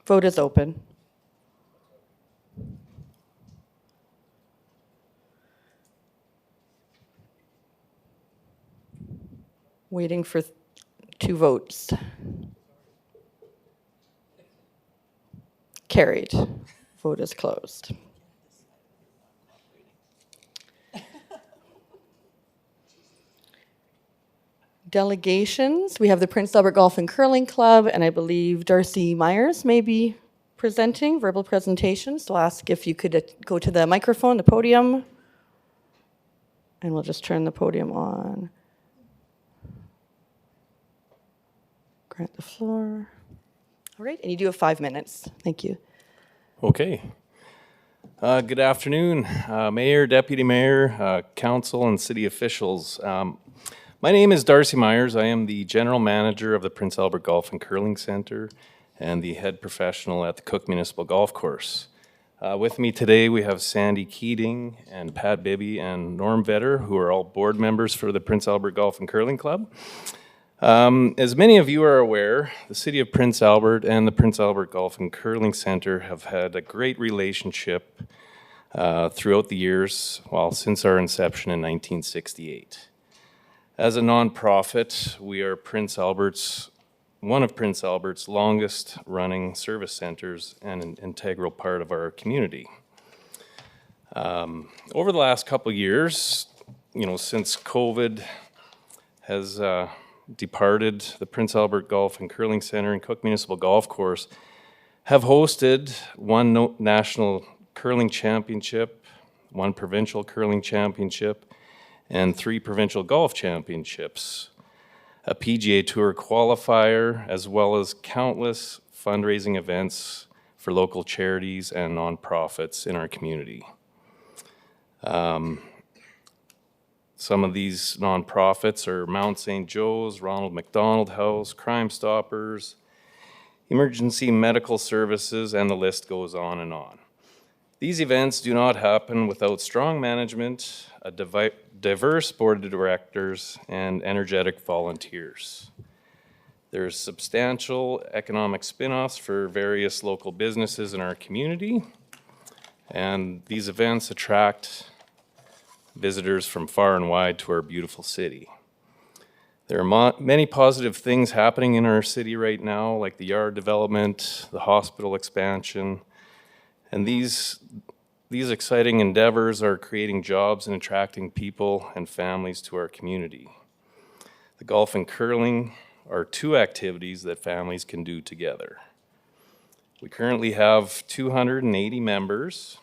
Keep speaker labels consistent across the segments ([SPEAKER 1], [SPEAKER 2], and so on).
[SPEAKER 1] Vote is open. Waiting for 2 votes. Carried. Vote is closed. Delegations, we have the Prince Albert Golf and Curling Club, and I believe Darcy Myers may be presenting, verbal presentation. So I'll ask if you could go to the microphone, the podium, and we'll just turn the podium on. Grant the floor. All right, and you do have 5 minutes. Thank you.
[SPEAKER 2] Okay. Good afternoon, Mayor, Deputy Mayor, Council, and City officials. My name is Darcy Myers. I am the General Manager of the Prince Albert Golf and Curling Centre and the head professional at the Cook Municipal Golf Course. With me today we have Sandy Keating and Pat Bibby and Norm Vetter, who are all board members for the Prince Albert Golf and Curling Club. As many of you are aware, the City of Prince Albert and the Prince Albert Golf and Curling Centre have had a great relationship throughout the years, since our inception in 1968. As a nonprofit, we are one of Prince Albert's longest running service centers and an integral part of our community. Over the last couple of years, since COVID has departed, the Prince Albert Golf and Curling Center and Cook Municipal Golf Course have hosted one national curling championship, one provincial curling championship, and 3 provincial golf championships, a PGA Tour qualifier, as well as countless fundraising events for local charities and nonprofits in our community. Some of these nonprofits are Mount St. Joe's, Ronald McDonald House, Crime Stoppers, Emergency Medical Services, and the list goes on and on. These events do not happen without strong management, a diverse board of directors, and energetic volunteers. There's substantial economic spin-offs for various local businesses in our community, and these events attract visitors from far and wide to our beautiful city. There are many positive things happening in our city right now, like the yard development, the hospital expansion, and these exciting endeavors are creating jobs and attracting people and families to our community. The golf and curling are 2 activities that families can do together. We currently have 280 members.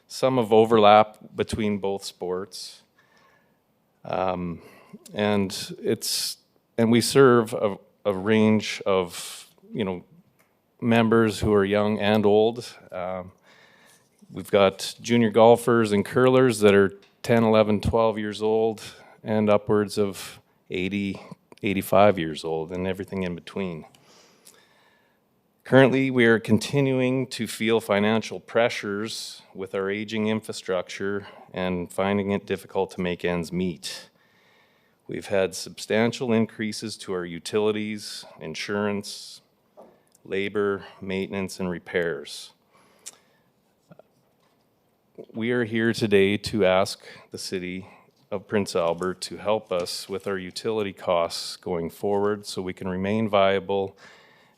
[SPEAKER 2] Some have overlap between both sports. And we serve a range of, members who are young and old. We've got junior golfers and curlers that are 10, 11, 12 years old and upwards of 80, 85 years old and everything in between. Currently, we are continuing to feel financial pressures with our aging infrastructure and finding it difficult to make ends meet. We've had substantial increases to our utilities, insurance, labor, maintenance, and repairs. We are here today to ask the City of Prince Albert to help us with our utility costs going forward so we can remain viable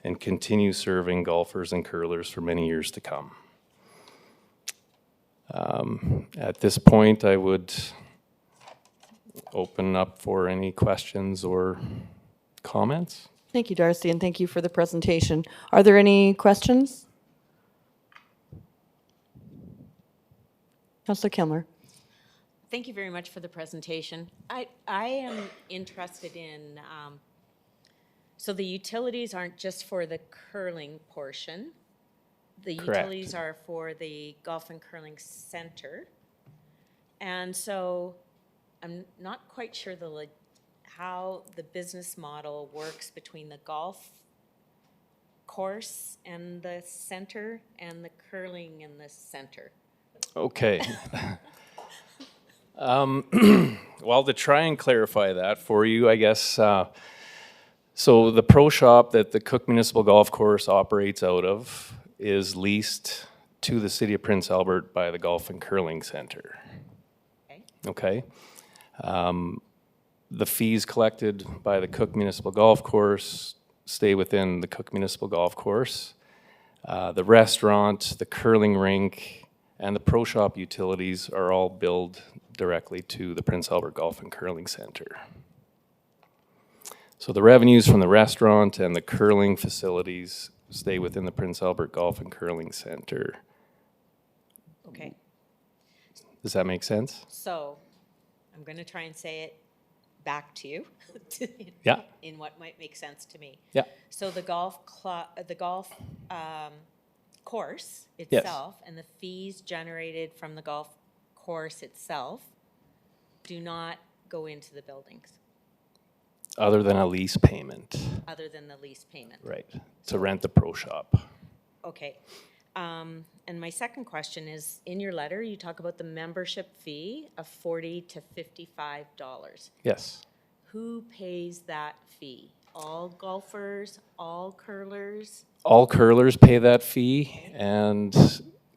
[SPEAKER 2] and continue serving golfers and curlers for many years to come. At this point, I would open up for any questions or comments.
[SPEAKER 1] Thank you, Darcy, and thank you for the presentation. Are there any questions? Councillor Kilmer.
[SPEAKER 3] Thank you very much for the presentation. I am interested in, so the utilities aren't just for the curling portion. The
[SPEAKER 2] Correct.
[SPEAKER 3] Utilities are for the Golf and Curling Center. And so I'm not quite sure how the business model works between the golf course and the center and the curling in the center.
[SPEAKER 2] Okay. Well, to try and clarify that for you, I guess So the pro shop that the Cook Municipal Golf Course operates out of is leased to the City of Prince Albert by the Golf and Curling Center.
[SPEAKER 3] Okay.
[SPEAKER 2] Okay? The fees collected by the Cook Municipal Golf Course stay within the Cook Municipal Golf Course. The restaurant, the curling rink, and the pro shop utilities are all billed directly to the Prince Albert Golf and Curling Center. So the revenues from the restaurant and the curling facilities stay within the Prince Albert Golf and Curling Center.
[SPEAKER 3] Okay.
[SPEAKER 2] Does that make sense?
[SPEAKER 3] So I'm going to try and say it back to you
[SPEAKER 2] Yeah.
[SPEAKER 3] in what might make sense to me.
[SPEAKER 2] Yeah.
[SPEAKER 3] So the golf course itself and the fees generated from the golf course itself do not go into the buildings
[SPEAKER 2] Other than a lease payment,
[SPEAKER 3] other than the lease payment.
[SPEAKER 2] right, to rent the pro shop.
[SPEAKER 3] Okay. And my second question is, in your letter, you talk about the membership fee of $40 to $55.
[SPEAKER 2] Yes.
[SPEAKER 3] Who pays that fee? All golfers, all curlers?
[SPEAKER 2] All curlers pay that fee, and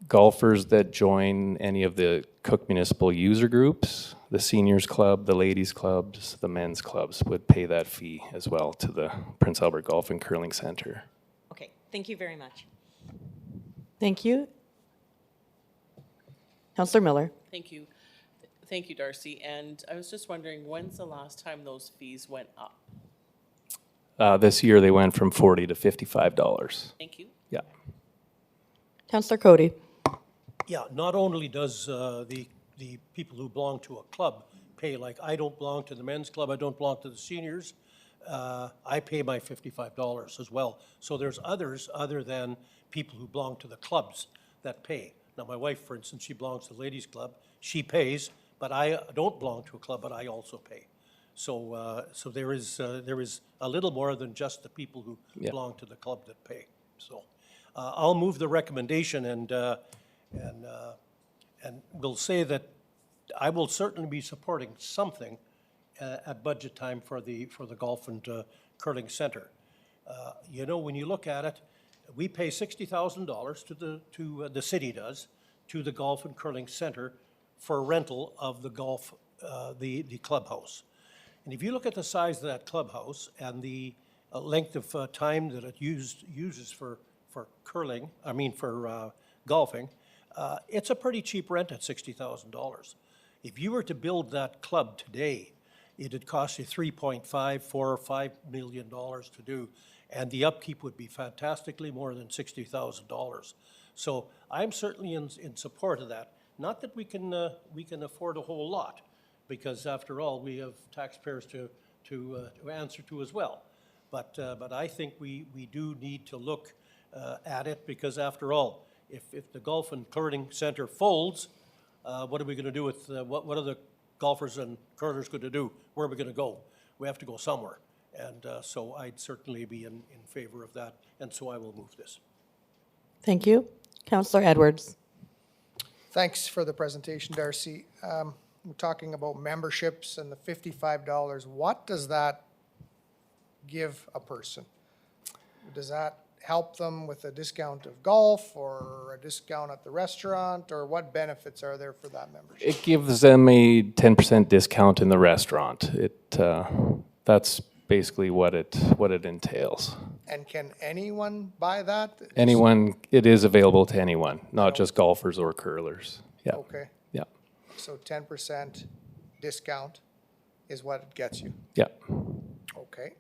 [SPEAKER 2] golfers that join any of the Cook Municipal user groups, the seniors club, the ladies clubs, the men's clubs would pay that fee as well to the Prince Albert Golf and Curling Center.
[SPEAKER 3] Okay, thank you very much.
[SPEAKER 1] Thank you. Councillor Miller.
[SPEAKER 4] Thank you. Thank you, Darcy. And I was just wondering, when's the last time those fees went up?
[SPEAKER 2] This year they went from $40 to $55.
[SPEAKER 4] Thank you.
[SPEAKER 2] Yeah.
[SPEAKER 1] Councillor Cody.
[SPEAKER 5] Yeah, not only does the people who belong to a club pay, like I don't belong to the men's club, I don't belong to the seniors, I pay my $55 as well. So there's others other than people who belong to the clubs that pay. Now, my wife, for instance, she belongs to the ladies' club, she pays, but I don't belong to a club, but I also pay. So, so there is a little more than just the people who belong to the club that pay. So, I'll move the recommendation and will say that I will certainly be supporting something at budget time for the golf and curling center. You know, when you look at it, we pay $60,000 to the city does to the golf and curling center for rental of the golf the clubhouse. And if you look at the size of that clubhouse and the length of time that it uses for curling, I mean for golfing, it's a pretty cheap rent at $60,000. If you were to build that club today, it'd cost you $3.5, $4, or $5 million to do, and the upkeep would be fantastically more than $60,000. So I'm certainly in support of that. Not that we can afford a whole lot, because after all, we have taxpayers to answer to as well. But I think we do need to look at it, because after all, if the golf and curling center folds, what are we going to do with, what are the golfers and curlers going to do? Where are we going to go? We have to go somewhere. And so I'd certainly be in favor of that, and so I will move this.
[SPEAKER 1] Thank you. Councillor Edwards.
[SPEAKER 6] Thanks for the presentation, Darcy. We're talking about memberships and the $55. What does that give a person? Does that help them with a discount of golf or a discount at the restaurant, or what benefits are there for that membership?
[SPEAKER 2] It gives them a 10% discount in the restaurant. That's basically what it entails.
[SPEAKER 6] And can anyone buy that?
[SPEAKER 2] Anyone, it is available to anyone, not just golfers or curlers. Yeah.
[SPEAKER 6] Okay,
[SPEAKER 2] Yeah.
[SPEAKER 6] so 10% discount is what it gets you.
[SPEAKER 2] Yeah.
[SPEAKER 6] Okay,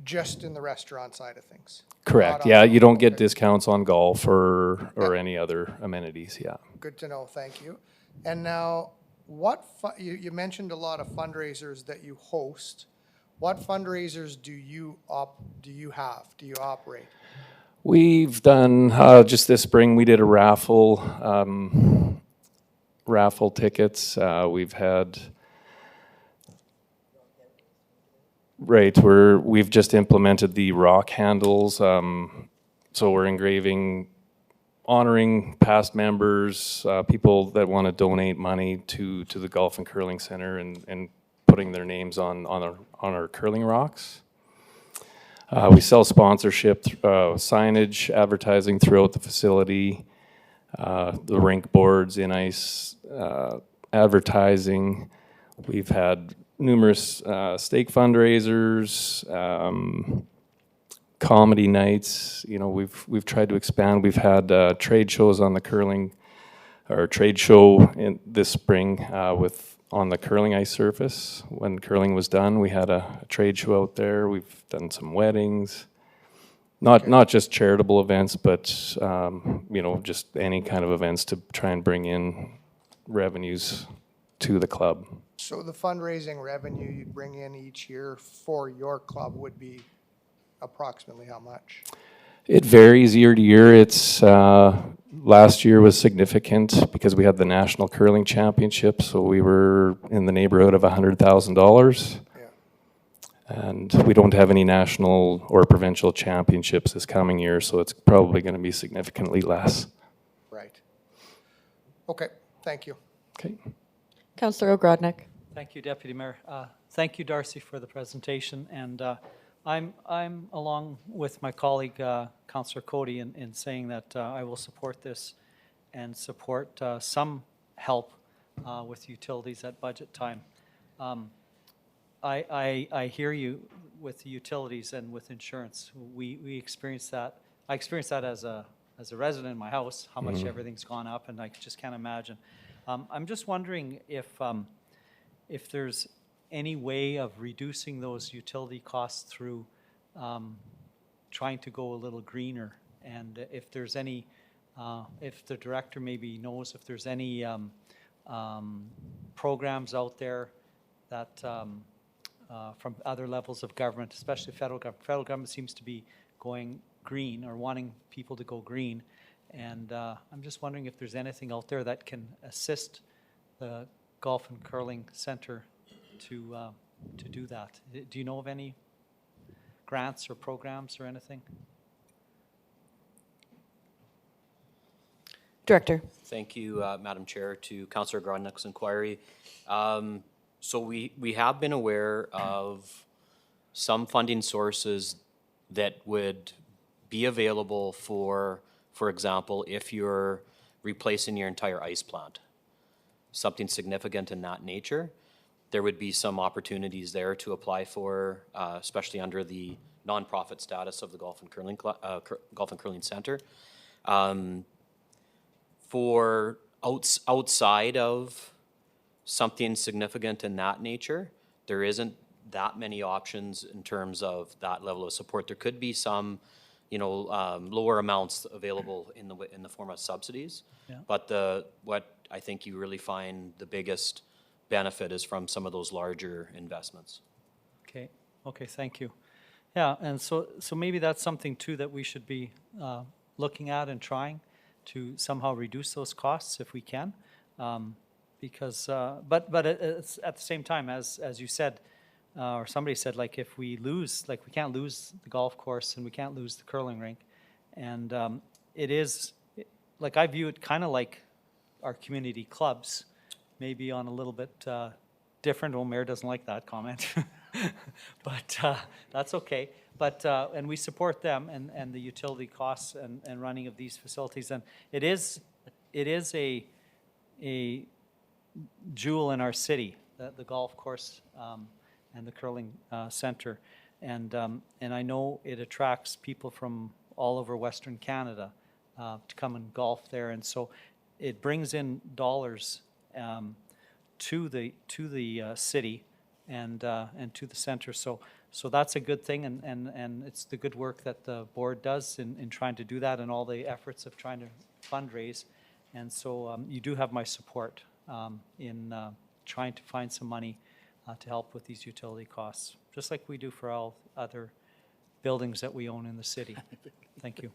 [SPEAKER 6] just in the restaurant side of things.
[SPEAKER 2] Correct.
[SPEAKER 6] Not on-
[SPEAKER 2] Yeah, you don't get
[SPEAKER 6] okay.
[SPEAKER 2] discounts on golf or any other amenities. Yeah.
[SPEAKER 6] Good to know, thank you. And now, you mentioned a lot of fundraisers that you host. What fundraisers do you operate?
[SPEAKER 2] We've done, just this spring, we did a raffle tickets. We've had, we've just implemented the rock handles. So we're honoring past members, people that want to donate money to the Golf and Curling Center and putting their names on our curling rocks. We sell sponsorship, signage, advertising throughout the facility, the rink boards, in-ice advertising. We've had numerous stake fundraisers, comedy nights. You know, we've tried to expand. We've had trade shows on the curling, or trade show in this spring on the curling ice surface. When curling was done, we had a trade show out there. We've done some weddings. Not just charitable events, but you know, just any kind of events to try and bring in revenues to the club.
[SPEAKER 6] So the fundraising revenue you'd bring in each year for your club would be approximately how much?
[SPEAKER 2] It varies year to year. It's last year was significant because we had the National Curling Championship, so we were in the neighborhood of $100,000.
[SPEAKER 6] Yeah.
[SPEAKER 2] And we don't have any national or provincial championships this coming year, so it's probably going to be significantly less.
[SPEAKER 6] Right. Okay, thank you.
[SPEAKER 2] Okay.
[SPEAKER 1] Councillor Ogrodnik.
[SPEAKER 7] Thank you, Deputy Mayor. Thank you, Darcy, for the presentation. And I'm along with my colleague, Councillor Cody, in saying that I will support this and support some help with utilities at budget time. I hear you with the utilities and with insurance. We experience that. I experienced that as a resident in my house, how much everything's gone up, and I just can't imagine. I'm just wondering if there's any way of reducing those utility costs through trying to go a little greener, and if there's any, if the director maybe knows if there's any programs out there that from other levels of government, especially federal government. Federal government seems to be going green or wanting people to go green, and I'm just wondering if there's anything out there that can assist the Golf and Curling Center to do that. Do you know of any grants or programs or anything?
[SPEAKER 1] Director.
[SPEAKER 8] Thank you, Madam Chair, to Councillor Grodnick's inquiry. So we have been aware of some funding sources that would be available for example, if you're replacing your entire ice plant, something significant in that nature, there would be some opportunities there to apply for, especially under the nonprofit status of the Golf and Curling Center. For outside of something significant in that nature, there isn't that many options in terms of that level of support. There could be some, lower amounts available in the form of subsidies.
[SPEAKER 7] Yeah.
[SPEAKER 8] But what I think you really find the biggest benefit is from some of those larger investments.
[SPEAKER 7] Okay, thank you. Yeah, and so maybe that's something too that we should be looking at and trying to somehow reduce those costs if we can. Because, but it's at the same time, as you said, or somebody said, like if we lose, like we can't lose the golf course and we can't lose the curling rink. And it is, like I view it kind of like our community clubs, maybe on a little bit different. Well, Mayor doesn't like that comment, but that's okay. But, and we support them and the utility costs and running of these facilities. And it is a jewel in our city, the golf course and the curling center. And I know it attracts people from all over Western Canada to come and golf there. And so it brings in dollars to the city and to the center. So that's a good thing, and it's the good work that the board does in trying to do that and all the efforts of trying to fundraise. And so you do have my support in trying to find some money to help with these utility costs, just like we do for all other buildings that we own in the city. Thank you.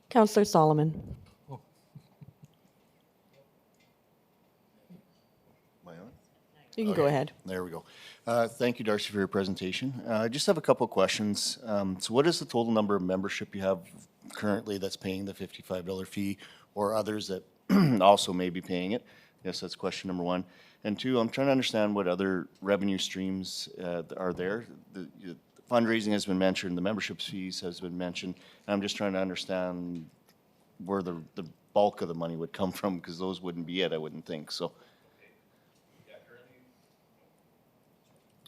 [SPEAKER 1] Councillor Solomon.
[SPEAKER 9] Am I on?
[SPEAKER 1] You can go ahead.
[SPEAKER 9] There we go. Thank you, Darcy, for your presentation. I just have a couple of questions. So what is the total number of membership you have currently that's paying the $55 fee, or others that also may be paying it? I guess that's question number one. And two, I'm trying to understand what other revenue streams are there fundraising has been mentioned, the membership fees has been mentioned, and I'm just trying to understand where the bulk of the money would come from, because those wouldn't be it, I wouldn't think, so.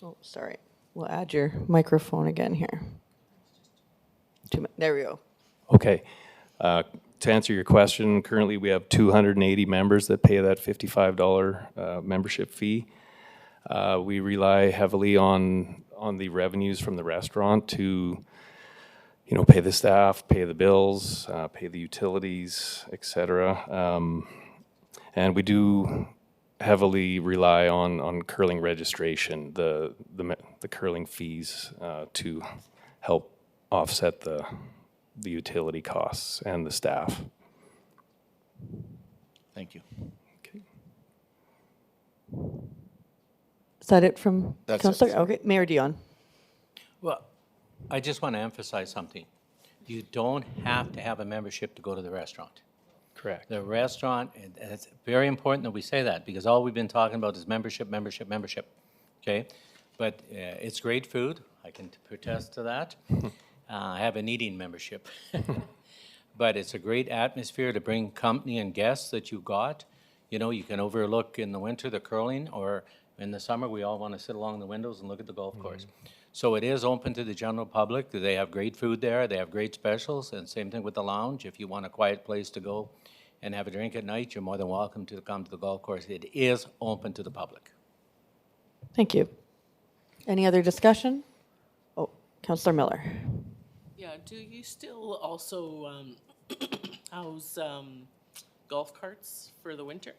[SPEAKER 1] Oh, sorry. We'll add your microphone again here. There we go.
[SPEAKER 2] Okay. To answer your question, currently we have 280 members that pay that $55 membership fee. We rely heavily on the revenues from the restaurant to, pay the staff, pay the bills, pay the utilities, et cetera. And we do heavily rely on curling registration, the curling fees to help offset the utility costs and the staff.
[SPEAKER 9] Thank you.
[SPEAKER 2] Okay.
[SPEAKER 1] Is that it from
[SPEAKER 9] That's it.
[SPEAKER 1] Councillor? Okay, Mayor Dion.
[SPEAKER 10] Well, I just want to emphasize something. You don't have to have a membership to go to the restaurant.
[SPEAKER 2] Correct.
[SPEAKER 10] The restaurant, and it's very important that we say that, because all we've been talking about is membership, membership, membership, okay? But it's great food, I can protest to that. I have an eating membership. But it's a great atmosphere to bring company and guests that you got. You can overlook in the winter the curling, or in the summer, we all want to sit along the windows and look at the golf course. So it is open to the general public. They have great food there. They have great specials, and same thing with the lounge. If you want a quiet place to go and have a drink at night, you're more than welcome to come to the golf course. It is open to the public.
[SPEAKER 1] Thank you. Any other discussion? Oh, Councillor Miller.
[SPEAKER 4] Yeah, do you still also house golf carts for the winter?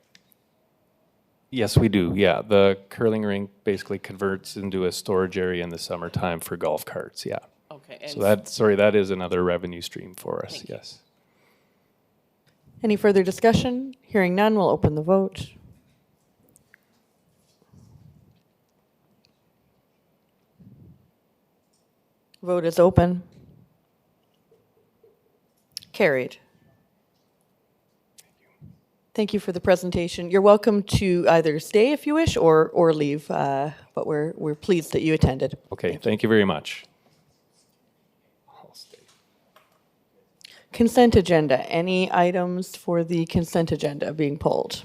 [SPEAKER 2] Yes, we do. Yeah, the curling rink basically converts into a storage area in the summertime for golf carts. Yeah.
[SPEAKER 4] Okay.
[SPEAKER 2] So that is another revenue stream for us.
[SPEAKER 4] Thank you.
[SPEAKER 2] Yes.
[SPEAKER 1] Any further discussion? Hearing none, we'll open the vote. Vote is open. Carried. Thank you for the presentation. You're welcome to either stay if you wish or leave, but we're pleased that you attended.
[SPEAKER 2] Okay. Thank you very much. I'll stay.
[SPEAKER 1] Consent agenda. Any items for the consent agenda being pulled?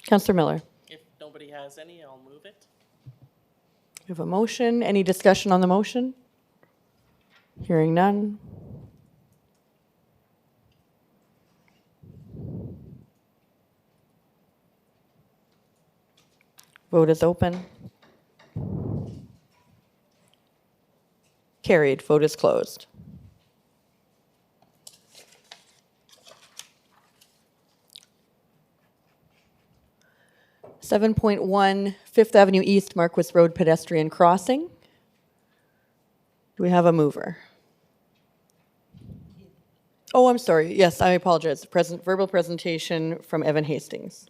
[SPEAKER 1] Councillor Miller.
[SPEAKER 4] If nobody has any, I'll move it.
[SPEAKER 1] We have a motion. Any discussion on the motion? Hearing none. Vote is open. Carried. Vote is closed. .1 Fifth Avenue East, Marquis Road pedestrian crossing. Do we have a mover? Oh, I'm sorry. Yes, I apologize. Verbal presentation from Evan Hastings.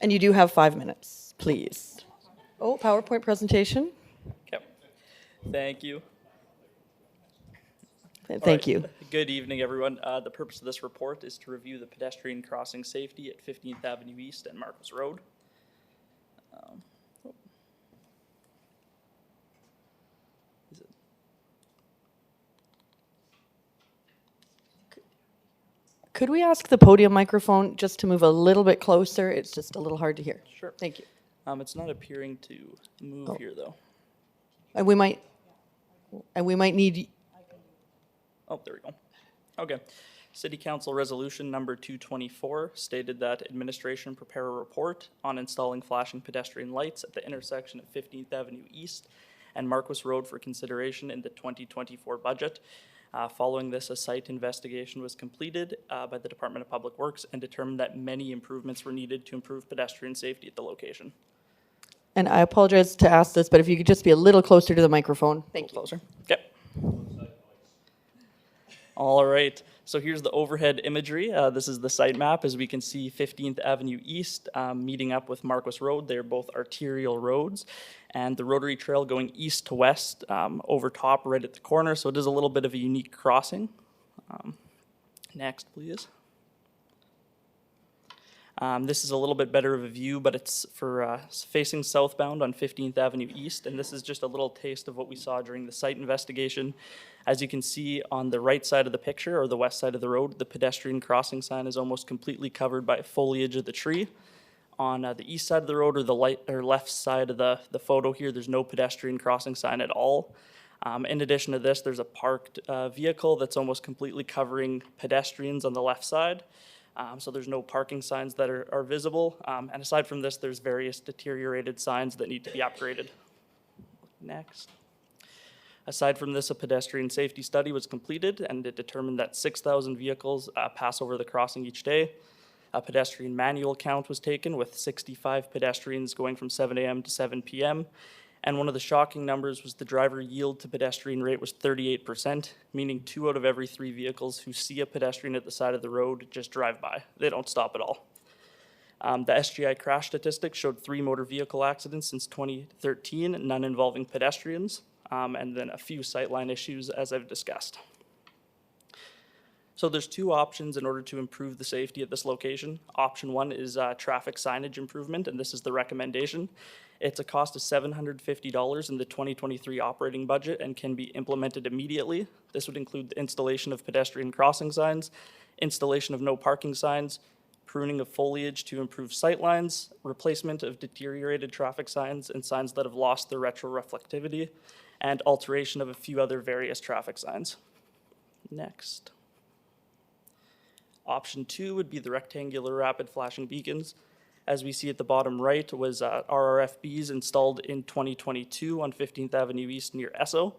[SPEAKER 1] And you do have 5 minutes, please. Oh, PowerPoint presentation.
[SPEAKER 11] Okay. Thank you.
[SPEAKER 1] Thank you.
[SPEAKER 11] Good evening, everyone. The purpose of this report is to review the pedestrian crossing safety at 15th Avenue East and Marcos Road.
[SPEAKER 1] Could we ask the podium microphone just to move a little bit closer? It's just a little hard to hear.
[SPEAKER 11] Sure.
[SPEAKER 1] Thank you.
[SPEAKER 11] It's not appearing to move here, though.
[SPEAKER 1] And we might need.
[SPEAKER 11] Oh, there we go. Okay. City Council Resolution number 224 stated that administration prepare a report on installing flashing pedestrian lights at the intersection of 15th Avenue East and Marquis Road for consideration in the 2024 budget. Following this, a site investigation was completed by the Department of Public Works and determined that many improvements were needed to improve pedestrian safety at the location.
[SPEAKER 1] And I apologize to ask this, but if you could just be a little closer to the microphone. Thank you.
[SPEAKER 11] Closer. Okay. All right. So here's the overhead imagery. This is the site map. As we can see, 15th Avenue East meeting up with Marquis Road. They're both arterial roads. And the rotary trail going east to west over top right at the corner. So it is a little bit of a unique crossing. Next, please. This is a little bit better of a view, but it's for facing southbound on 15th Avenue East, and this is just a little taste of what we saw during the site investigation. As you can see on the right side of the picture, or the west side of the road, the pedestrian crossing sign is almost completely covered by foliage of the tree. On the east side of the road, or the left side of the photo here, there's no pedestrian crossing sign at all. In addition to this, there's a parked vehicle that's almost completely covering pedestrians on the left side. So there's no parking signs that are visible. And aside from this, there's various deteriorated signs that need to be upgraded. Next. Aside from this, a pedestrian safety study was completed, and it determined that 6,000 vehicles pass over the crossing each day. A pedestrian manual count was taken, with 65 pedestrians going from 7 a.m. to 7 p.m. And one of the shocking numbers was the driver yield to pedestrian rate was 38%, meaning 2 out of every 3 vehicles who see a pedestrian at the side of the road just drive by. They don't stop at all. The SGI crash statistics showed 3 motor vehicle accidents since 2013, none involving pedestrians, and then a few sightline issues, as I've discussed. So there's 2 options in order to improve the safety at this location. Option 1 is traffic signage improvement, and this is the recommendation. It's a cost of $750 in the 2023 operating budget and can be implemented immediately. This would include the installation of pedestrian crossing signs, installation of no parking signs, pruning of foliage to improve sight lines, replacement of deteriorated traffic signs and signs that have lost their retroreflectivity, and alteration of a few other various traffic signs. Next. Option 2 would be the rectangular rapid flashing beacons. As we see at the bottom right was RRFBs installed in 2022 on 15th Avenue East near Esso,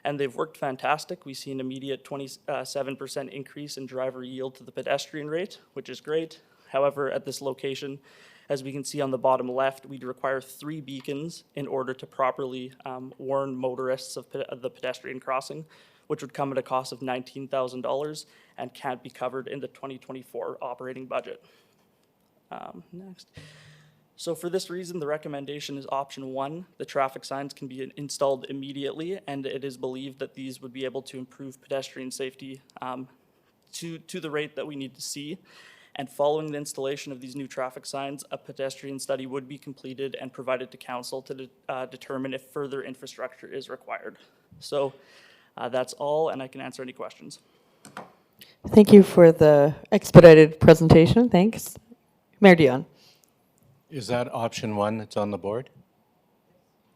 [SPEAKER 11] and they've worked fantastic. We see an immediate 27% increase in driver yield to the pedestrian rate, which is great. However, at this location, as we can see on the bottom left, we'd require 3 beacons in order to properly warn motorists of the pedestrian crossing, which would come at a cost of $19,000 and can't be covered in the 2024 operating budget. Next. So for this reason, the recommendation is option 1. The traffic signs can be installed immediately, and it is believed that these would be able to improve pedestrian safety to the rate that we need to see. And following the installation of these new traffic signs, a pedestrian study would be completed and provided to council to determine if further infrastructure is required. So that's all, and I can answer any questions.
[SPEAKER 1] Thank you for the expedited presentation. Thanks. Mayor Dion.
[SPEAKER 10] Is that option 1 that's on the board?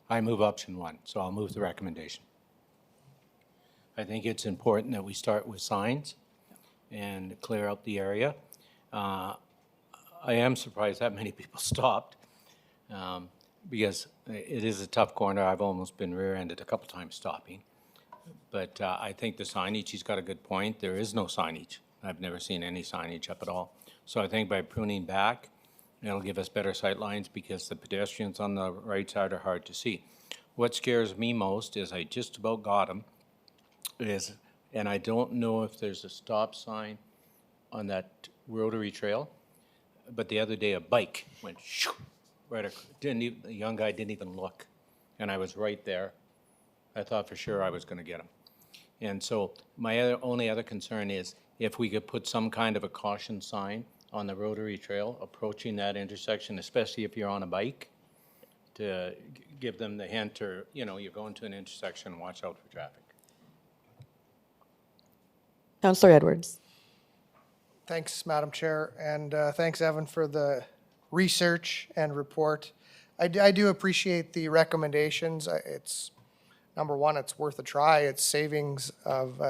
[SPEAKER 10] I move option 1, so I'll move the recommendation. I think it's important that we start with signs and clear out the area. I am surprised that many people stopped because it is a tough corner. I've almost been rear-ended a couple times stopping. But I think the signage, he's got a good point. There is no signage. I've never seen any signage up at all. So I think by pruning back, it'll give us better sight lines because the pedestrians on the right side are hard to see. What scares me most is I just about got them, and I don't know if there's a stop sign on that rotary trail, but the other day a bike went shoo, right across. The young guy didn't even look, and I was right there. I thought for sure I was going to get him. And so my only other concern is if we could put some kind of a caution sign on the rotary trail approaching that intersection, especially if you're on a bike, to give them the hint, or, you know, you're going to an intersection, watch out for traffic.
[SPEAKER 1] Councillor Edwards.
[SPEAKER 6] Thanks, Madam Chair, and thanks, Evan, for the research and report. I do appreciate the recommendations. It's, number one, it's worth a try. It's savings of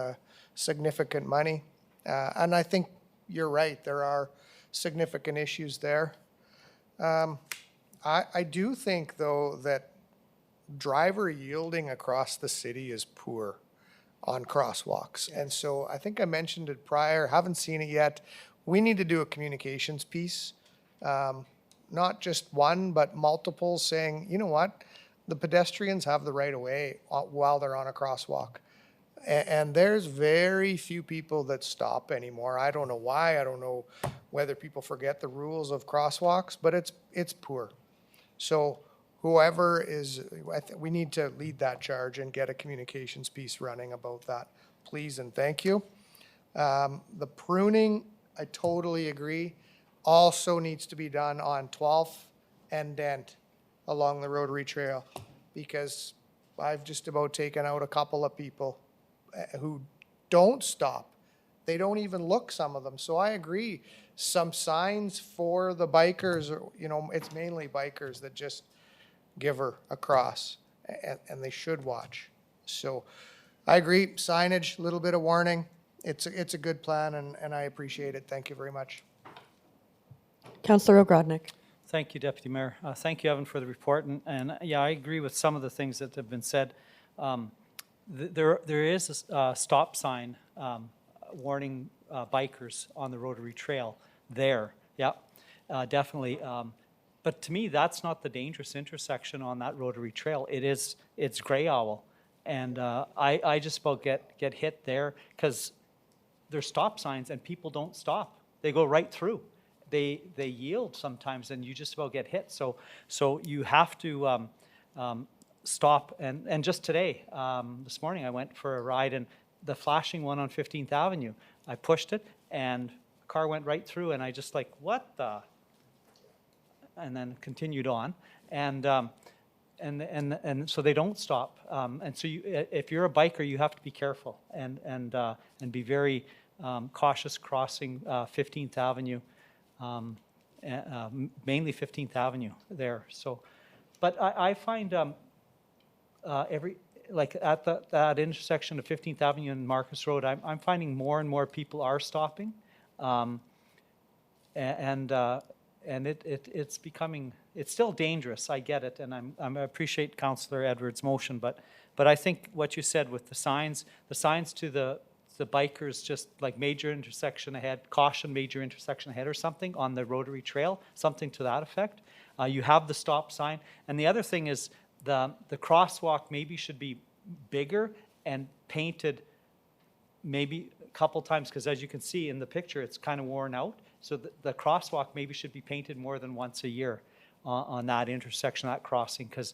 [SPEAKER 6] significant money. And I think you're right, there are significant issues there. I do think, though, that driver yielding across the city is poor on crosswalks. And so I think I mentioned it prior, haven't seen it yet. We need to do a communications piece, not just one, but multiple, saying, you know what, the pedestrians have the right of way while they're on a crosswalk. And there's very few people that stop anymore. I don't know why. I don't know whether people forget the rules of crosswalks, but it's poor. So whoever is, we need to lead that charge and get a communications piece running about that, please and thank you. The pruning, I totally agree, also needs to be done on 12th and Dent along the Rotary Trail, because I've just about taken out a couple of people who don't stop. They don't even look, some of them. So I agree, some signs for the bikers, or, you know, it's mainly bikers that just give her across, and they should watch. So I agree, signage, a little bit of warning. It's a good plan, and I appreciate it. Thank you very much.
[SPEAKER 1] Councillor Ogrodnik.
[SPEAKER 7] Thank you, Deputy Mayor. Thank you, Evan, for the report. And yeah, I agree with some of the things that have been said. There is a stop sign warning bikers on the Rotary Trail there. Yeah, definitely. But to me, that's not the dangerous intersection on that Rotary Trail. It's Grey Owl. And I just about get hit there because there's stop signs and people don't stop. They go right through. They yield sometimes and you just about get hit. So you have to stop. And just today, this morning, I went for a ride, and the flashing one on 15th Avenue, I pushed it and the car went right through, and I just like, what the? And then continued on. And so they don't stop. And so if you're a biker, you have to be careful and be very cautious crossing 15th Avenue, mainly 15th Avenue there. So, but I find like at that intersection of 15th Avenue and Marcus Road, I'm finding more and more people are stopping, it's becoming, it's still dangerous. I get it, and I appreciate Councillor Edwards' motion, but I think what you said with the signs to the bikers, just like major intersection ahead, caution, major intersection ahead or something on the Rotary Trail, something to that effect. You have the stop sign. And the other thing is the crosswalk maybe should be bigger and painted maybe a couple times, because as you can see in the picture, it's kind of worn out. So the crosswalk maybe should be painted more than once a year on that intersection, that crossing, because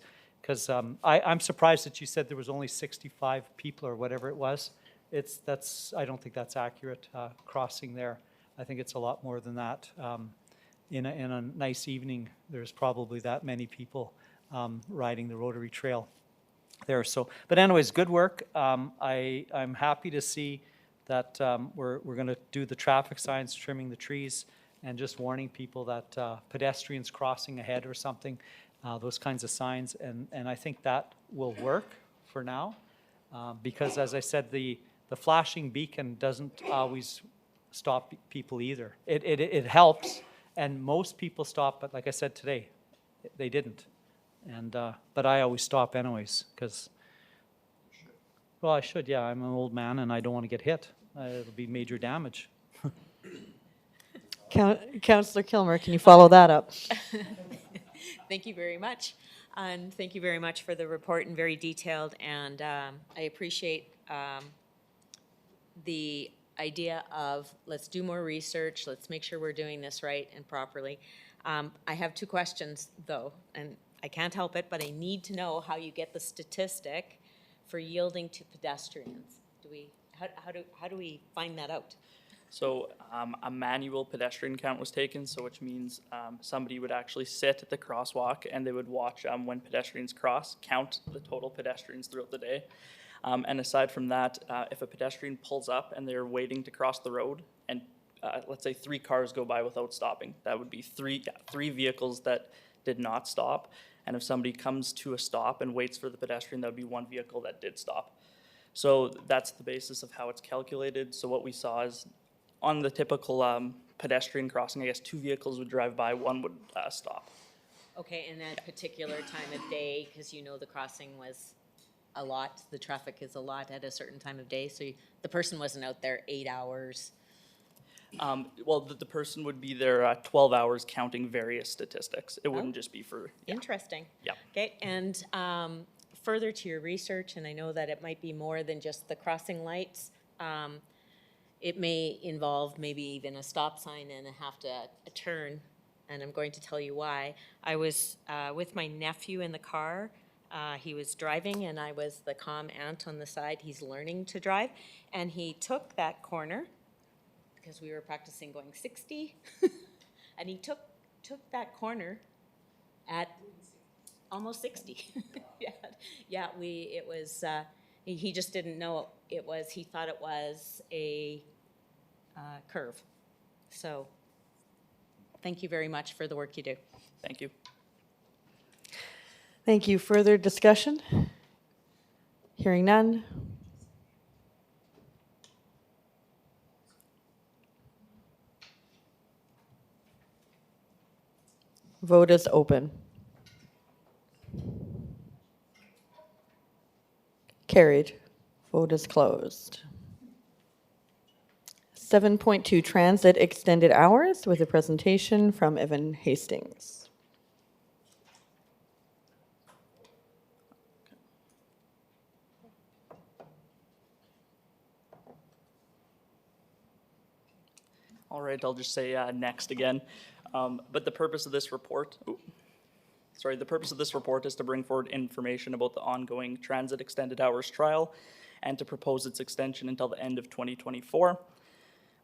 [SPEAKER 7] I'm surprised that you said there was only 65 people or whatever it was. I don't think that's accurate crossing there. I think it's a lot more than that. In a nice evening, there's probably that many people riding the Rotary Trail there. So, but anyways, good work. I'm happy to see that we're going to do the traffic signs, trimming the trees, and just warning people that pedestrians crossing ahead or something, those kinds of signs. And I think that will work for now, because as I said, the flashing beacon doesn't always stop people either. It helps, and most people stop, but like I said today, they didn't. And but I always stop anyways, because, well, I should, yeah, I'm an old man and I don't want to get hit. It'll be major damage.
[SPEAKER 1] Councillor Kilmer, can you follow that up?
[SPEAKER 3] Thank you very much. And thank you very much for the report, and very detailed. And I appreciate the idea of let's do more research, let's make sure we're doing this right and properly. I have two questions though, and I can't help it, but I need to know how you get the statistic for yielding to pedestrians. How do we find that out?
[SPEAKER 11] So a manual pedestrian count was taken, so which means somebody would actually sit at the crosswalk and they would watch when pedestrians cross, count the total pedestrians throughout the day. And aside from that, if a pedestrian pulls up and they're waiting to cross the road, and let's say 3 cars go by without stopping, that would be three vehicles that did not stop. And if somebody comes to a stop and waits for the pedestrian, that would be 1 vehicle that did stop. So that's the basis of how it's calculated. So what we saw is on the typical pedestrian crossing, I guess 2 vehicles would drive by, 1 would stop.
[SPEAKER 3] Okay, and that particular time of day, because you know the crossing was a lot, the traffic is a lot at a certain time of day, so the person wasn't out there 8 hours.
[SPEAKER 11] Well, the person would be there 12 hours counting various statistics. It wouldn't just be for... Yeah.
[SPEAKER 3] Interesting.
[SPEAKER 11] Yeah.
[SPEAKER 3] Okay, and further to your research, and I know that it might be more than just the crossing lights, it may involve maybe even a stop sign and a turn, and I'm going to tell you why. I was with my nephew in the car. He was driving, and I was the calm aunt on the side. He's learning to drive, and he took that corner because we were practicing going 60. And he took that corner at almost 60. Yeah, it was, he just didn't know it was, he thought it was a curve. So, thank you very much for the work you do.
[SPEAKER 11] Thank you.
[SPEAKER 1] Thank you. Further discussion? Hearing none. Vote is open. Carried. Vote is closed. 7.2 Transit Extended Hours with a presentation from Evan Hastings.
[SPEAKER 11] All right, I'll just say next again. But the purpose of this report, the purpose of this report is to bring forward information about the ongoing transit extended hours trial and to propose its extension until the end of 2024.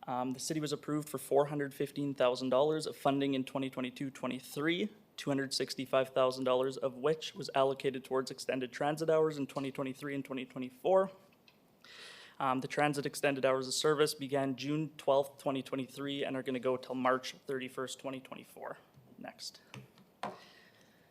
[SPEAKER 11] The city was approved for $415,000 of funding in 2022-23, $265,000 of which was allocated towards extended transit hours in 2023 and 2024. The transit extended hours of service began June 12th, 2023, and are going to go till March 31st, 2024. Next.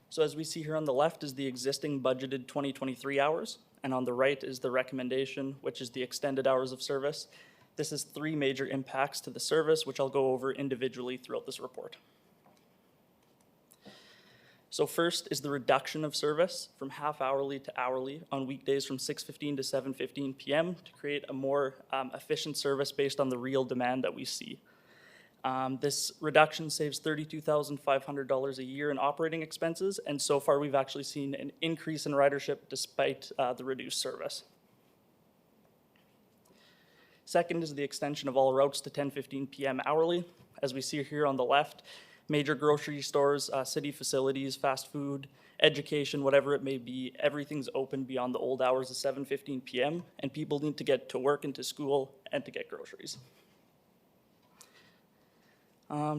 [SPEAKER 11] So as we see here on the left is the existing budgeted 2023 hours, and on the right is the recommendation, which is the extended hours of service. This is 3 major impacts to the service, which I'll go over individually throughout this report. So first is the reduction of service from half hourly to hourly on weekdays from 6:15 to 7:15 p.m. to create a more efficient service based on the real demand that we see. This reduction saves $32,500 a year in operating expenses, and so far we've actually seen an increase in ridership despite the reduced service. Second is the extension of all routes to 10:15 p.m. hourly. As we see here on the left, major grocery stores, city facilities, fast food, education, whatever it may be, everything's open beyond the old hours of 7:15 p.m. and people need to get to work and to school and to get groceries.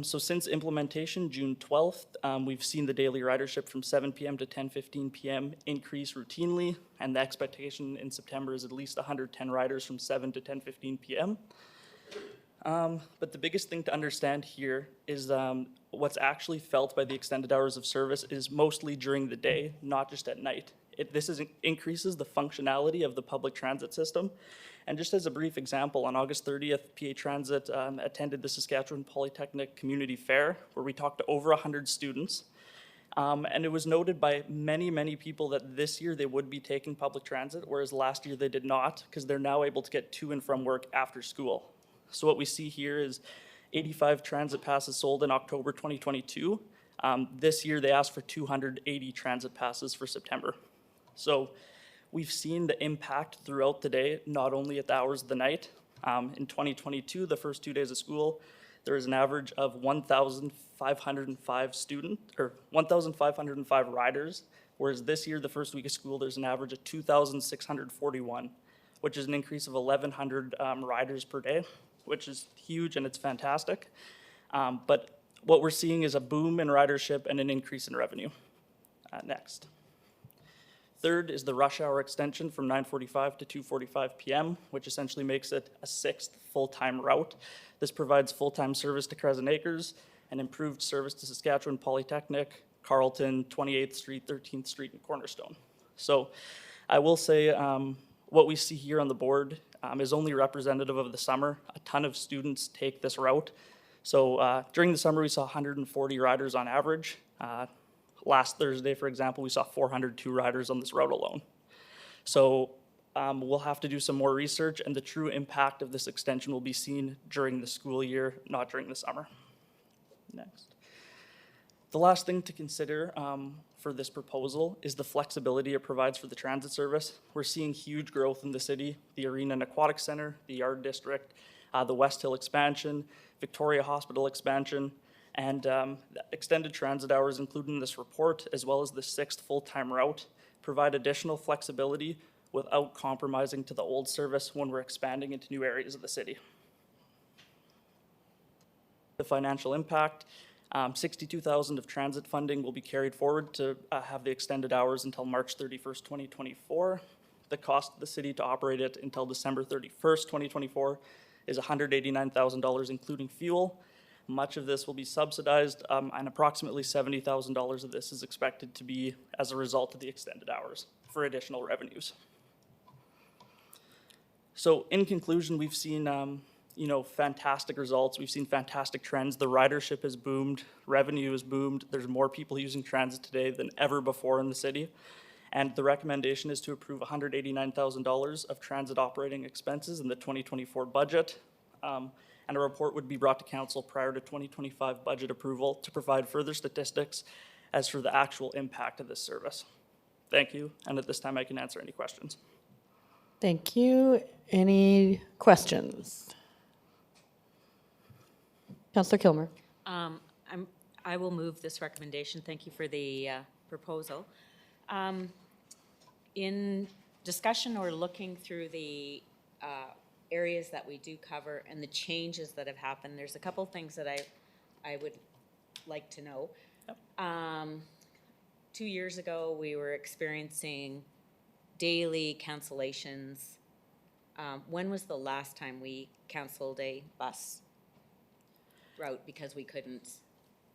[SPEAKER 11] So since implementation, June 12th, we've seen the daily ridership from 7 p.m. to 10:15 p.m. increase routinely, and the expectation in September is at least 110 riders from 7 to 10:15 p.m. But the biggest thing to understand here is what's actually felt by the extended hours of service is mostly during the day, not just at night. This increases the functionality of the public transit system. And just as a brief example, on August 30th, PA Transit attended the Saskatchewan Polytechnic Community Fair, where we talked to over 100 students. And it was noted by many, many people that this year they would be taking public transit, whereas last year they did not, because they're now able to get to and from work after school. So what we see here is 85 transit passes sold in October 2022. This year they asked for 280 transit passes for September. So we've seen the impact throughout the day, not only at the hours of the night. In 2022, the first 2 days of school, there was an average of 1,505 riders, whereas this year, the first week of school, there's an average of 2,641, which is an increase of 1,100 riders per day, which is huge and it's fantastic. But what we're seeing is a boom in ridership and an increase in revenue. Next. Third is the rush hour extension from 9:45 to 2:45 p.m., which essentially makes it a 6th full-time route. This provides full-time service to Crescent Acres and improved service to Saskatchewan Polytechnic, Carleton, 28th Street, 13th Street, and Cornerstone. So I will say what we see here on the board is only representative of the summer. A ton of students take this route. So during the summer, we saw 140 riders on average. Last Thursday, for example, we saw 402 riders on this route alone. So we'll have to do some more research, and the true impact of this extension will be seen during the school year, not during the summer. Next. The last thing to consider for this proposal is the flexibility it provides for the transit service. We're seeing huge growth in the city, the Arena and Aquatic Center, the Yard District, the West Hill expansion, Victoria Hospital expansion, and the extended transit hours included in this report, as well as the 6th full-time route, provide additional flexibility without compromising to the old service when we're expanding into new areas of the city. The financial impact, 62,000 of transit funding will be carried forward to have the extended hours until March 31st, 2024. The cost of the city to operate it until December 31st, 2024 is $189,000 including fuel. Much of this will be subsidized, and approximately $70,000 of this is expected to be as a result of the extended hours for additional revenues. So in conclusion, we've seen fantastic results. We've seen fantastic trends. The ridership has boomed, revenue has boomed. There's more people using transit today than ever before in the city. And the recommendation is to approve $189,000 of transit operating expenses in the 2024 budget. And a report would be brought to council prior to 2025 budget approval to provide further statistics as for the actual impact of this service. Thank you, and at this time I can answer any questions.
[SPEAKER 1] Thank you. Any questions? Councillor Kilmer.
[SPEAKER 3] I will move this recommendation. Thank you for the proposal. In discussion or looking through the areas that we do cover and the changes that have happened, there's a couple things that I would like to know. Yep. 2 years ago, we were experiencing daily cancellations. When was the last time we canceled a bus route because we couldn't?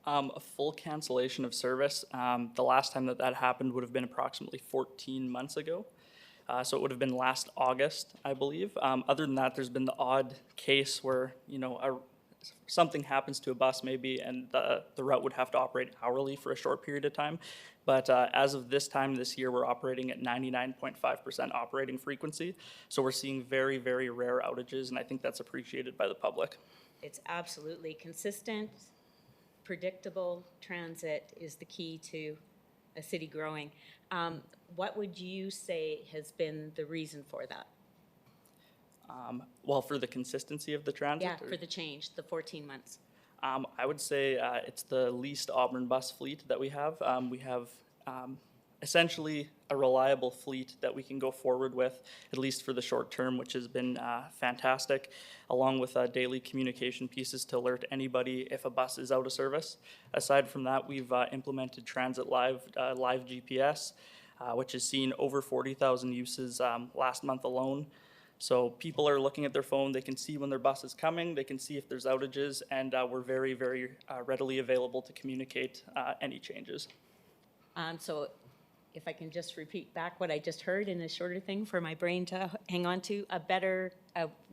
[SPEAKER 11] A full cancellation of service, the last time that happened would have been approximately 14 months ago. So it would have been last August, I believe. Other than that, there's been the odd case where, something happens to a bus maybe and the route would have to operate hourly for a short period of time. But as of this time this year, we're operating at 99.5% operating frequency. So we're seeing very, very rare outages, and I think that's appreciated by the public.
[SPEAKER 3] It's absolutely consistent, predictable transit is the key to a city growing. What would you say has been the reason for that?
[SPEAKER 11] Well, for the consistency of the transit?
[SPEAKER 3] Yeah, for the change, the 14 months.
[SPEAKER 11] I would say it's the least Auburn bus fleet that we have. We have essentially a reliable fleet that we can go forward with, at least for the short term, which has been fantastic, along with daily communication pieces to alert anybody if a bus is out of service. Aside from that, we've implemented Transit Live GPS, which has seen over 40,000 uses last month alone. So people are looking at their phone, they can see when their bus is coming, they can see if there's outages, and we're very, very readily available to communicate any changes.
[SPEAKER 3] So if I can just repeat back what I just heard in a shorter thing for my brain to hang on to, a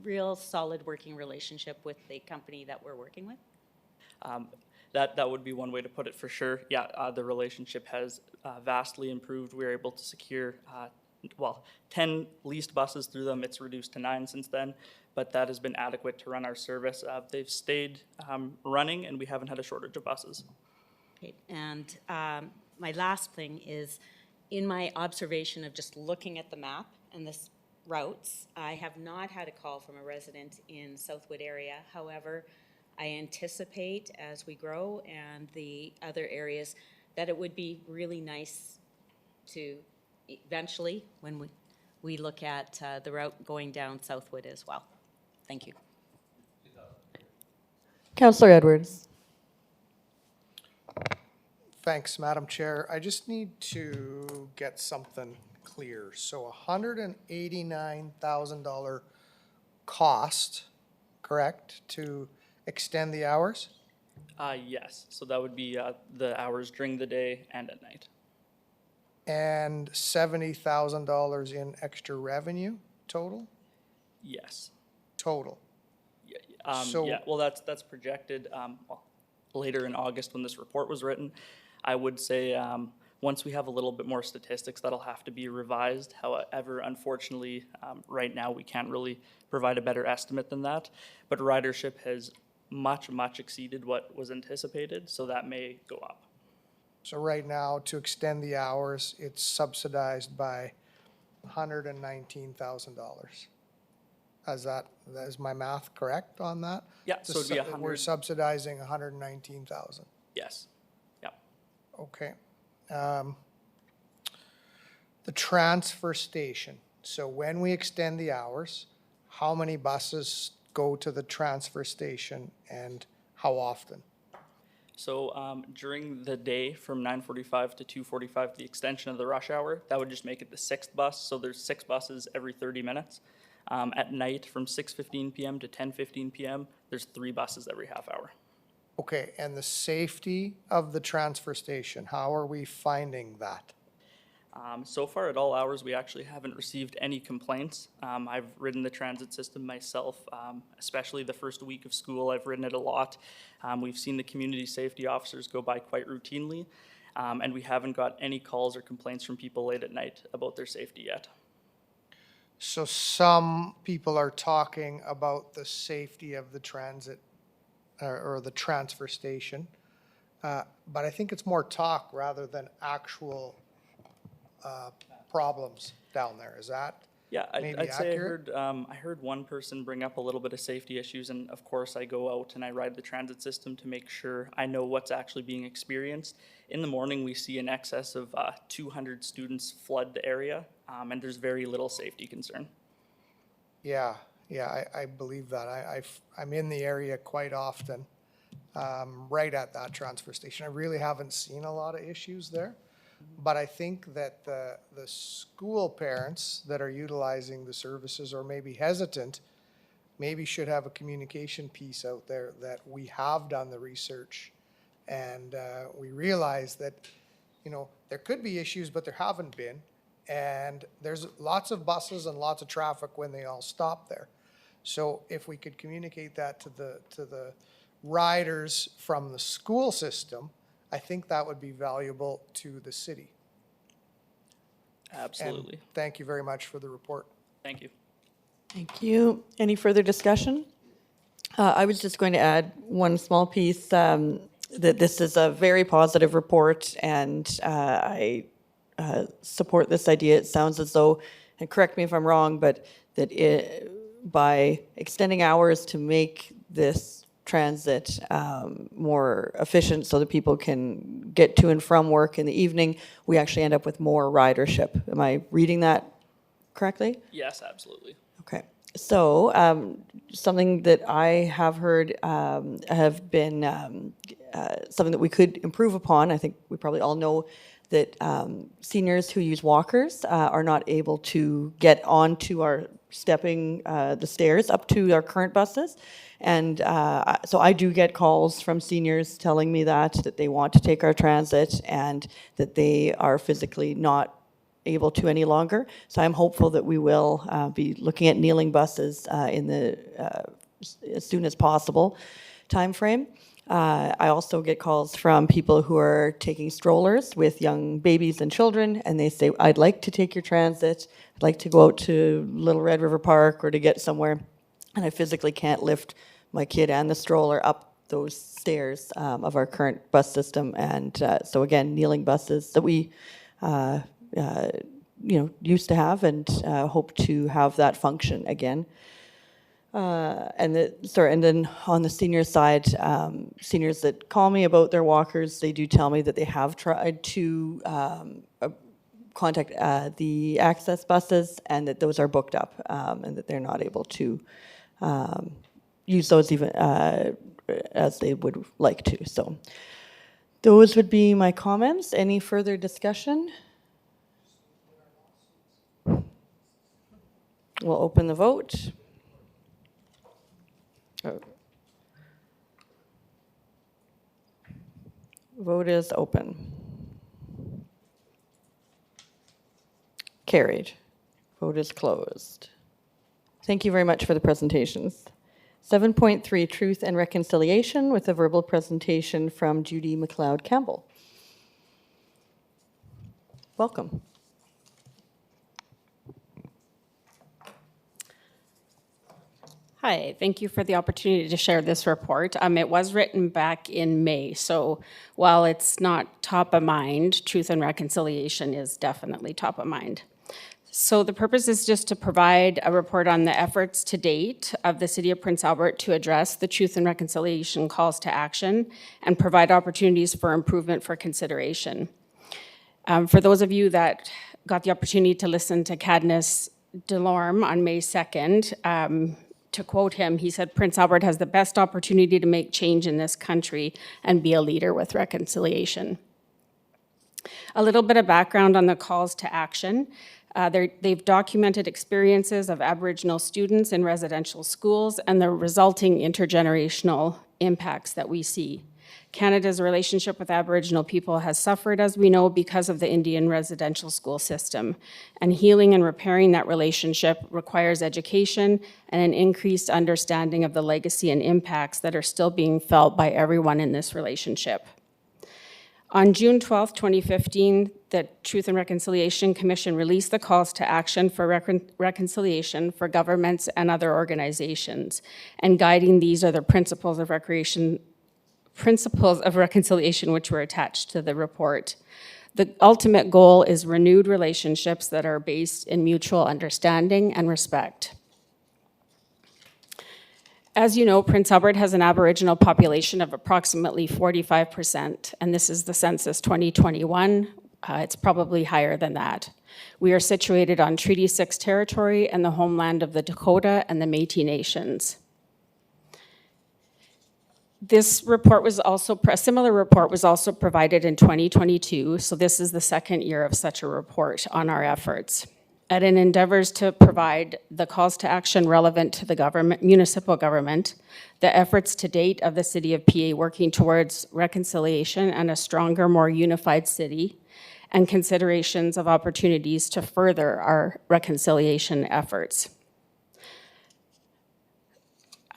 [SPEAKER 3] real solid working relationship with the company that we're working with?
[SPEAKER 11] That would be one way to put it for sure. Yeah, the relationship has vastly improved. We were able to secure 10 leased buses through them. It's reduced to 9 since then, but that has been adequate to run our service. They've stayed running, and we haven't had a shortage of buses.
[SPEAKER 3] Okay, and my last thing is, in my observation of just looking at the map and the routes, I have not had a call from a resident in Southwood area. However, I anticipate as we grow and the other areas that it would be really nice to eventually, when we look at the route going down Southwood as well. Thank you.
[SPEAKER 1] Councillor Edwards.
[SPEAKER 6] Thanks, Madam Chair. I just need to get something clear. So $189,000 cost, correct, to extend the hours?
[SPEAKER 11] Yes, so that would be the hours during the day and at night.
[SPEAKER 6] And $70,000 in extra revenue total?
[SPEAKER 11] Yes.
[SPEAKER 6] Total.
[SPEAKER 11] Yeah,
[SPEAKER 6] So-
[SPEAKER 11] yeah, well, that's projected later in August when this report was written. I would say once we have a little bit more statistics, that'll have to be revised. However, unfortunately, right now we can't really provide a better estimate than that. But ridership has much, much exceeded what was anticipated, so that may go up.
[SPEAKER 6] So right now, to extend the hours, it's subsidized by $119,000. Is my math correct on that?
[SPEAKER 11] Yeah, so it'd be
[SPEAKER 6] We're
[SPEAKER 11] 100.
[SPEAKER 6] subsidizing $119,000.
[SPEAKER 11] Yes. Yeah.
[SPEAKER 6] Okay. The transfer station. So when we extend the hours, how many buses go to the transfer station and how often?
[SPEAKER 11] So during the day from 9:45 to 2:45, the extension of the rush hour, that would just make it the sixth bus. So there's 6 buses every 30 minutes. At night from 6:15 p.m. to 10:15 p.m., there's 3 buses every half hour.
[SPEAKER 6] Okay, and the safety of the transfer station, how are we finding that?
[SPEAKER 11] So far at all hours, we actually haven't received any complaints. I've ridden the transit system myself, especially the first week of school. I've ridden it a lot. We've seen the community safety officers go by quite routinely, and we haven't got any calls or complaints from people late at night about their safety yet.
[SPEAKER 6] So some people are talking about the safety of the transit or the transfer station, but I think it's more talk rather than actual problems down there. Is that
[SPEAKER 11] Yeah,
[SPEAKER 6] maybe
[SPEAKER 11] I'd say
[SPEAKER 6] accurate?
[SPEAKER 11] I heard one person bring up a little bit of safety issues, and of course I go out and I ride the transit system to make sure I know what's actually being experienced. In the morning, we see in excess of 200 students flood the area, and there's very little safety concern.
[SPEAKER 6] Yeah, I believe that. I'm in the area quite often, right at that transfer station. I really haven't seen a lot of issues there. But I think that the school parents that are utilizing the services or maybe hesitant, maybe should have a communication piece out there that we have done the research and we realize that, you know, there could be issues, but there haven't been. And there's lots of buses and lots of traffic when they all stop there. So if we could communicate that to the riders from the school system, I think that would be valuable to the city.
[SPEAKER 11] Absolutely.
[SPEAKER 6] And thank you very much for the report.
[SPEAKER 11] Thank you.
[SPEAKER 1] Thank you. Any further discussion? I was just going to add one small piece, that this is a very positive report, and I support this idea. It sounds as though, and correct me if I'm wrong, but that by extending hours to make this transit more efficient so that people can get to and from work in the evening, we actually end up with more ridership. Am I reading that correctly?
[SPEAKER 11] Yes, absolutely.
[SPEAKER 1] Okay. So something that I have heard have been something that we could improve upon. I think we probably all know that seniors who use walkers are not able to get onto our stepping the stairs up to our current buses. And so I do get calls from seniors telling me that they want to take our transit and that they are physically not able to any longer. So I'm hopeful that we will be looking at kneeling buses in the as soon as possible timeframe. I also get calls from people who are taking strollers with young babies and children, and they say, I'd like to take your transit. I'd like to go out to Little Red River Park or to get somewhere, and I physically can't lift my kid and the stroller up those stairs of our current bus system. And so again, kneeling buses that we used to have and hope to have that function again. And then on the senior side, seniors that call me about their walkers, they do tell me that they have tried to contact the access buses and that those are booked up and that they're not able to use those even as they would like to. So those would be my comments. Any further discussion? We'll open the vote. Vote is open. Carried. Vote is closed. Thank you very much for the presentations. 7.3, Truth and Reconciliation, with a verbal presentation from Judy McLeod-Campbell. Welcome.
[SPEAKER 12] Hi, thank you for the opportunity to share this report. It was written back in May, so while it's not top of mind, truth and reconciliation is definitely top of mind. So the purpose is just to provide a report on the efforts to date of the City of Prince Albert to address the truth and reconciliation calls to action and provide opportunities for improvement for consideration. For those of you that got the opportunity to listen to Cadmus Delorme on May 2nd, to quote him, he said, Prince Albert has the best opportunity to make change in this country and be a leader with reconciliation. A little bit of background on the calls to action. They've documented experiences of Aboriginal students in residential schools and the resulting intergenerational impacts that we see. Canada's relationship with Aboriginal people has suffered, as we know, because of the Indian residential school system. And healing and repairing that relationship requires education and an increased understanding of the legacy and impacts that are still being felt by everyone in this relationship. On June 12, 2015, the Truth and Reconciliation Commission released the calls to action for reconciliation for governments and other organizations. And guiding these are the principles of reconciliation which were attached to the report. The ultimate goal is renewed relationships that are based in mutual understanding and respect. As you know, Prince Albert has an Aboriginal population of approximately 45%, and this is the census 2021. It's probably higher than that. We are situated on Treaty 6 territory and the homeland of the Dakota and the Métis Nations. This report was also, a similar report was also provided in 2022, so this is the second year of such a report on our efforts. And it endeavors to provide the calls to action relevant to the government, municipal government, the efforts to date of the City of PA working towards reconciliation and a stronger, more unified city, and considerations of opportunities to further our reconciliation efforts.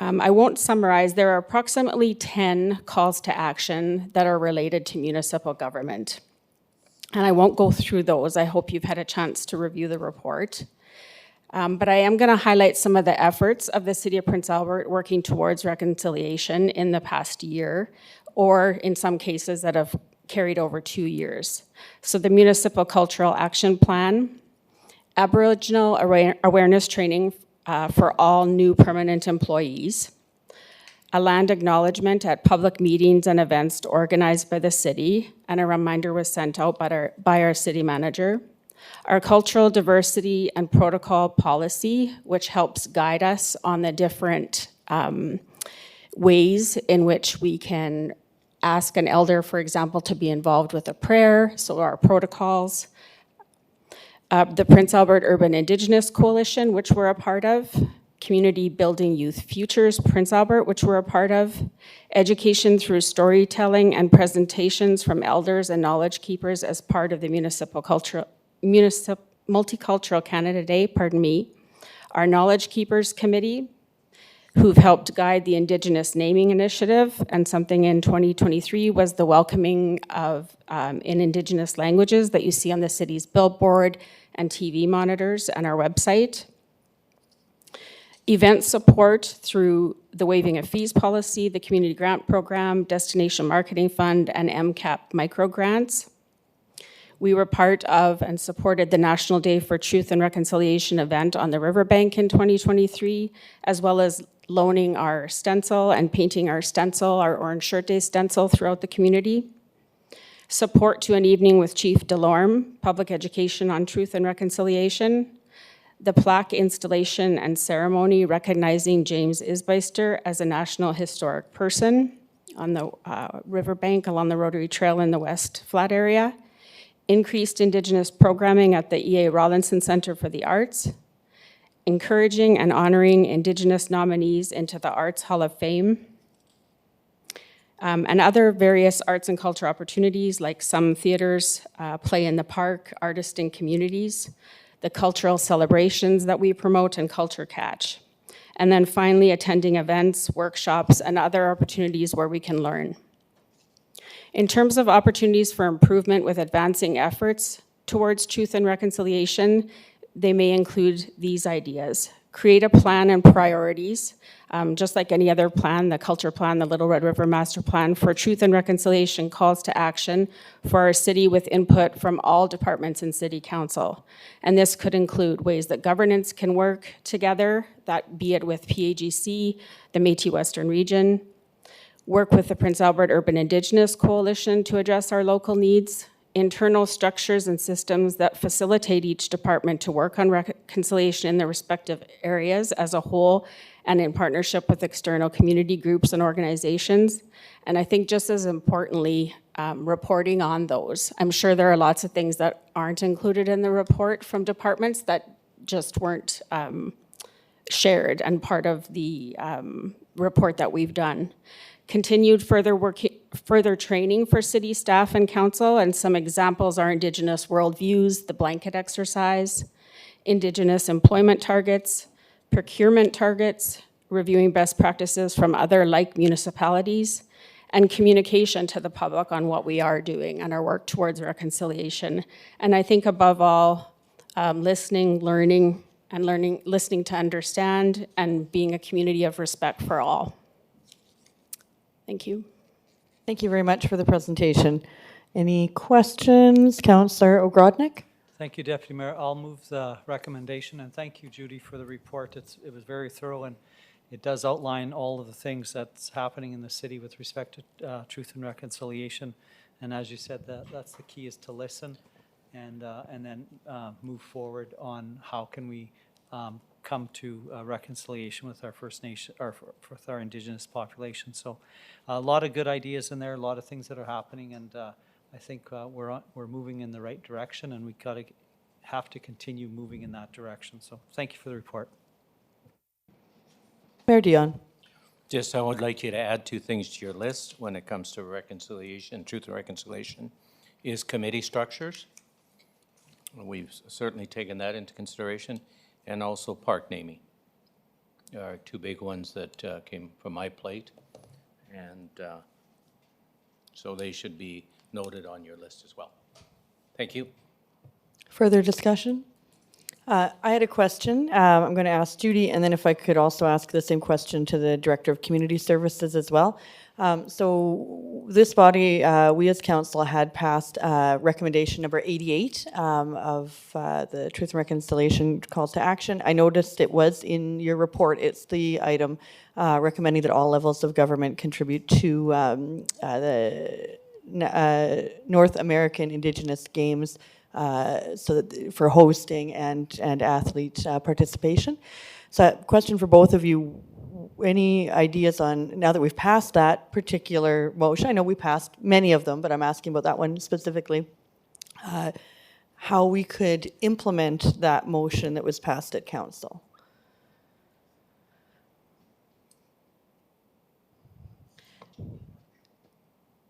[SPEAKER 12] I won't summarize. There are approximately 10 calls to action that are related to municipal government. And I won't go through those. I hope you've had a chance to review the report. But I am going to highlight some of the efforts of the City of Prince Albert working towards reconciliation in the past year, or in some cases that have carried over 2 years. So the Municipal Cultural Action Plan, Aboriginal awareness training for all new permanent employees, a land acknowledgement at public meetings and events organized by the city, and a reminder was sent out by our city manager. Our cultural diversity and protocol policy, which helps guide us on the different ways in which we can ask an elder, for example, to be involved with a prayer, so our protocols. The Prince Albert Urban Indigenous Coalition, which we're a part of, Community Building Youth Futures Prince Albert, which we're a part of, education through storytelling and presentations from elders and knowledge keepers as part of the Multicultural Canada Day, our Knowledge Keepers Committee, who've helped guide the Indigenous Naming Initiative, and something in 2023 was the welcoming of in Indigenous languages that you see on the city's billboard and TV monitors and our website. Event support through the waiving of fees policy, the community grant program, destination marketing fund, and MCAP micro grants. We were part of and supported the National Day for Truth and Reconciliation event on the riverbank in 2023, as well as loaning our stencil and painting our stencil, our Orange Shirt Day stencil, throughout the community. Support to an evening with Chief Delorme, public education on truth and reconciliation. The plaque installation and ceremony recognizing James Isbeister as a National Historic Person on the riverbank along the Rotary Trail in the West Flat area. Increased Indigenous programming at the E.A. Rawlinson Center for the Arts. Encouraging and honoring Indigenous nominees into the Arts Hall of Fame. And other various arts and culture opportunities, like some theaters, Play in the Park, Artist in Communities, the cultural celebrations that we promote, and Culture Catch. And then finally, attending events, workshops, and other opportunities where we can learn. In terms of opportunities for improvement with advancing efforts towards truth and reconciliation, they may include these ideas. Create a plan and priorities, just like any other plan, the culture plan, the Little Red River Master Plan for truth and reconciliation calls to action for our city with input from all departments in City Council. And this could include ways that governance can work together, that be it with PAGC, the Métis Western Region, work with the Prince Albert Urban Indigenous Coalition to address our local needs, internal structures and systems that facilitate each department to work on reconciliation in their respective areas as a whole, and in partnership with external community groups and organizations. And I think just as importantly, reporting on those. I'm sure there are lots of things that aren't included in the report from departments that just weren't shared and part of the report that we've done. Continued further training for city staff and council, and some examples are Indigenous worldviews, the blanket exercise, Indigenous employment targets, procurement targets, reviewing best practices from other like municipalities, and communication to the public on what we are doing and our work towards reconciliation. And I think above all, listening, learning, listening to understand, and being a community of respect for all. Thank you.
[SPEAKER 1] Thank you very much for the presentation. Any questions, Councillor Ogrodnik?
[SPEAKER 7] Thank you, Deputy Mayor. I'll move the recommendation, and thank you, Judy, for the report. It was very thorough, and it does outline all of the things that's happening in the city with respect to truth and reconciliation. And as you said, that's the key, is to listen and then move forward on how can we come to reconciliation with our First Nation, or with our Indigenous population. So a lot of good ideas in there, a lot of things that are happening, and I think we're moving in the right direction, and we have to continue moving in that direction. So thank you for the report.
[SPEAKER 1] Mayor Dion.
[SPEAKER 10] Just, I would like you to add 2 things to your list when it comes to reconciliation, truth and reconciliation, is committee structures. We've certainly taken that into consideration, and also park naming are 2 big ones that came from my plate, and so they should be noted on your list as well. Thank you.
[SPEAKER 1] Further discussion? I had a question. I'm going to ask Judy, and then if I could also ask the same question to the Director of Community Services as well. So this body, we as council had passed recommendation number 88 of the Truth and Reconciliation Calls to Action. I noticed it was in your report. It's the item recommending that all levels of government contribute to the North American Indigenous Games so that for hosting and athlete participation. So a question for both of you. Any ideas on, now that we've passed that particular motion, I know we passed many of them, but I'm asking about that one specifically, how we could implement that motion that was passed at council?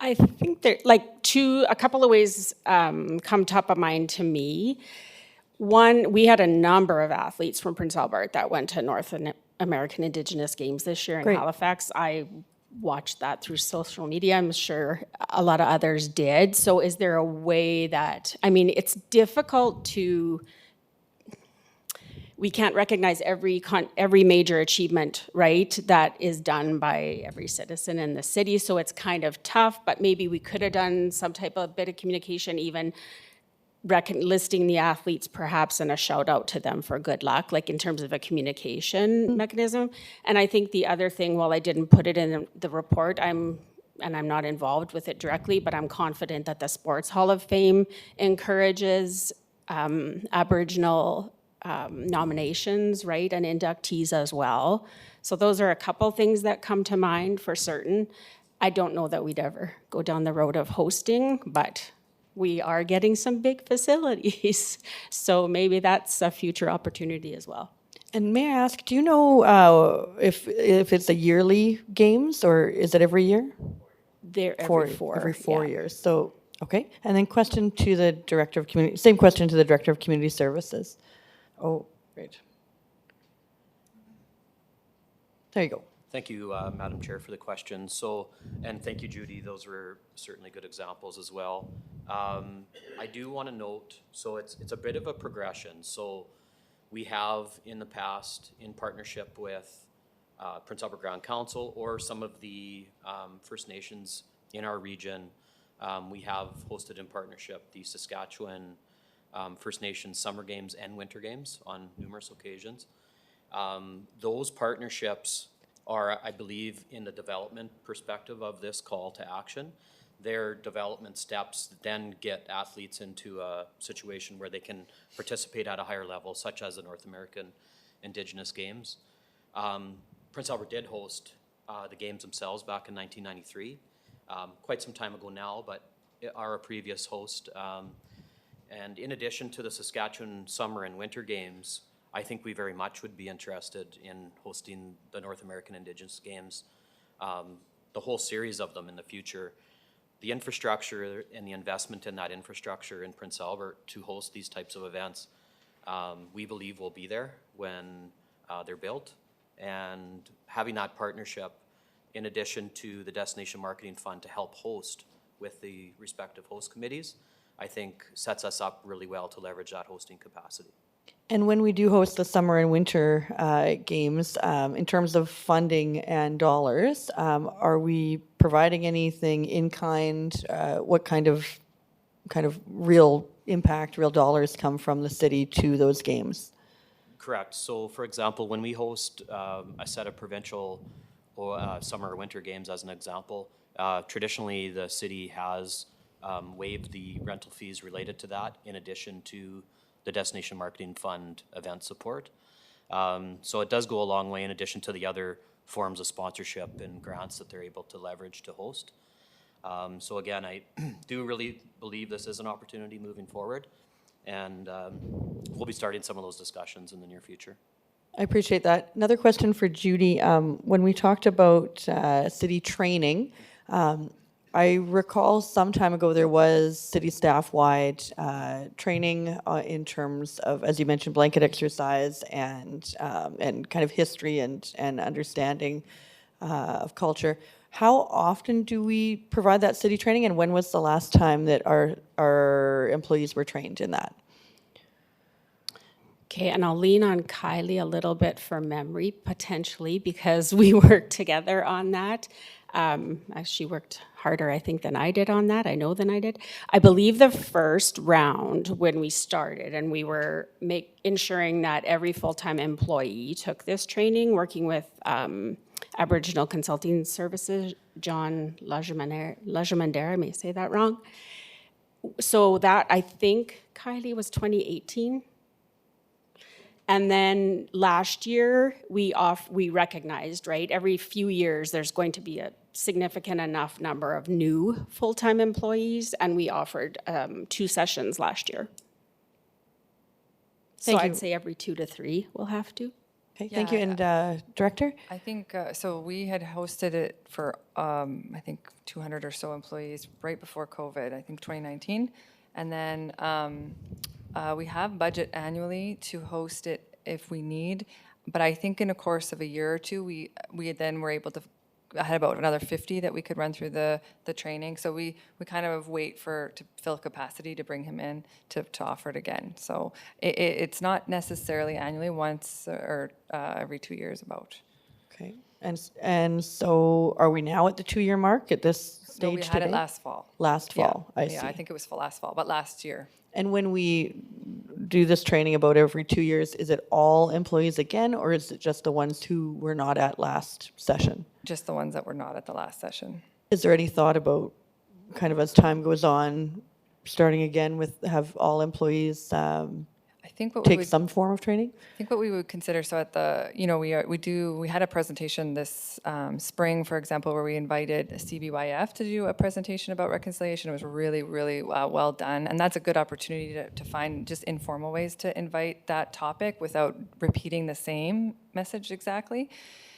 [SPEAKER 12] I think there, a couple of ways come top of mind to me. One, we had a number of athletes from Prince Albert that went to North American Indigenous Games this year in
[SPEAKER 1] Great.
[SPEAKER 12] Halifax. I watched that through social media. I'm sure a lot of others did. So is there a way that, I mean, it's difficult to, we can't recognize every major achievement, right, that is done by every citizen in the city. So it's kind of tough, but maybe we could have done some type of bit of communication, even listing the athletes perhaps, and a shout out to them for good luck, like in terms of a communication mechanism. And I think the other thing, while I didn't put it in the report, I'm not involved with it directly, but I'm confident that the Sports Hall of Fame encourages Aboriginal nominations, right, and inductees as well. So those are a couple things that come to mind for certain. I don't know that we'd ever go down the road of hosting, but we are getting some big facilities. So maybe that's a future opportunity as well.
[SPEAKER 1] And may I ask, do you know if it's a yearly games, or is it every year?
[SPEAKER 12] They're every four.
[SPEAKER 1] Every 4
[SPEAKER 12] yeah.
[SPEAKER 1] years. So, okay. And then question to the Director of Community, same question to the Director of Community Services. Oh, great. There you go.
[SPEAKER 8] Thank you, Madam Chair, for the question. So, and thank you, Judy. Those were certainly good examples as well. I do want to note, so it's a bit of a progression. So we have in the past, in partnership with Prince Albert Grand Council or some of the First Nations in our region, we have hosted in partnership the Saskatchewan First Nations Summer Games and Winter Games on numerous occasions. Those partnerships are, I believe, in the development perspective of this call to action. Their development steps then get athletes into a situation where they can participate at a higher level, such as the North American Indigenous Games. Prince Albert did host the games themselves back in 1993, quite some time ago now, but are a previous host. And in addition to the Saskatchewan Summer and Winter Games, I think we very much would be interested in hosting the North American Indigenous Games, the whole series of them in the future. The infrastructure and the investment in that infrastructure in Prince Albert to host these types of events, we believe will be there when they're built. And having that partnership, in addition to the Destination Marketing Fund to help host with the respective host committees, I think sets us up really well to leverage that hosting capacity.
[SPEAKER 1] And when we do host the summer and winter games, in terms of funding and dollars, are we providing anything in kind? What kind of real impact, real dollars come from the city to those games?
[SPEAKER 8] Correct. So, for example, when we host a set of provincial or summer or winter games, as an example, traditionally the city has waived the rental fees related to that, in addition to the Destination Marketing Fund event support. So it does go a long way in addition to the other forms of sponsorship and grants that they're able to leverage to host. So again, I do really believe this is an opportunity moving forward, and we'll be starting some of those discussions in the near future.
[SPEAKER 1] I appreciate that. Another question for Judy. When we talked about city training, I recall some time ago there was city staff-wide training in terms of, as you mentioned, blanket exercise and kind of history and understanding of culture. How often do we provide that city training, and when was the last time that our employees were trained in that?
[SPEAKER 12] Okay, and I'll lean on Kylie a little bit for memory, potentially, because we worked together on that. She worked harder, I think, than I did on that. I know than I did. I believe the first round when we started, and we were ensuring that every full-time employee took this training, working with Aboriginal Consulting Services, John Lajamandere, I may say that wrong. So that, I think, Kylie, was 2018. And then last year, we recognized, right, every few years, there's going to be a significant enough number of new full-time employees, and we offered 2 sessions last year. So
[SPEAKER 1] Thank you.
[SPEAKER 12] I'd say every 2 to 3 we'll have to.
[SPEAKER 1] Okay, thank you. And Director?
[SPEAKER 13] I think, so we had hosted it for, I think, 200 or so employees right before COVID, I think 2019. And then we have budget annually to host it if we need. But I think in a course of a year or two, we then were able to, I had about another 50 that we could run through the training. So we kind of wait to fill capacity to bring him in to offer it again. So it's not necessarily annually, once or every 2 years about.
[SPEAKER 1] Okay. And so are we now at the 2-year mark at this stage
[SPEAKER 13] No, we had
[SPEAKER 1] today?
[SPEAKER 13] it last fall.
[SPEAKER 1] Last fall, I see.
[SPEAKER 13] Yeah, I think it was last fall, but last year.
[SPEAKER 1] And when we do this training about every 2 years, is it all employees again, or is it just the ones who were not at last session?
[SPEAKER 13] Just the ones that were not at the last session.
[SPEAKER 1] Is there any thought about, kind of as time goes on, starting again with, have all employees
[SPEAKER 13] I think what
[SPEAKER 1] take some form of training?
[SPEAKER 13] I think what we would consider, so at the, we had a presentation this spring, for example, where we invited CBYF to do a presentation about reconciliation. It was really, really well done. And that's a good opportunity to find just informal ways to invite that topic without repeating the same message exactly.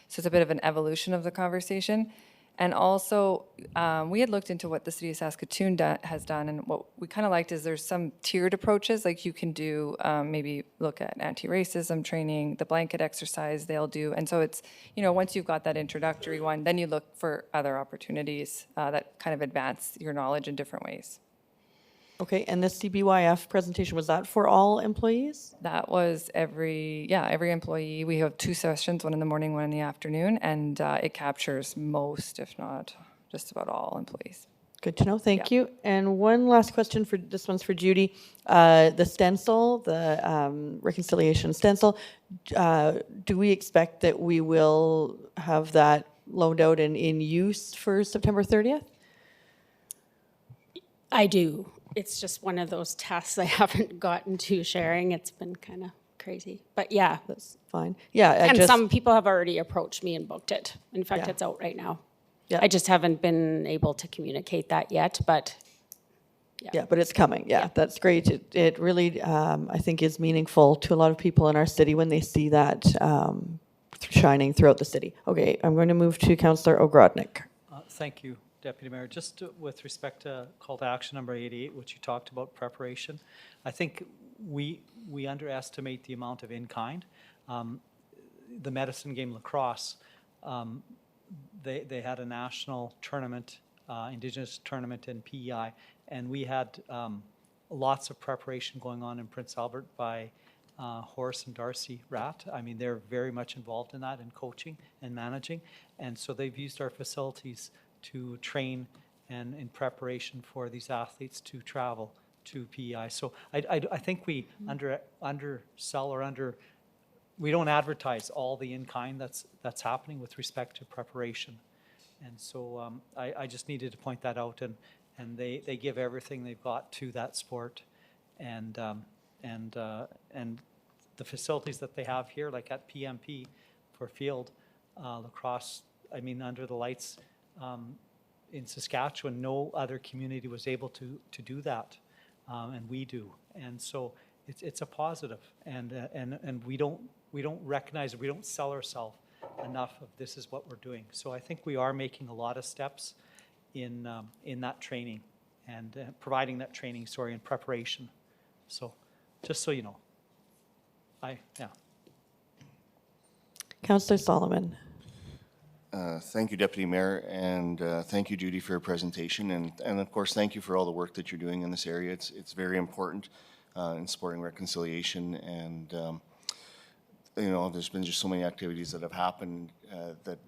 [SPEAKER 13] So it's a bit of an evolution of the conversation. And also, we had looked into what the city of Saskatoon has done, and what we kind of liked is there's some tiered approaches, like you can do, maybe look at anti-racism training, the blanket exercise they'll do. And so it's, once you've got that introductory one, then you look for other opportunities that kind of advance your knowledge in different ways.
[SPEAKER 1] Okay, and this CBYF presentation, was that for all employees?
[SPEAKER 13] That was every employee. We have 2 sessions, one in the morning, one in the afternoon, and it captures most, if not just about all employees.
[SPEAKER 1] Good to know, thank you. And one last question this one's for Judy. The stencil, the reconciliation stencil, do we expect that we will have that loaned out and in use for September 30th?
[SPEAKER 12] I do. It's just one of those tasks I haven't gotten to sharing. It's been kind of crazy. But yeah,
[SPEAKER 1] That's fine. Yeah,
[SPEAKER 12] and some people have already approached me and booked it. In fact,
[SPEAKER 1] Yeah.
[SPEAKER 12] it's out right now.
[SPEAKER 1] Yeah.
[SPEAKER 12] I just haven't been able to communicate that yet, but
[SPEAKER 1] Yeah, but it's coming. Yeah, that's great. It really, I think, is meaningful to a lot of people in our city when they see that shining throughout the city. Okay, I'm going to move to Councillor Ogrodnik.
[SPEAKER 7] Thank you, Deputy Mayor. Just with respect to call to action number 88, which you talked about preparation, I think we underestimate the amount of in-kind. The medicine game lacrosse, they had a national tournament, Indigenous tournament in PEI, and we had lots of preparation going on in Prince Albert by Horace and Darcy Ratt. I mean, they're very much involved in that, in coaching and managing, and so they've used our facilities to train and in preparation for these athletes to travel to PEI. So I think we undersell or we don't advertise all the in-kind that's happening with respect to preparation. And so I just needed to point that out, and they give everything they've got to that sport, and the facilities that they have here, like at PMP for field lacrosse, I mean, under the lights in Saskatchewan, no other community was able to do that, and we do, and so it's a positive, and we don't recognize, we don't sell ourselves enough of this is what we're doing. So I think we are making a lot of steps in that training and providing that training, in preparation. So just so you know, yeah.
[SPEAKER 1] Councillor Solomon.
[SPEAKER 9] Thank you, Deputy Mayor, and thank you, Judy, for your presentation, and of course, thank you for all the work that you're doing in this area. It's very important in supporting reconciliation, and you know, there's been just so many activities that have happened that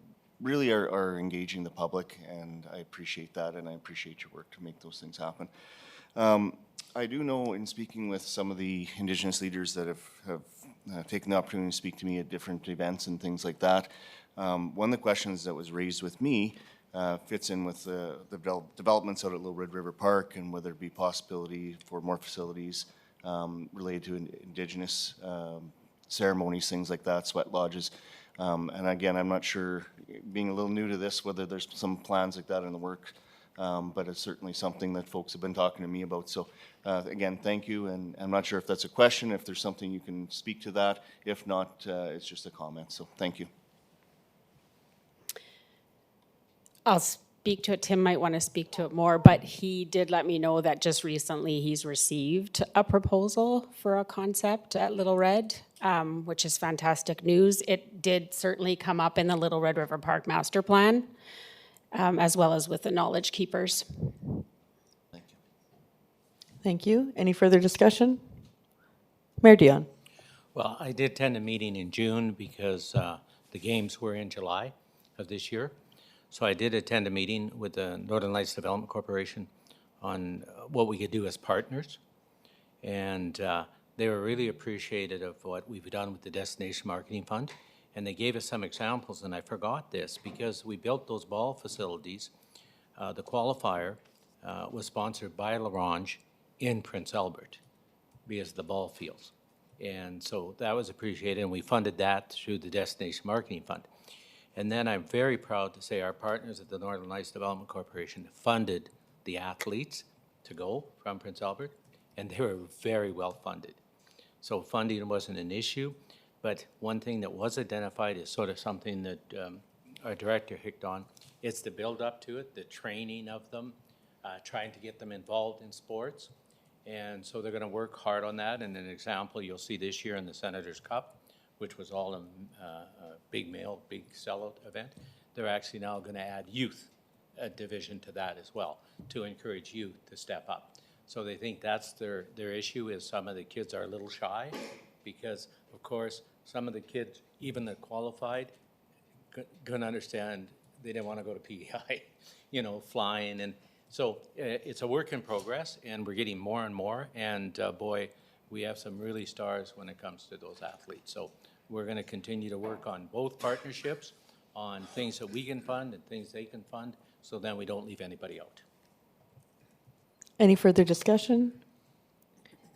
[SPEAKER 9] really are engaging the public, and I appreciate that, and I appreciate your work to make those things happen. I do know, in speaking with some of the Indigenous leaders that have taken the opportunity to speak to me at different events and things like that, one of the questions that was raised with me fits in with the developments out at Little Red River Park, and whether it be possibility for more facilities related to Indigenous ceremonies, things like that, sweat lodges. And again, I'm not sure, being a little new to this, whether there's some plans like that in the works, but it's certainly something that folks have been talking to me about. So again, thank you, and I'm not sure if that's a question, if there's something you can speak to that. If not, it's just a comment, so thank you.
[SPEAKER 12] I'll speak to it. Tim might want to speak to it more, but he did let me know that just recently he's received a proposal for a concept at Little Red, which is fantastic news. It did certainly come up in the Little Red River Park Master Plan, as well as with the Knowledge Keepers.
[SPEAKER 9] Thank you.
[SPEAKER 1] Thank you. Any further discussion? Mayor Dion.
[SPEAKER 10] Well, I did attend a meeting in June because the games were in July of this year. So I did attend a meeting with the Northern Lights Development Corporation on what we could do as partners. And they were really appreciative of what we've done with the Destination Marketing Fund. And they gave us some examples, and I forgot this, because we built those ball facilities. The qualifier was sponsored by L'Orange in Prince Albert, because of the ball fields. And so that was appreciated, and we funded that through the Destination Marketing Fund. And then I'm very proud to say our partners at the Northern Lights Development Corporation funded the athletes to go from Prince Albert, and they were very well funded. So funding wasn't an issue, but one thing that was identified is sort of something that our director hit on. It's the build up to it, the training of them, trying to get them involved in sports. And so they're going to work hard on that. And an example you'll see this year in the Senators Cup, which was all a big sellout event. They're actually now going to add youth division to that as well, to encourage youth to step up. So they think that's their issue, is some of the kids are a little shy, because of course some of the kids, even the qualified, couldn't understand, they didn't want to go to PEI, you know, flying. And so it's a work in progress, and we're getting more and more, and boy, we have some really stars when it comes to those athletes. So we're going to continue to work on both partnerships, on things that we can fund and things they can fund, so then we don't leave anybody out.
[SPEAKER 1] Any further discussion?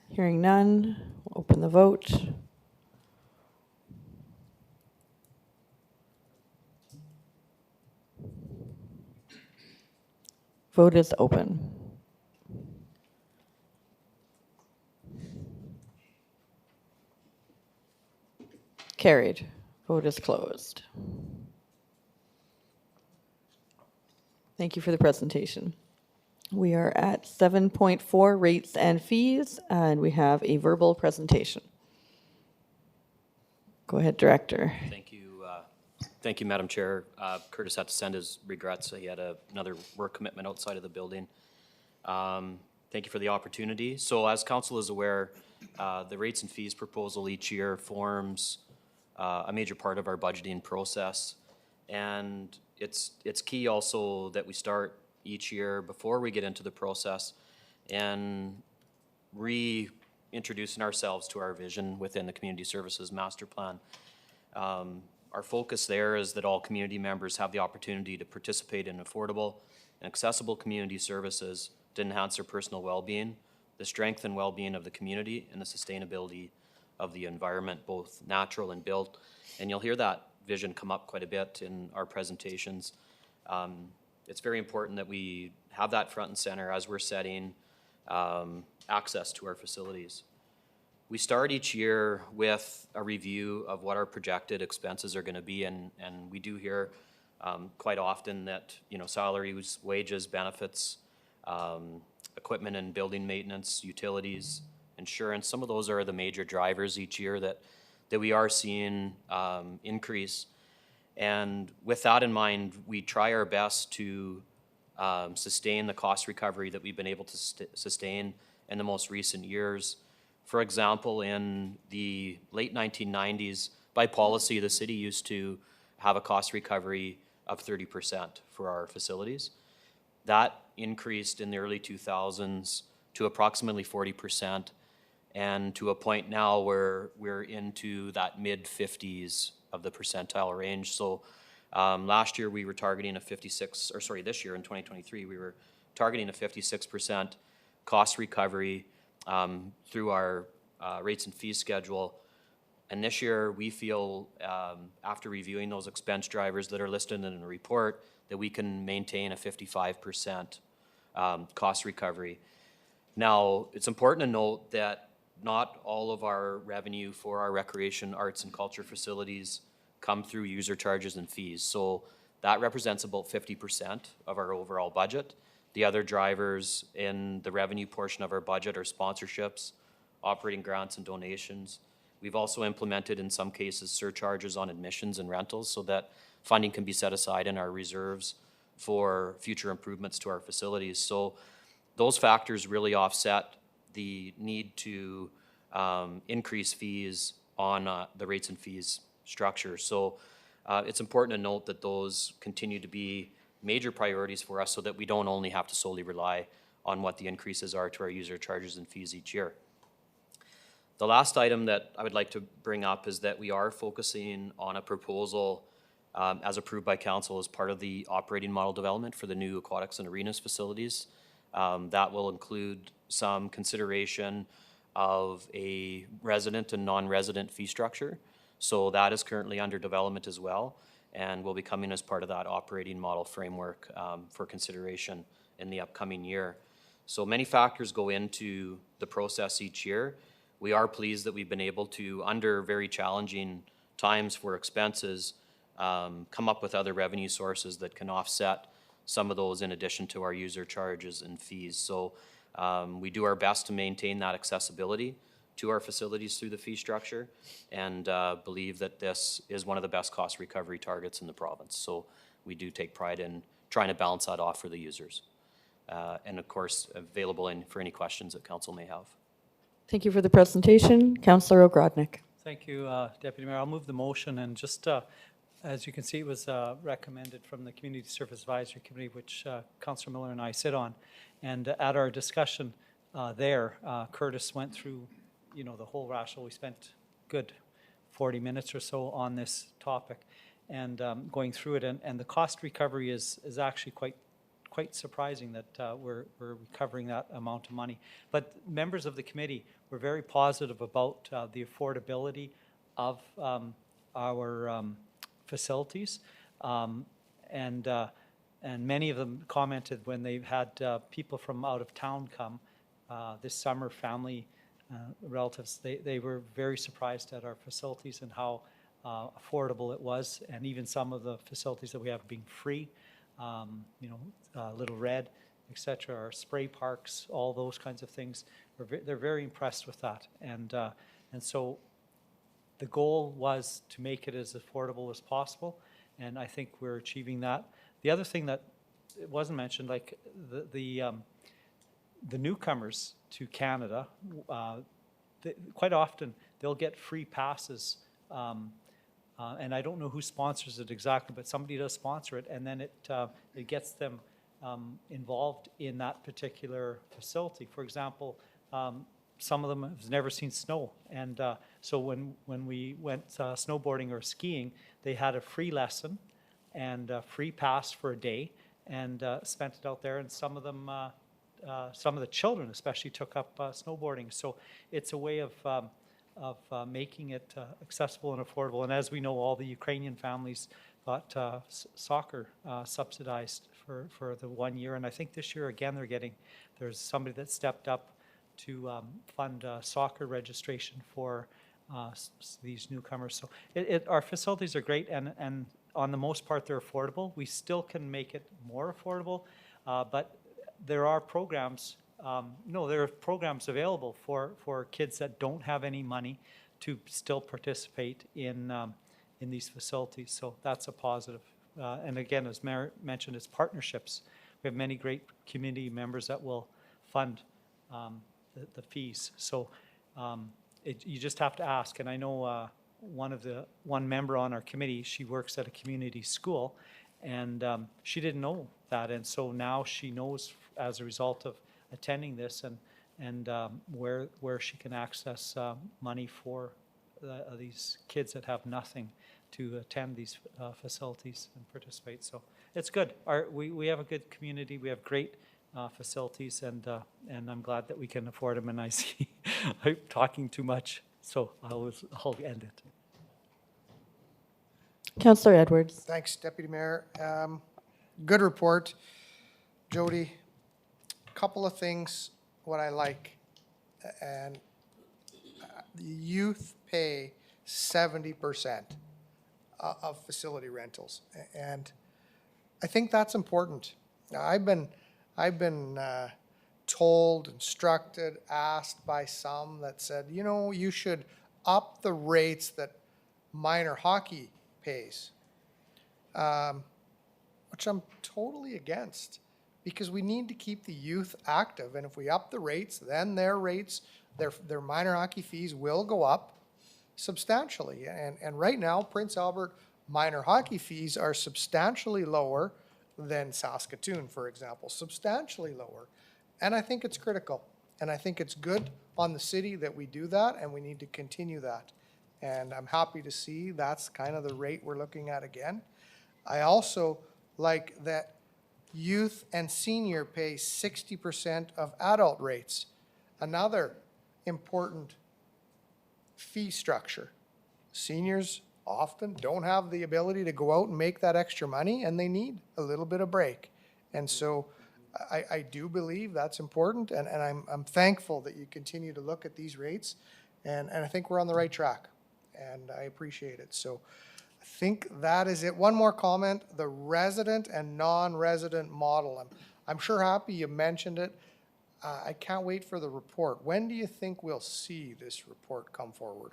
[SPEAKER 1] Hearing none, we'll open the vote. Vote is open. Carried. Vote is closed. Thank you for the presentation. We are at 7.4, rates and fees, and we have a verbal presentation. Go ahead, Director.
[SPEAKER 8] Thank you, Madam Chair. Curtis had to send his regrets. He had another work commitment outside of the building. Thank you for the opportunity. So as council is aware, the rates and fees proposal each year forms a major part of our budgeting process. And it's key also that we start each year before we get into the process and reintroducing ourselves to our vision within the Community Services Master Plan. Our focus there is that all community members have the opportunity to participate in affordable and accessible community services to enhance their personal well-being, the strength and well-being of the community, and the sustainability of the environment, both natural and built. And you'll hear that vision come up quite a bit in our presentations. It's very important that we have that front and center as we're setting access to our facilities. We start each year with a review of what our projected expenses are going to be, and we do hear quite often that, you know, salaries, wages, benefits, equipment and building maintenance, utilities, insurance, some of those are the major drivers each year that we are seeing increase. And with that in mind, we try our best to sustain the cost recovery that we've been able to sustain in the most recent years. For example, in the late 1990s, by policy, the city used to have a cost recovery of 30% for our facilities. That increased in the early 2000s to approximately 40%, and to a point now where we're into that mid-50s of the percentile range. So last year we were targeting a this year in 2023, we were targeting a 56% cost recovery through our rates and fees schedule. And this year, we feel, after reviewing those expense drivers that are listed in the report, that we can maintain a 55% cost recovery. Now, it's important to note that not all of our revenue for our recreation, arts, and culture facilities come through user charges and fees. So that represents about 50% of our overall budget. The other drivers in the revenue portion of our budget are sponsorships, operating grants, and donations. We've also implemented, in some cases, surcharges on admissions and rentals so that funding can be set aside in our reserves for future improvements to our facilities. So those factors really offset the need to increase fees on the rates and fees structure. So it's important to note that those continue to be major priorities for us so that we don't only have to solely rely on what the increases are to our user charges and fees each year. The last item that I would like to bring up is that we are focusing on a proposal as approved by council as part of the operating model development for the new aquatics and arenas facilities. That will include some consideration of a resident and non-resident fee structure. So that is currently under development as well, and will be coming as part of that operating model framework for consideration in the upcoming year. So many factors go into the process each year. We are pleased that we've been able to, under very challenging times for expenses, come up with other revenue sources that can offset some of those in addition to our user charges and fees. So we do our best to maintain that accessibility to our facilities through the fee structure, and believe that this is one of the best cost recovery targets in the province. So we do take pride in trying to balance that off for the users. And of course, available for any questions that council may have.
[SPEAKER 1] Thank you for the presentation. Councillor Ogrodnik.
[SPEAKER 7] Thank you, Deputy Mayor. I'll move the motion, and just as you can see, it was recommended from the Community Service Advisory Committee, which Councillor Miller and I sit on. And at our discussion there, Curtis went through, you know, the whole rationale. We spent good 40 minutes or so on this topic and going through it. And the cost recovery is actually quite surprising that we're recovering that amount of money. But members of the committee were very positive about the affordability of our facilities. And And many of them commented when they've had people from out of town come this summer, family, relatives, they were very surprised at our facilities and how affordable it was, and even some of the facilities that we have being free, Little Red, et cetera, our spray parks, all those kinds of things. They're very impressed with that. And so the goal was to make it as affordable as possible, and I think we're achieving that. The other thing that wasn't mentioned, like the newcomers to Canada, quite often they'll get free passes, and I don't know who sponsors it exactly, but somebody does sponsor it, and then it gets them involved in that particular facility. For example, some of them have never seen snow, and so when we went snowboarding or skiing, they had a free lesson and a free pass for a day, and spent it out there. And some of them, some of the children especially, took up snowboarding. So it's a way of making it accessible and affordable. And as we know, all the Ukrainian families got soccer subsidized for the 1 year. And I think this year again there's somebody that stepped up to fund soccer registration for these newcomers. So our facilities are great, and on the most part they're affordable. We still can make it more affordable, but there are programs. There are programs available for kids that don't have any money to still participate in these facilities. So that's a positive. And again, as Mayor mentioned, it's partnerships. We have many great community members that will fund the fees. So you just have to ask. And I know one member on our committee, she works at a community school, and she didn't know that. And so now she knows as a result of attending this and where she can access money for these kids that have nothing to attend these facilities and participate. So it's good. We have a good community. We have great facilities, and I'm glad that we can afford them. And I see I'm talking too much, so I'll end it.
[SPEAKER 1] Councillor Edwards.
[SPEAKER 6] Thanks, Deputy Mayor. Good report. Jody, couple of things what I like, and the youth pay 70% of facility rentals, and I think that's important. Now, I've been told, instructed, asked by some that said, you should up the rates that minor hockey pays, which I'm totally against, because we need to keep the youth active, and if we up the rates, then their minor hockey fees will go up substantially. And right now, Prince Albert minor hockey fees are substantially lower than Saskatoon, for example, substantially lower. And I think it's critical, and I think it's good on the city that we do that, and we need to continue that. And I'm happy to see that's kind of the rate we're looking at again. I also like that youth and senior pay 60% of adult rates. Another important fee structure. Seniors often don't have the ability to go out and make that extra money, and they need a little bit of break. And so I do believe that's important, and I'm thankful that you continue to look at these rates, and I think we're on the right track, and I appreciate it. So I think that is it. One more comment, the resident and non-resident model. I'm sure happy you mentioned it. I can't wait for the report. When do you think we'll see this report come forward?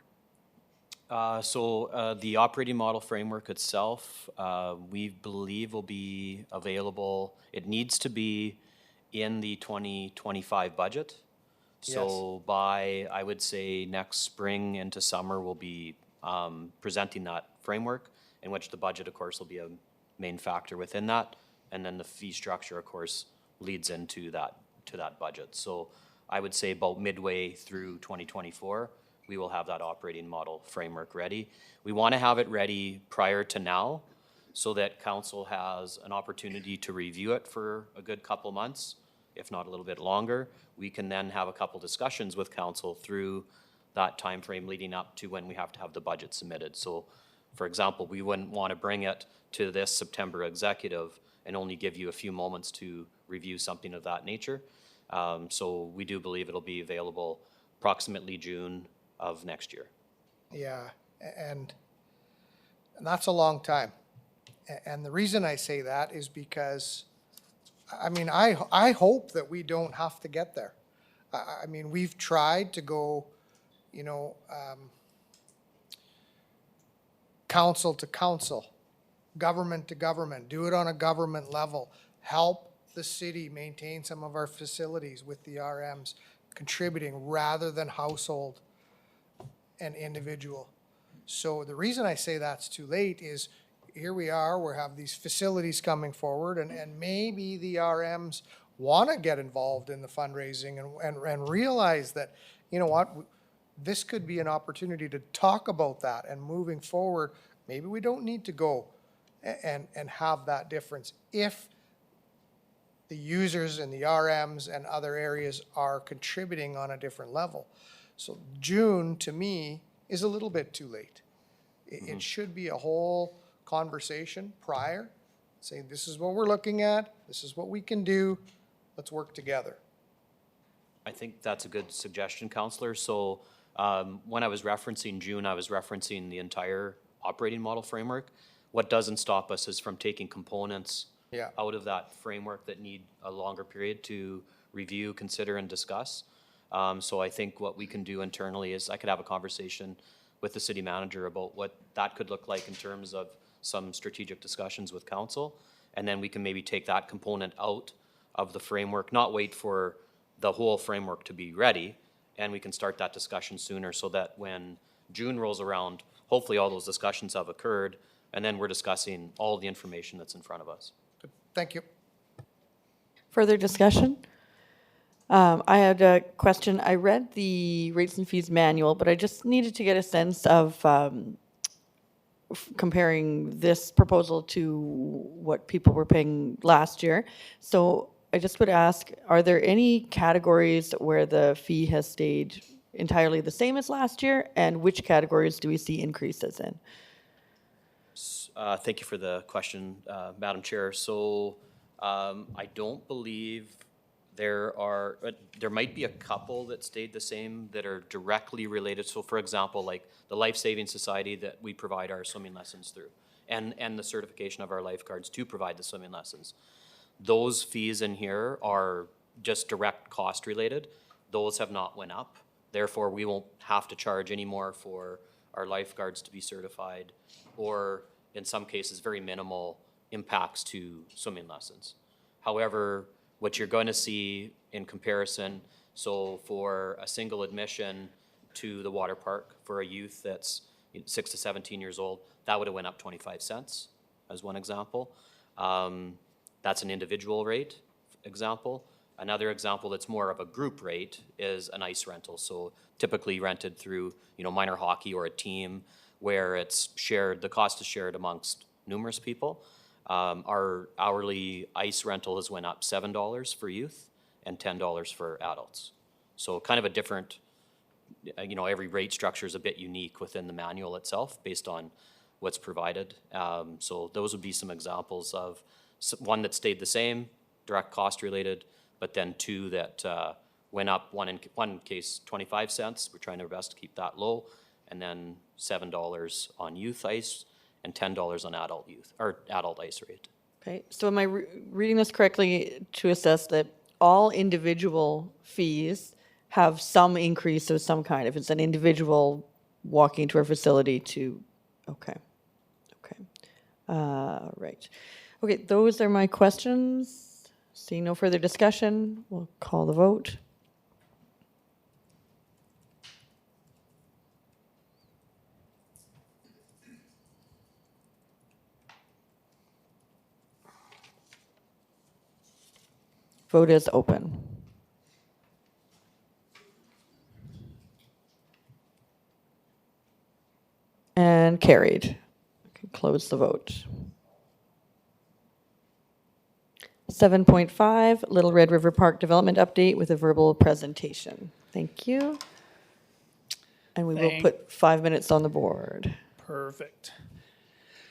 [SPEAKER 8] So the operating model framework itself, we believe will be available. It needs to be in the 2025 budget. So by, I would say, next spring into summer, we'll be presenting that framework, in which the budget, of course, will be a main factor within that. And then the fee structure, of course, leads into that budget. So I would say about midway through 2024, we will have that operating model framework ready. We want to have it ready prior to now, so that council has an opportunity to review it for a good couple months, if not a little bit longer. We can then have a couple discussions with council through that time frame leading up to when we have to have the budget submitted. So, for example, we wouldn't want to bring it to this September executive and only give you a few moments to review something of that nature. So we do believe it'll be available approximately June of next year.
[SPEAKER 6] Yeah, and that's a long time. And the reason I say that is because, I mean, I hope that we don't have to get there. I mean, we've tried to go, you know, council to council, government to government, do it on a government level, help the city maintain some of our facilities with the RMs contributing rather than household and individual. So the reason I say that's too late is here we are, we have these facilities coming forward and maybe the RMs want to get involved in the fundraising and realize that, you know what, this could be an opportunity to talk about that and moving forward, maybe we don't need to go and have that difference if the users and the RMs and other areas are contributing on a different level. So June, to me, is a little bit too late. It should be a whole conversation prior, saying this is what we're looking at, this is what we can do, let's work together.
[SPEAKER 8] I think that's a good suggestion, Councillor. So when I was referencing June, I was referencing the entire operating model framework. What doesn't stop us is from taking components
[SPEAKER 6] Yeah.
[SPEAKER 8] out of that framework that need a longer period to review, consider, and discuss. So I think what we can do internally is I could have a conversation with the city manager about what that could look like in terms of some strategic discussions with council. And then we can maybe take that component out of the framework, not wait for the whole framework to be ready. And we can start that discussion sooner so that when June rolls around, hopefully all those discussions have occurred. And then we're discussing all the information that's in front of us.
[SPEAKER 6] Thank you.
[SPEAKER 1] Further discussion? I had a question. I read the rates and fees manual, but I just needed to get a sense of comparing this proposal to what people were paying last year. So I just would ask, are there any categories where the fee has stayed entirely the same as last year? And which categories do we see increases in?
[SPEAKER 8] Thank you for the question, Madam Chair. So I don't believe there might be a couple that stayed the same that are directly related. So for example, like the Life Saving Society that we provide our swimming lessons through and the certification of our lifeguards to provide the swimming lessons. Those fees in here are just direct cost related. Those have not went up. Therefore, we won't have to charge any more for our lifeguards to be certified or in some cases, very minimal impacts to swimming lessons. However, what you're going to see in comparison, so for a single admission to the water park for a youth that's 6 to 17 years old, that would have went up 25 cents as one example. That's an individual rate example. Another example that's more of a group rate is an ice rental. So typically rented through, minor hockey or a team where it's shared, the cost is shared amongst numerous people. Our hourly ice rental has went up $7 for youth and $10 for adults. So kind of a different, every rate structure is a bit unique within the manual itself based on what's provided. So those would be some examples of one that stayed the same, direct cost related, but then two that went up, one case 25 cents. We're trying our best to keep that low. And then $7 on youth ice and $10 on adult ice rate.
[SPEAKER 1] Okay, so am I reading this correctly to assess that all individual fees have some increase of some kind? If it's an individual walking to our facility to, okay. Right. Okay, those are my questions. Seeing no further discussion, we'll call the vote. Vote is open. And carried. Okay, close the vote. 7.5, Little Red River Park Development Update with a verbal presentation. Thank you. And we will put 5 minutes on the board.
[SPEAKER 14] Perfect.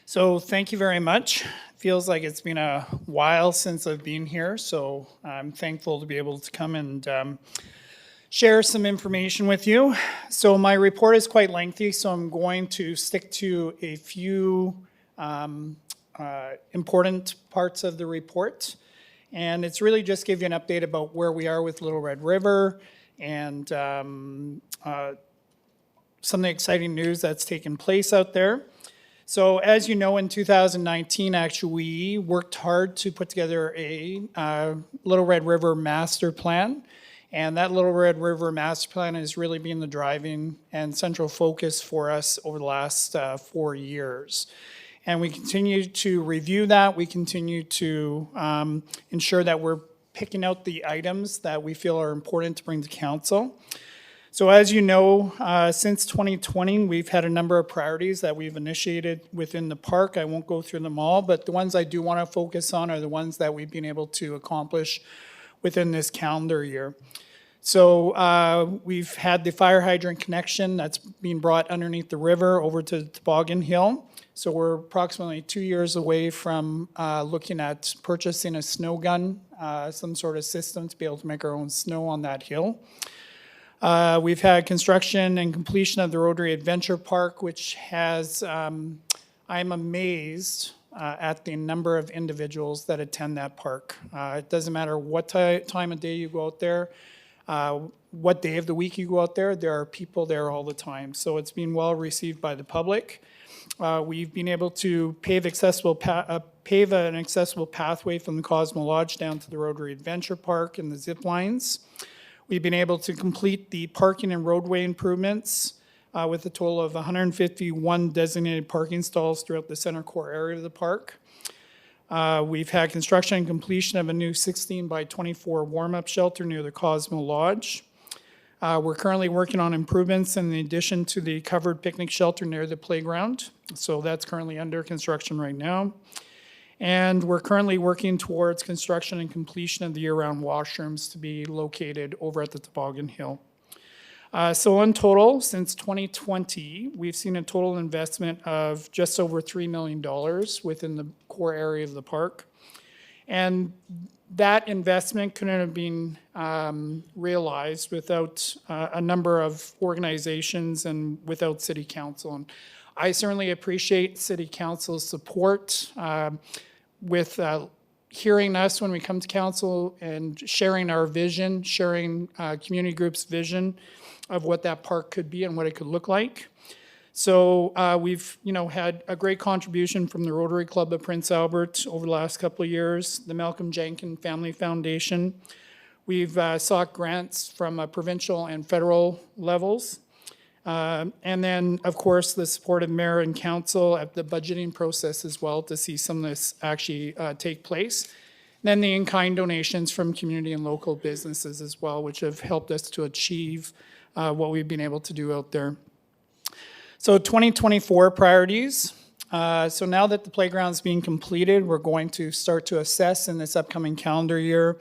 [SPEAKER 14] So thank you very much. feels like it's been a while since I've been here, so I'm thankful to be able to come and share some information with you. So my report is quite lengthy, so I'm going to stick to a few important parts of the report. And it's really just give you an update about where we are with Little Red River and some of the exciting news that's taken place out there. So as you know, in 2019, actually, we worked hard to put together a Little Red River master plan. And that Little Red River master plan has really been the driving and central focus for us over the last 4 years. And we continue to review that. We continue to ensure that we're picking out the items that we feel are important to bring to council. So as you know, since 2020, we've had a number of priorities that we've initiated within the park. I won't go through them all, but the ones I do want to focus on are the ones that we've been able to accomplish within this calendar year. So we've had the fire hydrant connection that's being brought underneath the river over to Toboggan Hill. So we're approximately 2 years away from looking at purchasing a snow gun, some sort of system to be able to make our own snow on that hill. We've had construction and completion of the Rotary Adventure Park, which has, I'm amazed at the number of individuals that attend that park. It doesn't matter what time of day you go out there, what day of the week you go out there, there are people there all the time. So it's been well received by the public. We've been able to pave an accessible pathway from the Cosmo Lodge down to the Rotary Adventure Park and the zip lines. We've been able to complete the parking and roadway improvements with a total of 151 designated parking stalls throughout the center core area of the park. We've had construction and completion of a new 16 by 24 warm-up shelter near the Cosmo Lodge. We're currently working on improvements in addition to the covered picnic shelter near the playground. So that's currently under construction right now. And we're currently working towards construction and completion of the year-round washrooms to be located over at the Toboggan Hill. So in total, since 2020, we've seen a total investment of just over $3 million within the core area of the park. And that investment couldn't have been realized without a number of organizations and without City Council. And I certainly appreciate City Council's support with hearing us when we come to council and sharing our vision, sharing community groups' vision of what that park could be and what it could look like. So we've had a great contribution from the Rotary Club of Prince Albert over the last couple of years, the Malcolm Jenkins Family Foundation. We've sought grants from provincial and federal levels. And then, of course, the support of mayor and council at the budgeting process as well to see some of this actually take place. And then the in-kind donations from community and local businesses as well, which have helped us to achieve what we've been able to do out there. So 2024 priorities. So now that the playground's being completed, we're going to start to assess in this upcoming calendar year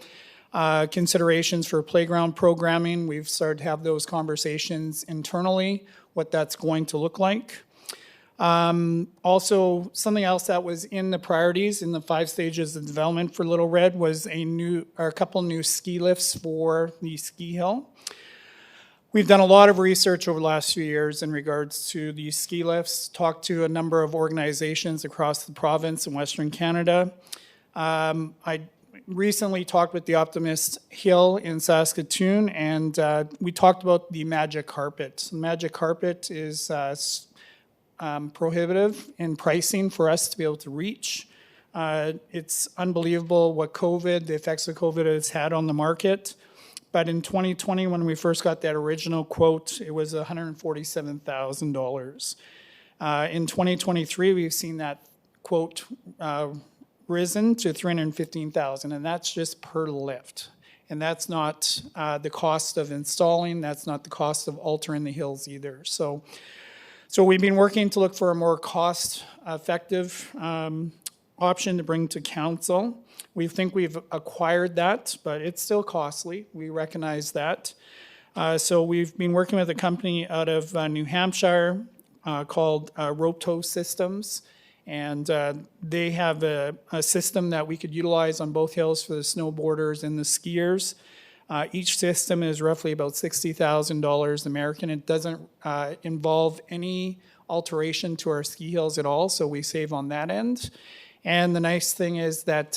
[SPEAKER 14] considerations for playground programming. We've started to have those conversations internally, what that's going to look like. Also, something else that was in the priorities in the 5 stages of development for Little Red was a couple new ski lifts for the ski hill. We've done a lot of research over the last few years in regards to these ski lifts, talked to a number of organizations across the province in Western Canada. I recently talked with the Optimist Hill in Saskatoon, and we talked about the magic carpet. The magic carpet is prohibitive in pricing for us to be able to reach. It's unbelievable what the effects of COVID has had on the market. But in 2020, when we first got that original quote, it was $147,000. In 2023, we've seen that quote risen to $315,000, and that's just per lift. And that's not the cost of installing, that's not the cost of altering the hills either. So we've been working to look for a more cost-effective option to bring to council. We think we've acquired that, but it's still costly. We recognize that. So we've been working with a company out of New Hampshire called Rope Tow Systems, And they have a system that we could utilize on both hills for the snowboarders and the skiers. Each system is roughly about $60,000 American. It doesn't involve any alteration to our ski hills at all, so we save on that end. And the nice thing is that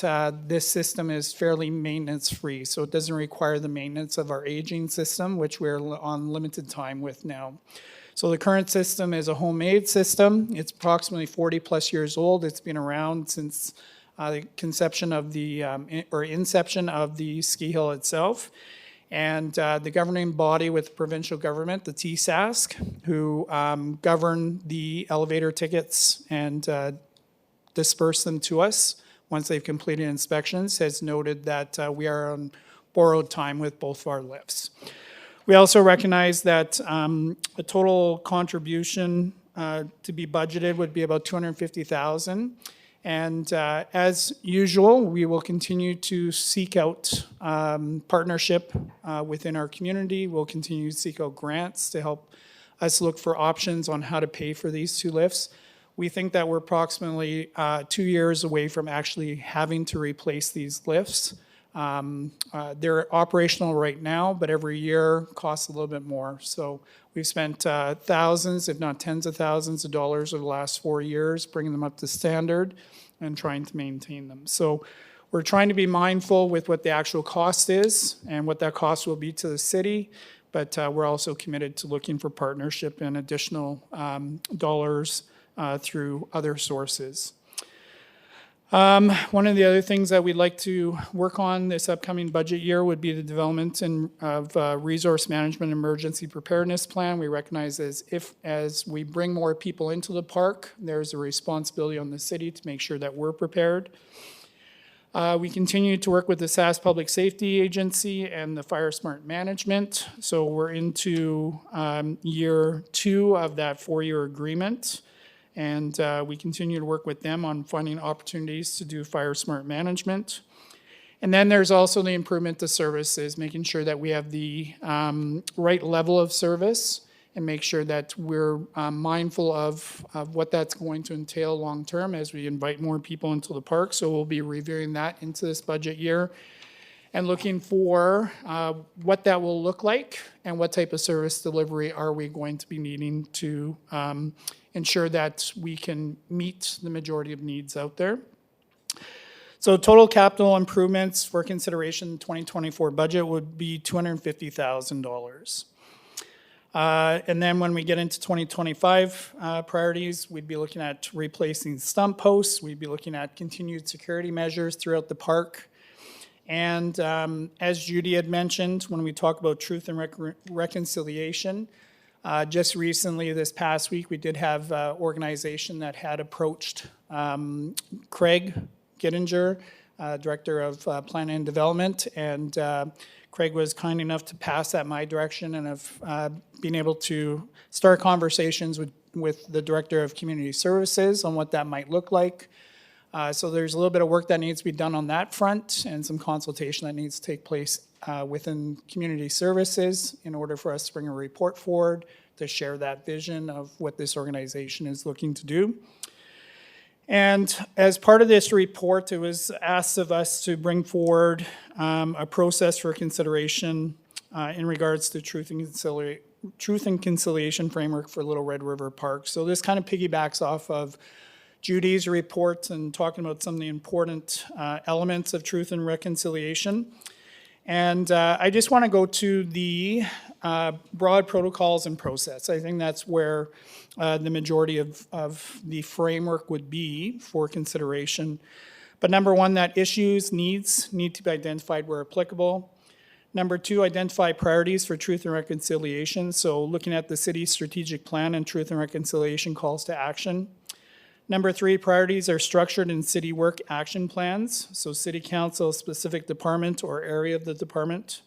[SPEAKER 14] this system is fairly maintenance-free, so it doesn't require the maintenance of our aging system, which we're on limited time with now. So the current system is a homemade system. It's approximately 40-plus years old. It's been around since the conception of the, or inception of the ski hill itself. And the governing body with the provincial government, the TSASC, who govern the elevator tickets and disperse them to us once they've completed inspections, has noted that we are on borrowed time with both of our lifts. We also recognize that a total contribution to be budgeted would be about $250,000. And as usual, we will continue to seek out partnership within our community. We'll continue to seek out grants to help us look for options on how to pay for these two lifts. We think that we're approximately 2 years away from actually having to replace these lifts. They're operational right now, but every year costs a little bit more. So we've spent thousands, if not tens of thousands of dollars over the last 4 years, bringing them up to standard and trying to maintain them. So we're trying to be mindful with what the actual cost is and what that cost will be to the city, but we're also committed to looking for partnership and additional dollars through other sources. One of the other things that we'd like to work on this upcoming budget year would be the development of resource management emergency preparedness plan. We recognize as we bring more people into the park, there's a responsibility on the city to make sure that we're prepared. We continue to work with the SAS Public Safety Agency and the Fire Smart Management. So we're into year 2 of that 4-year agreement. And we continue to work with them on finding opportunities to do fire smart management. And then there's also the improvement to services, making sure that we have the right level of service and make sure that we're mindful of what that's going to entail long-term as we invite more people into the park. So we'll be reviewing that into this budget year and looking for what that will look like and what type of service delivery are we going to be needing to ensure that we can meet the majority of needs out there. So total capital improvements for consideration 2024 budget would be $250,000. And then when we get into 2025 priorities, we'd be looking at replacing stump posts. We'd be looking at continued security measures throughout the park. And as Judy had mentioned, when we talk about truth and reconciliation, just recently, this past week, we did have an organization that had approached Craig Gittinger, Director of Planning and Development, and Craig was kind enough to pass that my direction and have been able to start conversations with the Director of Community Services on what that might look like. So there's a little bit of work that needs to be done on that front and some consultation that needs to take place within community services in order for us to bring a report forward to share that vision of what this organization is looking to do. And as part of this report, it was asked of us to bring forward a process for consideration in regards to truth and conciliation framework for Little Red River Park. So this kind of piggybacks off of Judy's report and talking about some of the important elements of truth and reconciliation. And I just want to go to the broad protocols and process. I think that's where the majority of the framework would be for consideration. But number one, that issues, needs need to be identified where applicable. Number two, identify priorities for truth and reconciliation. So looking at the city's strategic plan and truth and reconciliation calls to action. Number three, priorities are structured in city work action plans. So city council, specific department or area of the department.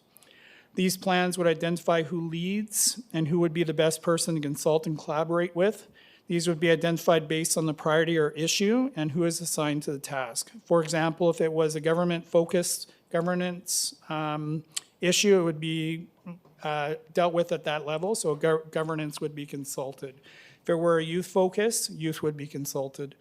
[SPEAKER 14] These plans would identify who leads and who would be the best person to consult and collaborate with. These would be identified based on the priority or issue and who is assigned to the task. For example, if it was a government-focused governance issue, it would be dealt with at that level, so governance would be consulted. If it were a youth focus, youth would be consulted.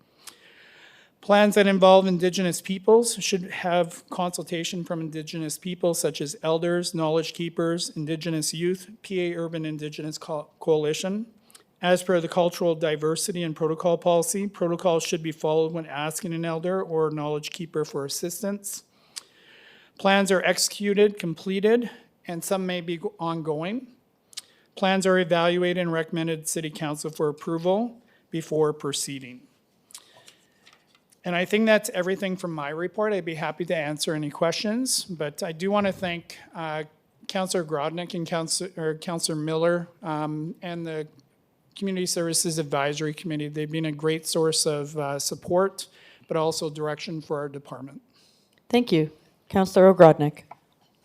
[SPEAKER 14] Plans that involve Indigenous peoples should have consultation from Indigenous people such as elders, knowledge keepers, Indigenous youth, PA Urban Indigenous Coalition. As per the cultural diversity and protocol policy, protocols should be followed when asking an elder or knowledge keeper for assistance. Plans are executed, completed, and some may be ongoing. Plans are evaluated and recommended to City Council for approval before proceeding. And I think that's everything from my report. I'd be happy to answer any questions, but I do want to thank Councillor Grodnick and Councillor Miller and the Community Services Advisory Committee. They've been a great source of support, but also direction for our department.
[SPEAKER 1] Thank you. Councillor Ogrodnik.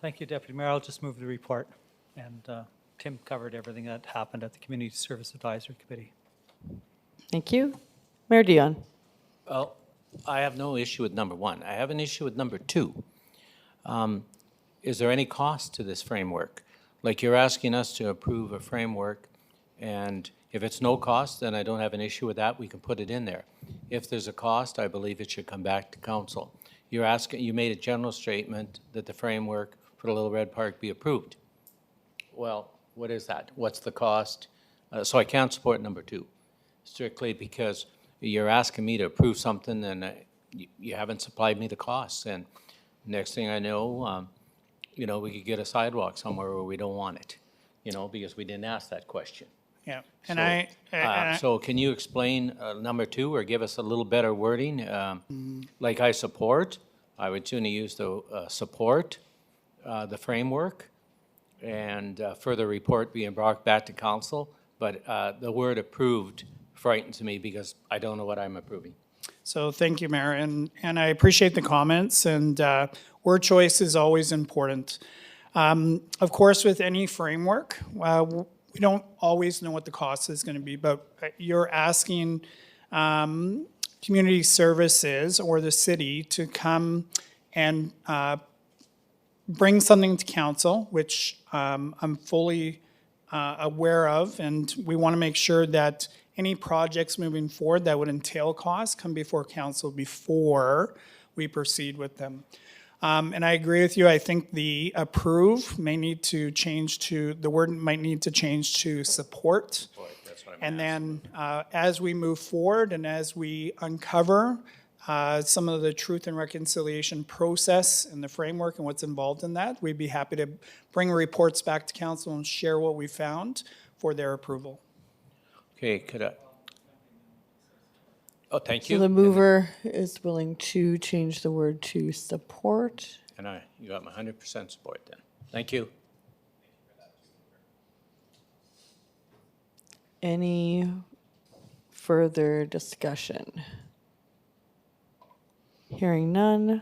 [SPEAKER 7] Thank you, Deputy Mayor. I'll just move the report. And Tim covered everything that happened at the Community Service Advisory Committee.
[SPEAKER 1] Thank you. Mayor Dion.
[SPEAKER 10] Well, I have no issue with number one. I have an issue with number two. Is there any cost to this framework? Like, you're asking us to approve a framework, and if it's no cost, then I don't have an issue with that. We can put it in there. If there's a cost, I believe it should come back to council. You made a general statement that the framework for the Little Red Park be approved. Well, what is that? What's the cost? So I can't support number two, strictly because you're asking me to approve something and you haven't supplied me the costs. And next thing I know, we could get a sidewalk somewhere where we don't want it, because we didn't ask that question.
[SPEAKER 14] Yeah, and
[SPEAKER 10] So can you explain number two or give us a little better wording? Like I would sooner use the support, the framework, and further report being brought back to council. But the word approved frightens me because I don't know what I'm approving.
[SPEAKER 14] So thank you, Mayor, and I appreciate the comments, and word choice is always important. Of course, with any framework, we don't always know what the cost is going to be, but you're asking community services or the city to come and bring something to council, which I'm fully aware of, and we want to make sure that any projects moving forward that would entail costs come before council before we proceed with them. And I agree with you. I think the approve may need to change to, the word might need to change to support.
[SPEAKER 10] That's what I'm
[SPEAKER 14] And then as we move forward and as we uncover some of the truth and reconciliation process and the framework and what's involved in that, we'd be happy to bring reports back to council and share what we found for their approval.
[SPEAKER 10] Okay, oh, thank you.
[SPEAKER 1] So the mover is willing to change the word to support.
[SPEAKER 10] And you got my 100% support then. Thank you.
[SPEAKER 1] Any further discussion? Hearing none.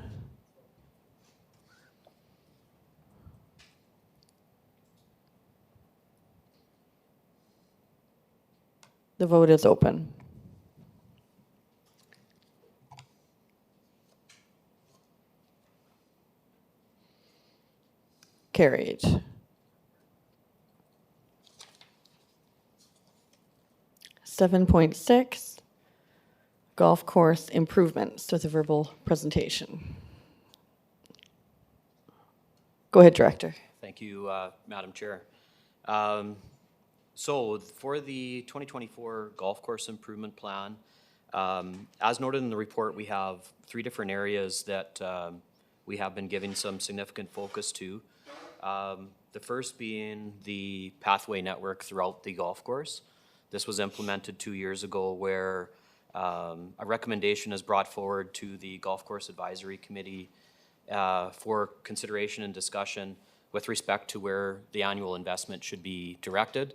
[SPEAKER 1] The vote is open. Carried. Seven 7.6, golf course improvements with a verbal presentation. Go ahead, Director.
[SPEAKER 8] Thank you, Madam Chair. So for the 2024 golf course improvement plan, as noted in the report, we have 3 different areas that we have been giving some significant focus to. The first being the pathway network throughout the golf course. This was implemented 2 years ago where a recommendation is brought forward to the Golf Course Advisory Committee for consideration and discussion with respect to where the annual investment should be directed.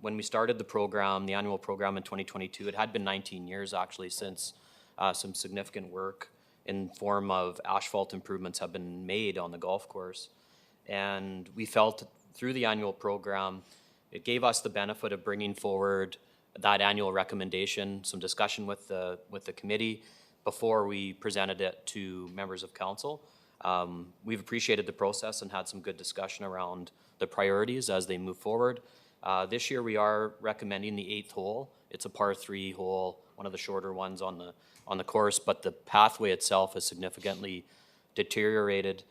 [SPEAKER 8] When we started the program, the annual program in 2022, it had been 19 years actually since some significant work in form of asphalt improvements have been made on the golf course. And we felt through the annual program, it gave us the benefit of bringing forward that annual recommendation, some discussion with the committee before we presented it to members of council. We've appreciated the process and had some good discussion around the priorities as they move forward. This year we are recommending the 8th hole. It's a par 3 hole one of the shorter ones on the course, but the pathway itself is significantly deteriorated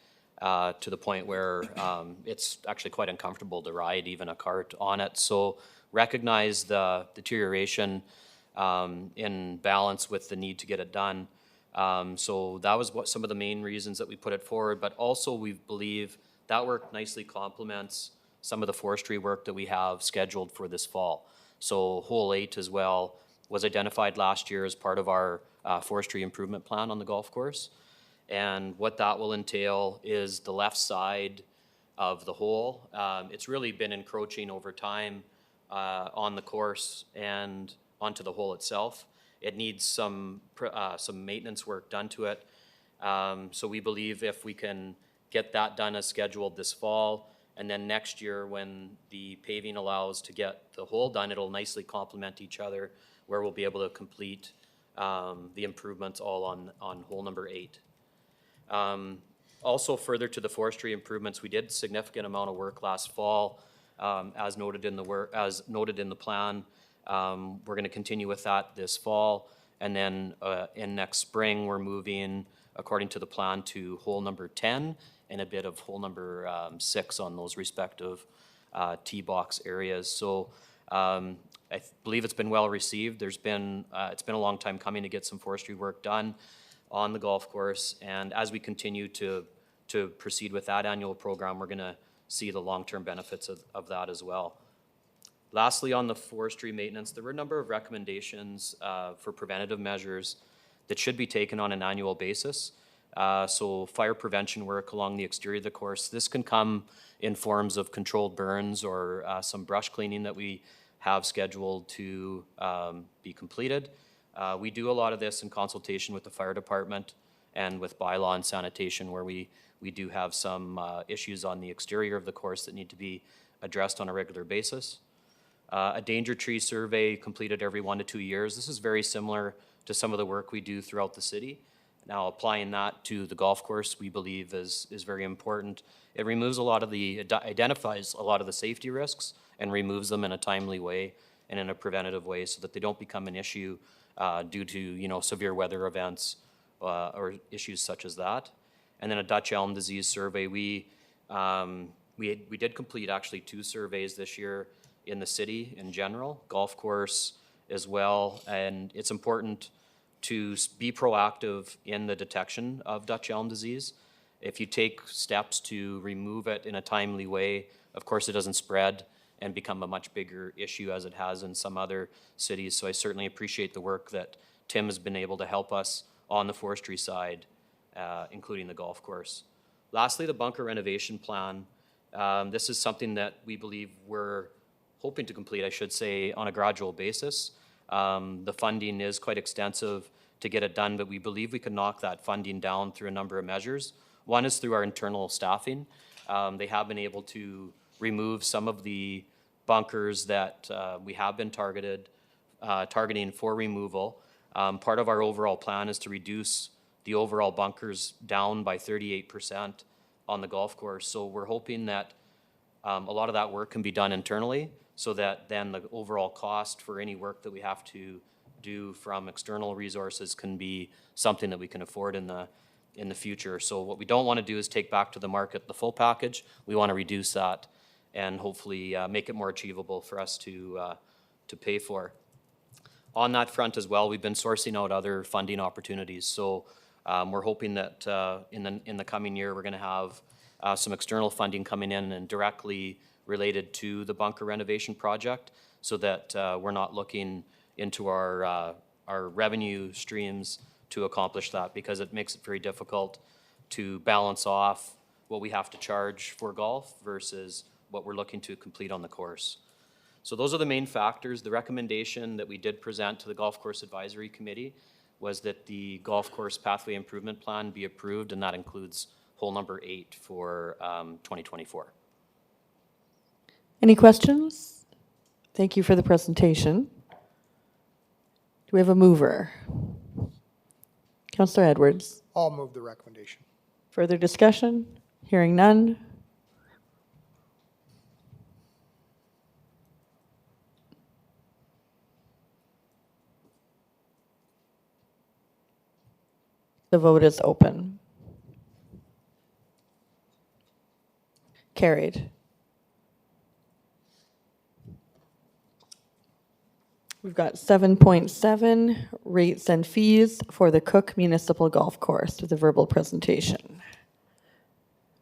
[SPEAKER 8] to the point where it's actually quite uncomfortable to ride even a cart on it. So recognize the deterioration in balance with the need to get it done. So that was what some of the main reasons that we put it forward, but also we believe that work nicely complements some of the forestry work that we have scheduled for this fall. So hole 8 as well was identified last year as part of our forestry improvement plan on the golf course. And what that will entail is the left side of the hole. It's really been encroaching over time on the course and onto the hole itself. It needs some maintenance work done to it. So we believe if we can get that done as scheduled this fall, and then next year when the paving allows to get the hole done, it'll nicely complement each other, where we'll be able to complete the improvements all on hole number 8. Also further to the forestry improvements, we did a significant amount of work last fall, as noted in the plan. We're going to continue with that this fall, and then in next spring we're moving according to the plan to hole number 10 and a bit of hole number 6 on those respective tee box areas. So I believe it's been well received. It's been a long time coming to get some forestry work done on the golf course, and as we continue to proceed with that annual program, we're going to see the long-term benefits of that as well. Lastly, on the forestry maintenance, there were a number of recommendations for preventative measures that should be taken on an annual basis. So fire prevention work along the exterior of the course. This can come in forms of controlled burns or some brush cleaning that we have scheduled to be completed. We do a lot of this in consultation with the fire department and with bylaw and sanitation, where we do have some issues on the exterior of the course that need to be addressed on a regular basis. A danger tree survey completed every 1 to 2 years. This is very similar to some of the work we do throughout the city. Now, applying that to the golf course, we believe is very important. It identifies a lot of the safety risks and removes them in a timely way and in a preventative way, so that they don't become an issue due to severe weather events or issues such as that. And then a Dutch elm disease survey. We did complete actually 2 surveys this year in the city in general, golf course as well, and it's important to be proactive in the detection of Dutch elm disease. If you take steps to remove it in a timely way, of course it doesn't spread and become a much bigger issue as it has in some other cities. So I certainly appreciate the work that Tim has been able to help us on the forestry side, including the golf course. Lastly, the bunker renovation plan. This is something that we believe we're hoping to complete, I should say, on a gradual basis. The funding is quite extensive to get it done, but we believe we can knock that funding down through a number of measures. One is through our internal staffing. They have been able to remove some of the bunkers that we have been targeting for removal. Part of our overall plan is to reduce the overall bunkers down by 38% on the golf course. So we're hoping that a lot of that work can be done internally, so that then the overall cost for any work that we have to do from external resources can be something that we can afford in the future. So what we don't want to do is take back to the market the full package. We want to reduce that and hopefully make it more achievable for us to pay for. On that front as well, we've been sourcing out other funding opportunities. So we're hoping that in the coming year, we're going to have some external funding coming in and directly related to the bunker renovation project, so that we're not looking into our revenue streams to accomplish that, because it makes it very difficult to balance off what we have to charge for golf versus what we're looking to complete on the course. So those are the main factors. The recommendation that we did present to the Golf Course Advisory Committee was that the golf course pathway improvement plan be approved, and that includes hole number 8 for 2024.
[SPEAKER 1] Any questions? Thank you for the presentation. Do we have a mover? Councillor Edwards.
[SPEAKER 6] I'll move the recommendation.
[SPEAKER 1] Further discussion? Hearing none. The vote is open. Carried. We've got 7.7, rates and fees for the Cook Municipal Golf Course with a verbal presentation.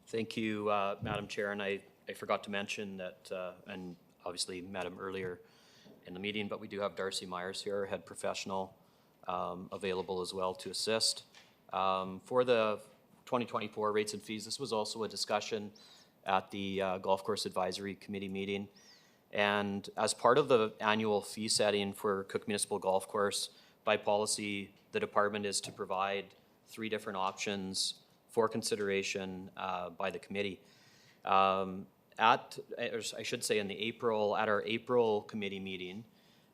[SPEAKER 8] Thank you, Madam Chair, and I forgot to mention that, and obviously Madam earlier in the meeting, but we do have Darcy Myers here, head professional, available as well to assist. For the 2024 rates and fees, this was also a discussion at the Golf Course Advisory Committee meeting. And as part of the annual fee setting for Cook Municipal Golf Course, by policy, the department is to provide 3 different options for consideration by the committee. Or I should say at our April committee meeting,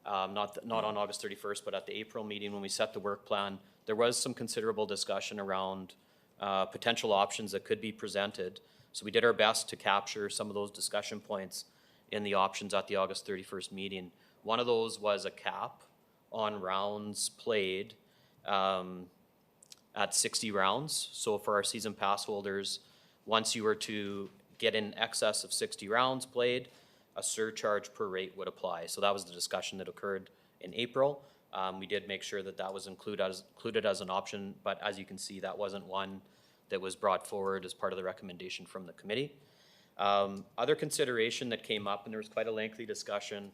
[SPEAKER 8] not on August 31st, but at the April meeting when we set the work plan, there was some considerable discussion around potential options that could be presented. So we did our best to capture some of those discussion points in the options at the August 31st meeting. One of those was a cap on rounds played at 60 rounds. So for our season pass holders, once you were to get in excess of 60 rounds played, a surcharge per rate would apply. So that was the discussion that occurred in April. We did make sure that that was included as an option, but as you can see, that wasn't one that was brought forward as part of the recommendation from the committee. Other consideration that came up, and there was quite a lengthy discussion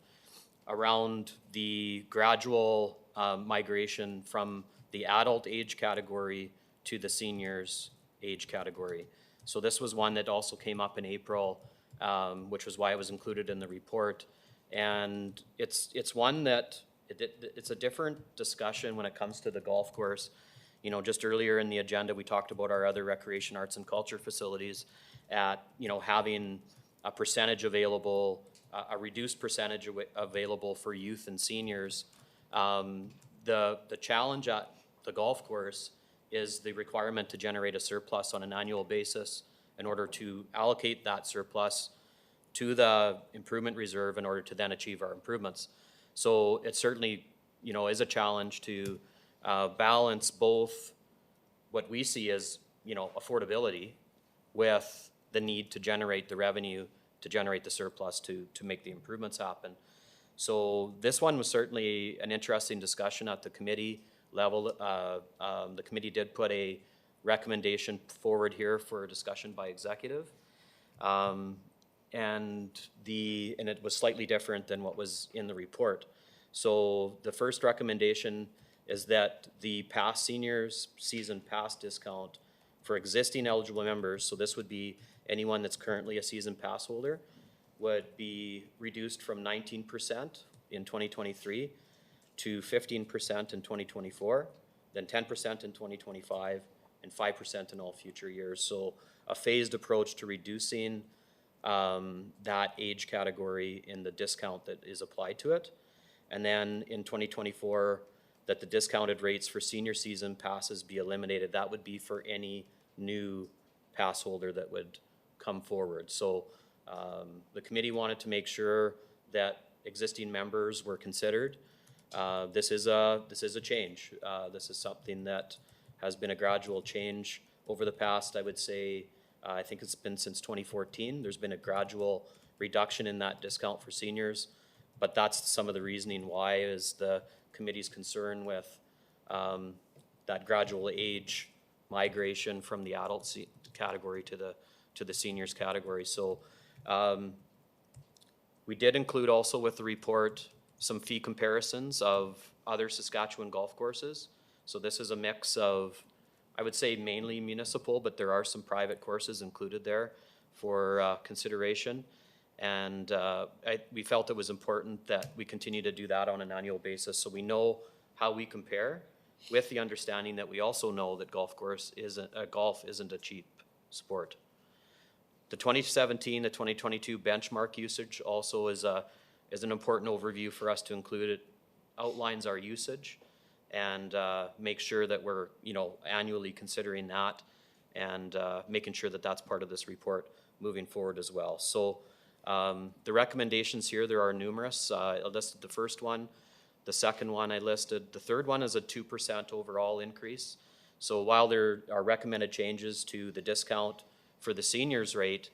[SPEAKER 8] around the gradual migration from the adult age category to the seniors age category. So this was one that also came up in April, which was why it was included in the report. And it's one that it's a different discussion when it comes to the golf course. You know, just earlier in the agenda, we talked about our other recreation, arts, and culture facilities at, you know, having a percentage available, a reduced percentage available for youth and seniors. The challenge at the golf course is the requirement to generate a surplus on an annual basis in order to allocate that surplus to the improvement reserve in order to then achieve our improvements. So it certainly, you know, is a challenge to balance both what we see as, you know, affordability with the need to generate the revenue, to generate the surplus to make the improvements happen. So this one was certainly an interesting discussion at the committee level. The committee did put a recommendation forward here for a discussion by executive. And it was slightly different than what was in the report. So the first recommendation is that the past seniors season pass discount for existing eligible members, so this would be anyone that's currently a season pass holder, would be reduced from 19% in 2023 to 15% in 2024, then 10% in 2025, and 5% in all future years. So a phased approach to reducing that age category in the discount that is applied to it. And then in 2024, that the discounted rates for senior season passes be eliminated. That would be for any new pass holder that would come forward. So the committee wanted to make sure that existing members were considered. This is a change. This is something that has been a gradual change over the past, I would say, I think it's been since 2014. There's been a gradual reduction in that discount for seniors, but that's some of the reasoning why is the committee's concern with that gradual age migration from the adult category to the seniors category. So we did include also with the report some fee comparisons of other Saskatchewan golf courses. So this is a mix of, I would say mainly municipal, but there are some private courses included there for consideration. And we felt it was important that we continue to do that on an annual basis so we know how we compare, with the understanding that we also know that golf isn't a cheap sport. The 2017 to 2022 benchmark usage also is an important overview for us to include. It outlines our usage and make sure that we're, you know, annually considering that and making sure that that's part of this report moving forward as well. So the recommendations here, there are numerous. I listed the first one. The second one I listed. The third one is a 2% overall increase. So while there are recommended changes to the discount for the seniors rate,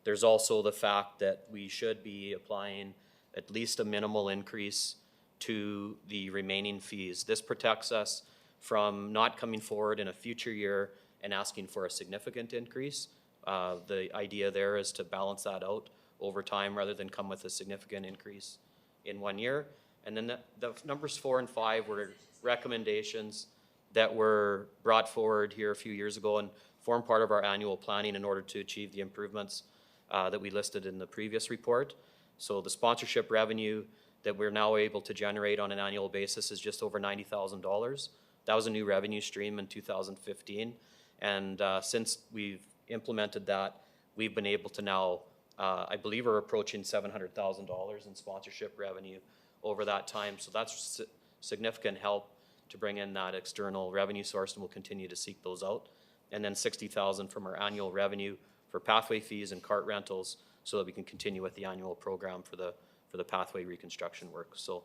[SPEAKER 8] there's also the fact that we should be applying at least a minimal increase to the remaining fees. This protects us from not coming forward in a future year and asking for a significant increase. The idea there is to balance that out over time rather than come with a significant increase in 1 year. And then the numbers 4 and 5 were recommendations that were brought forward here a few years ago and form part of our annual planning in order to achieve the improvements that we listed in the previous report. So the sponsorship revenue that we're now able to generate on an annual basis is just over $90,000. That was a new revenue stream in 2015. And since we've implemented that, we've been able to now, I believe we're approaching $700,000 in sponsorship revenue over that time. So that's significant help to bring in that external revenue source, and we'll continue to seek those out. And then $60,000 from our annual revenue for pathway fees and cart rentals, so that we can continue with the annual program for the pathway reconstruction work. So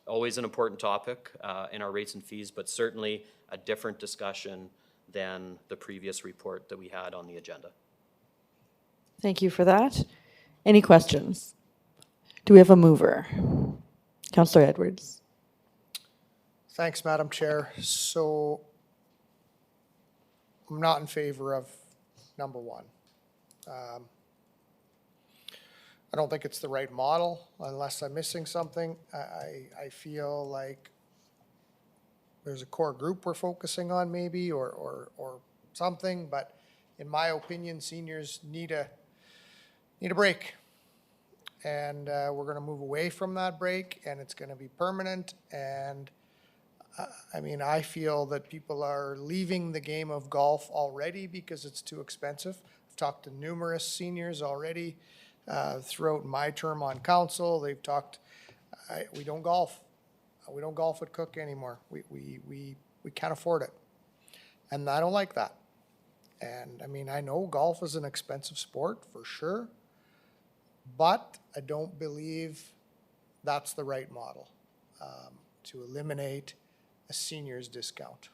[SPEAKER 8] always an important topic in our rates and fees, but certainly a different discussion than the previous report that we had on the agenda.
[SPEAKER 1] Thank you for that. Any questions? Do we have a mover? Councillor Edwards.
[SPEAKER 6] Thanks, Madam Chair. So I'm not in favor of number 1. I don't think it's the right model unless I'm missing something. I feel like there's a core group we're focusing on maybe or something, but in my opinion, seniors need a break. And we're going to move away from that break, and it's going to be permanent. And I mean, I feel that people are leaving the game of golf already because it's too expensive. I've talked to numerous seniors already throughout my term on council. They've talked, we don't golf. We don't golf at Cook anymore. We can't afford it. And I don't like that. And I mean, I know golf is an expensive sport for sure, but I don't believe that's the right model to eliminate a senior's discount.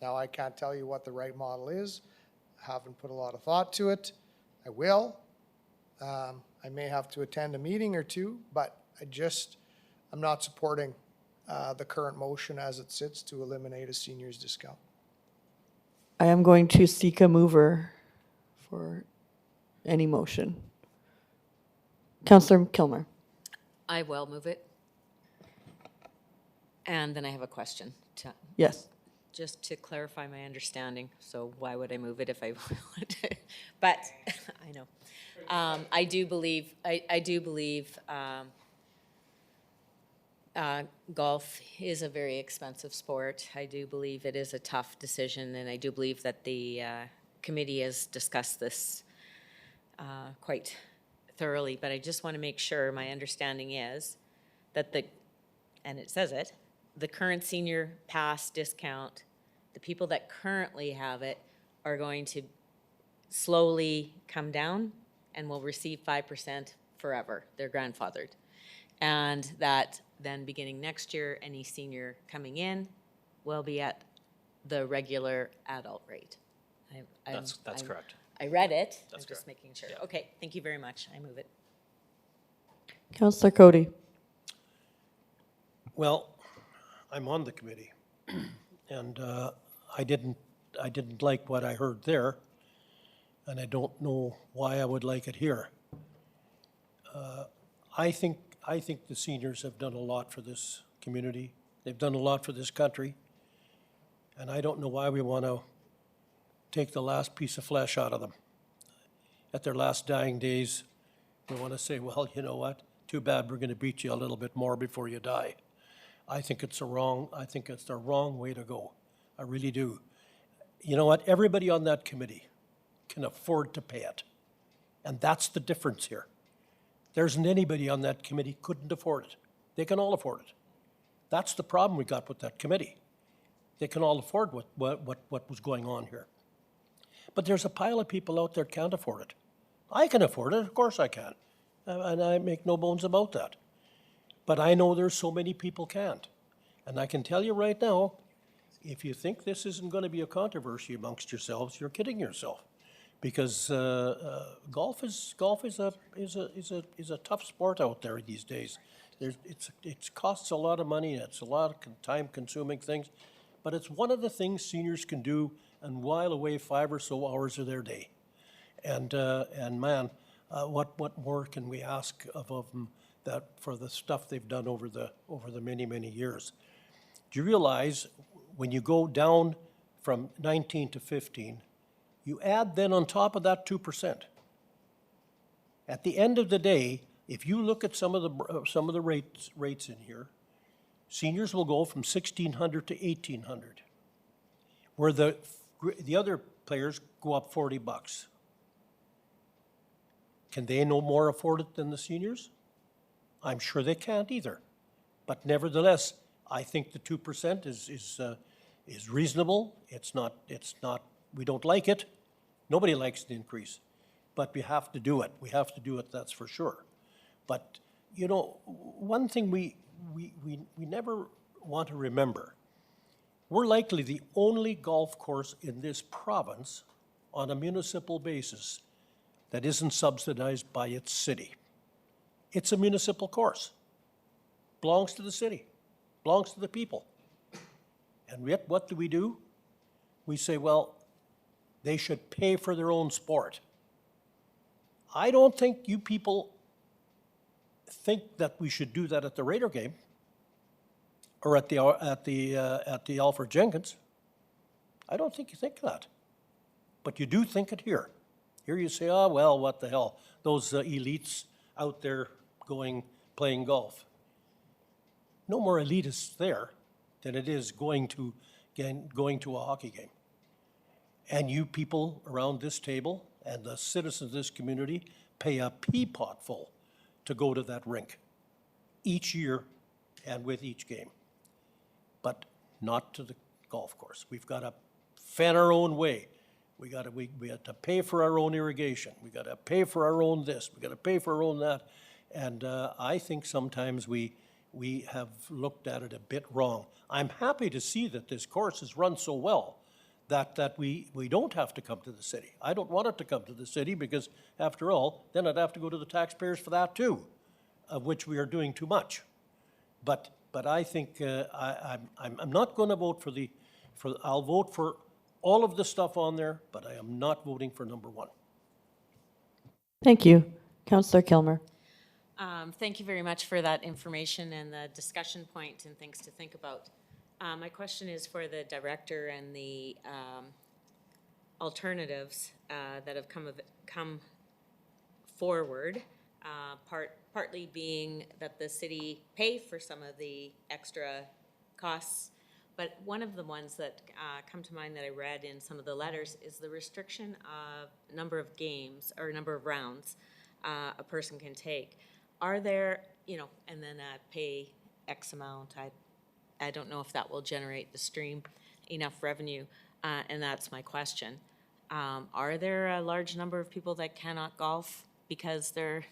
[SPEAKER 6] Now, I can't tell you what the right model is. I haven't put a lot of thought to it. I will. I may have to attend a meeting or two, but I'm not supporting the current motion as it sits to eliminate a senior's discount.
[SPEAKER 1] I am going to seek a mover for any motion. Councillor Kilmer.
[SPEAKER 3] I will move it. And then I have a question.
[SPEAKER 1] Yes.
[SPEAKER 3] Just to clarify my understanding, so why would I move it if I would? But I know. I do believe golf is a very expensive sport. I do believe it is a tough decision, and I do believe that the committee has discussed this quite thoroughly, but I just want to make sure my understanding is that and it says it, the current senior pass discount, the people that currently have it are going to slowly come down and will receive 5% forever. They're grandfathered. And that then beginning next year, any senior coming in will be at the regular adult rate.
[SPEAKER 8] That's correct.
[SPEAKER 3] I read it.
[SPEAKER 8] That's
[SPEAKER 3] I'm just
[SPEAKER 8] correct.
[SPEAKER 3] making sure.
[SPEAKER 8] Yeah.
[SPEAKER 3] Okay, thank you very much. I move it.
[SPEAKER 1] Councillor Cody.
[SPEAKER 5] Well, I'm on the committee, and I didn't like what I heard there, and I don't know why I would like it here. I think the seniors have done a lot for this community. They've done a lot for this country, and I don't know why we want to take the last piece of flesh out of them. At their last dying days, we want to say, well, you know what? Too bad, we're going to beat you a little bit more before you die. I think it's the wrong way to go. I really do. You know what? Everybody on that committee can afford to pay it. And that's the difference here. There isn't anybody on that committee couldn't afford it. They can all afford it. That's the problem we got with that committee. They can all afford what was going on here. But there's a pile of people out there can't afford it. I can afford it, of course I can. And I make no bones about that. But I know there's so many people can't. And I can tell you right now, if you think this isn't going to be a controversy amongst yourselves, you're kidding yourself. Because golf is a tough sport out there these days. It costs a lot of money, it's a lot of time-consuming things, but it's one of the things seniors can do and while away 5 or so hours of their day. And man, what more can we ask of them that for the stuff they've done over the many years? Do you realize when you go down from 19 to 15, you add then on top of that 2%. At the end of the day, if you look at some of the rates in here, seniors will go from 1,600 to 1,800, where the other players go up $40. Can they no more afford it than the seniors? I'm sure they can't either. But nevertheless, I think the 2% is reasonable. It's not. We don't like it. Nobody likes the increase, but we have to do it. We have to do it. That's for sure. But you know, one thing we never want to remember: we're likely the only golf course in this province on a municipal basis that isn't subsidized by its city. It's a municipal course. Belongs to the city, belongs to the people. And yet, what do? We say, well, they should pay for their own sport. I don't think you people think that we should do that at the Raider game or at the Alfred Jenkins. I don't think you think that. But you do think it here. Here you say, oh, well, what the hell? Those elites out there playing golf. No more elitists there than it is going to a hockey game. And you people around this table and the citizens of this community pay a peapot full to go to that rink each year and with each game, but not to the golf course. We've got to fan our own way. We have to pay for our own irrigation. We got to pay for our own this. We got to pay for our own that. And I think sometimes we have looked at it a bit wrong. I'm happy to see that this course is run so well that we don't have to come to the city. I don't want it to come to the city because, after all, then I'd have to go to the taxpayers for that too, of which we are doing too much. But I think I'm not going to vote I'll vote for all of the stuff on there, but I am not voting for number 1.
[SPEAKER 1] Thank you. Councillor Kilmer.
[SPEAKER 3] Thank you very much for that information and the discussion point and things to think about. My question is for the director and the alternatives that have come forward, partly being that the city pay for some of the extra costs, but one of the ones that come to mind that I read in some of the letters is the restriction of number of games or number of rounds a person can take. Are there, and then pay X amount, I don't know if that will generate the stream enough revenue, and that's my question. Are there a large number of people that cannot golf because they're,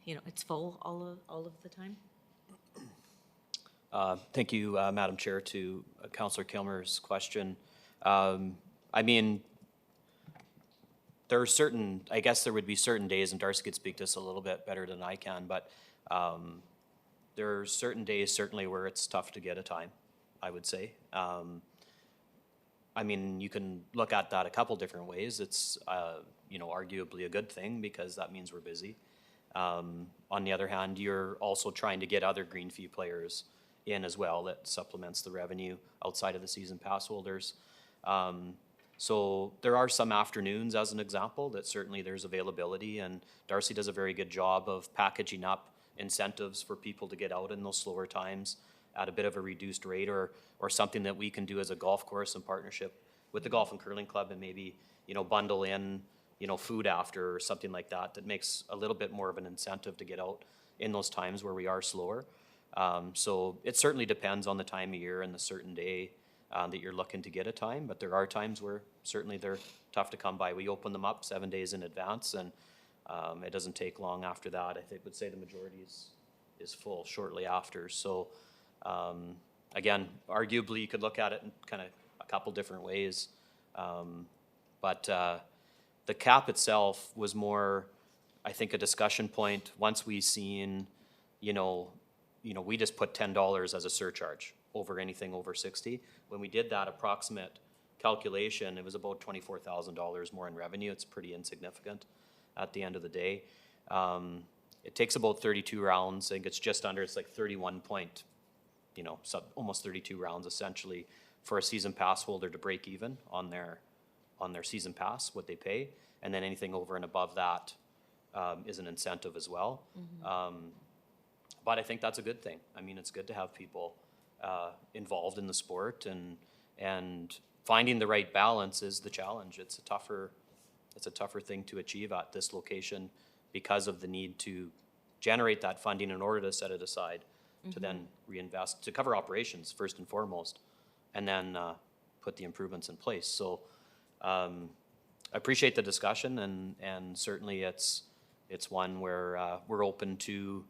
[SPEAKER 3] it's full all of the time?
[SPEAKER 8] Thank you, Madam Chair, to Councillor Kilmer's question. I mean, there are I guess there would be certain days, and Darcy could speak to this a little bit better than I can, but there are certain days certainly where it's tough to get a time, I would say. I mean, you can look at that a couple different ways. It's, arguably a good thing because that means we're busy. On the other hand, you're also trying to get other green fee players in as well that supplements the revenue outside of the season pass holders. So there are some afternoons, as an example, that certainly there's availability, and Darcy does a very good job of packaging up incentives for people to get out in those slower times at a bit of a reduced rate, or something that we can do as a golf course in partnership with the Golf and Curling Club and maybe, bundle in, food after or something like that, that makes a little bit more of an incentive to get out in those times where we are slower. So it certainly depends on the time of year and the certain day that you're looking to get a time, but there are times where certainly they're tough to come by. We open them up 7 days in advance, and it doesn't take long after that. I think would say the majority is full shortly after. So Again, arguably, you could look at it in kind of a couple different ways. But the cap itself was more, I think, a discussion point. Once we seen, we just put $10 as a surcharge over anything over 60. When we did that approximate calculation, it was about $24,000 more in revenue. It's pretty insignificant at the end of the day. It takes about 32 rounds. I think it's just under, it's like 31 point, almost 32 rounds essentially for a season pass holder to break even on their season pass, what they pay. And then anything over and above that is an incentive as well. But I think that's a good thing. I mean, it's good to have people involved in the sport, and finding the right balance is the challenge. It's a tougher thing to achieve at this location because of the need to generate that funding in order to set it aside to then reinvest, to cover operations first and foremost, and then put the improvements in place. So I appreciate the discussion, and certainly it's one where we're open to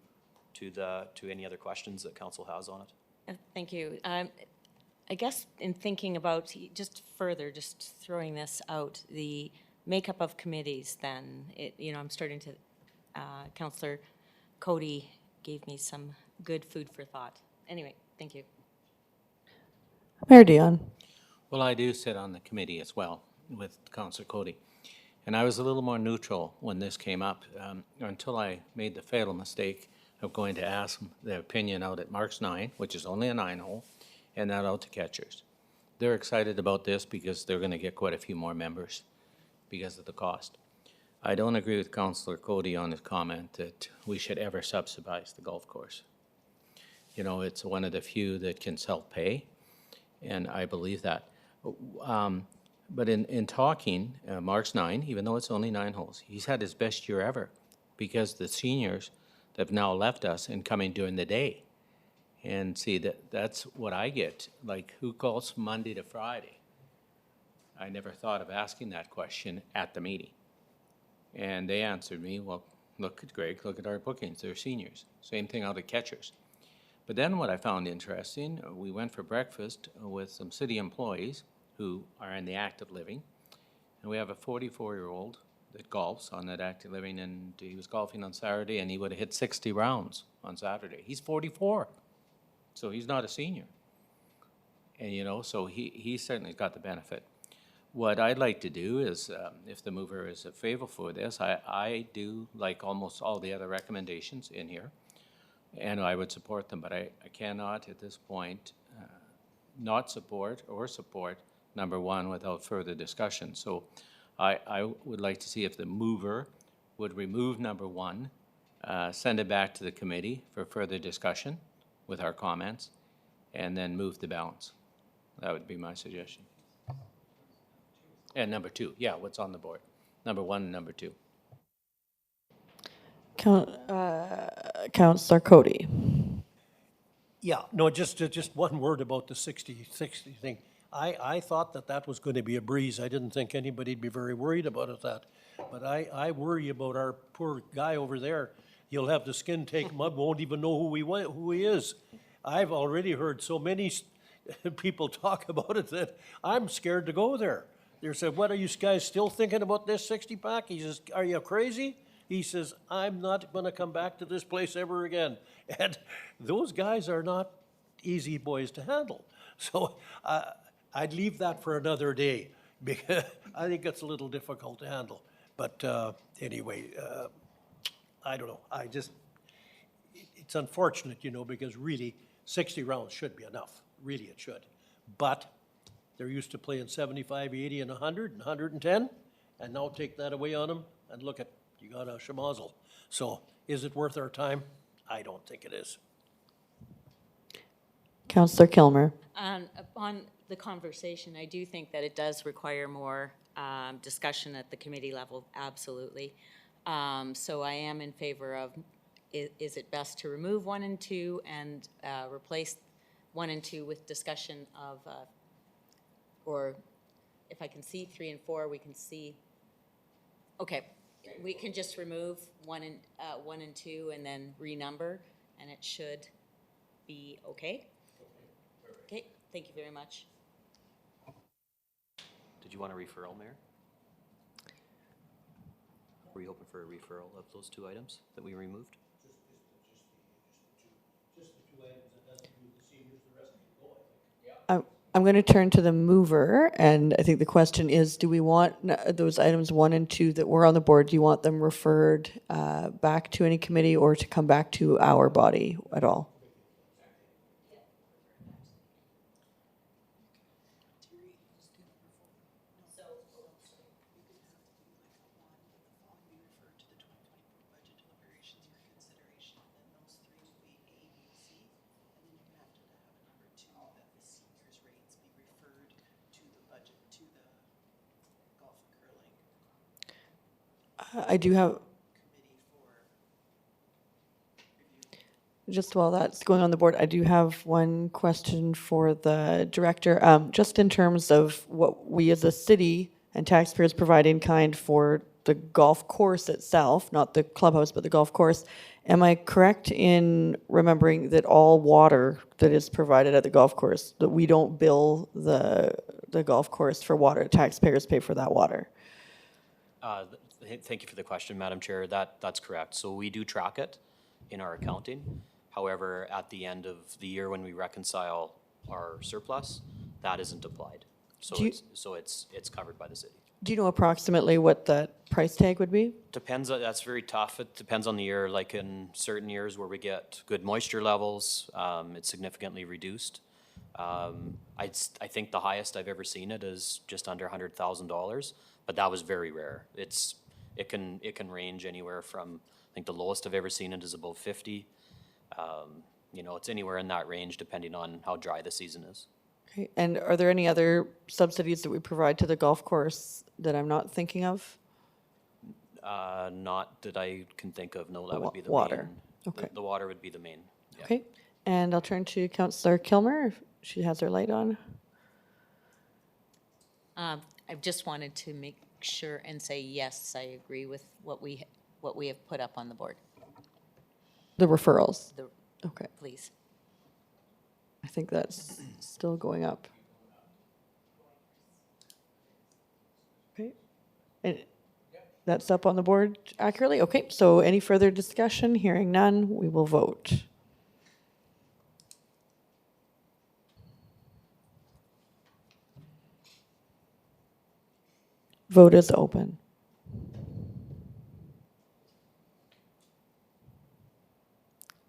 [SPEAKER 8] any other questions that council has on it.
[SPEAKER 3] Thank you. I guess in thinking about, just throwing this out, the makeup of committees then, I'm starting to, Councillor Cody gave me some good food for thought. Anyway, thank you.
[SPEAKER 1] Mayor Dion.
[SPEAKER 10] Well, I do sit on the committee as well with Councillor Cody. And I was a little more neutral when this came up until I made the fatal mistake of going to ask their opinion out at Marks 9, which is only a 9-hole, and not out to catchers. They're excited about this because they're going to get quite a few more members because of the cost. I don't agree with Councillor Cody on his comment that we should ever subsidize the golf course. It's one of the few that can self-pay, and I believe that. But in talking, Marks 9, even though it's only 9 holes, he's had his best year ever because the seniors have now left us and coming during the day. And see, that's what I get. Like, who calls Monday to Friday? I never thought of asking that question at the meeting. And they answered me, well, look at Greg, look at our bookings, they're seniors. Same thing out at catchers. But then what I found interesting, we went for breakfast with some city employees who are in the active living. And we have a 44-year-old that golfs on that active living, and he was golfing on Saturday, and he would have hit 60 rounds on Saturday. He's 44, so he's not a senior. And, so he certainly got the benefit. What I'd like to do is, if the mover is in favor for this, I do like almost all the other recommendations in here, and I would support them, but I cannot at this point not support or support number 1 without further discussion. So I would like to see if the mover would remove number 1, send it back to the committee for further discussion with our comments, and then move the balance. That would be my suggestion. And number 2, yeah, what's on the board? Number 1 and number 2.
[SPEAKER 1] Councillor Cody.
[SPEAKER 5] Yeah, no, just one word about the 60 thing. I thought that was going to be a breeze. I didn't think anybody'd be very worried about it, but I worry about our poor guy over there. He'll have the skin take mud, won't even know who he is. I've already heard so many people talk about it that I'm scared to go there. They said, what, are you guys still thinking about this 60-pack? He says, are you crazy? He says, I'm not going to come back to this place ever again. And those guys are not easy boys to handle. So I'd leave that for another day because I think it's a little difficult to handle. But anyway, I don't know. It's unfortunate, because really 60 rounds should be enough. Really, it should. But they're used to playing 75, 80, and 100, and 110, and now take that away on them, and look at, you got a schmozzle. So is it worth our time? I don't think it is.
[SPEAKER 1] Councillor Kilmer.
[SPEAKER 3] Upon the conversation, I do think that it does require more discussion at the committee level, absolutely. So I am in favor of, is it best to remove 1 and 2 and replace 1 and 2 with discussion of, or if I can see 3 and 4, we can see, okay, we can just remove 1 and 2 and then renumber, and it should be okay. Thank you very much.
[SPEAKER 8] Did you want a referral, Mayor? Were you hoping for a referral of those two items that we removed?
[SPEAKER 1] I'm going to turn to the mover, and I think the question is, do we want those items 1 and 2 that were on the board, do you want them referred back to any committee or to come back to our body at all? I do have, just while that's going on the board, I do have one question for the director. Just in terms of what we as a city and taxpayers provide in kind for the golf course itself, not the clubhouse, but the golf course, am I correct in remembering that all water that is provided at the golf course, that we don't bill the golf course for water, taxpayers pay for that water?
[SPEAKER 8] Thank you for the question, Madam Chair. That's correct. So we do track it in our accounting. However, at the end of the year when we reconcile our surplus, that isn't applied. So it's covered by the city.
[SPEAKER 1] Do you know approximately what that price tag would be?
[SPEAKER 8] Depends, that's very tough. It depends on the year. Like in certain years where we get good moisture levels, it's significantly reduced. I think the highest I've ever seen it is just under $100,000, but that was very rare. It can range anywhere from, I think the lowest I've ever seen it is about 50. You know, it's anywhere in that range depending on how dry the season is.
[SPEAKER 1] Okay. And are there any other subsidies that we provide to the golf course that I'm not thinking of?
[SPEAKER 8] Not that I can think of. No, that would be the
[SPEAKER 1] water.
[SPEAKER 8] main.
[SPEAKER 1] Okay.
[SPEAKER 8] The water would be the main. Yeah.
[SPEAKER 1] Okay. And I'll turn to Councillor Kilmer if she has her light on.
[SPEAKER 3] I just wanted to make sure and say, yes, I agree with what we have put up on the board.
[SPEAKER 1] The referrals. Okay.
[SPEAKER 3] Please.
[SPEAKER 1] I think that's still going up. Okay. And that's up on the board accurately? Okay, so any further discussion? Hearing none, we will vote. Vote is open.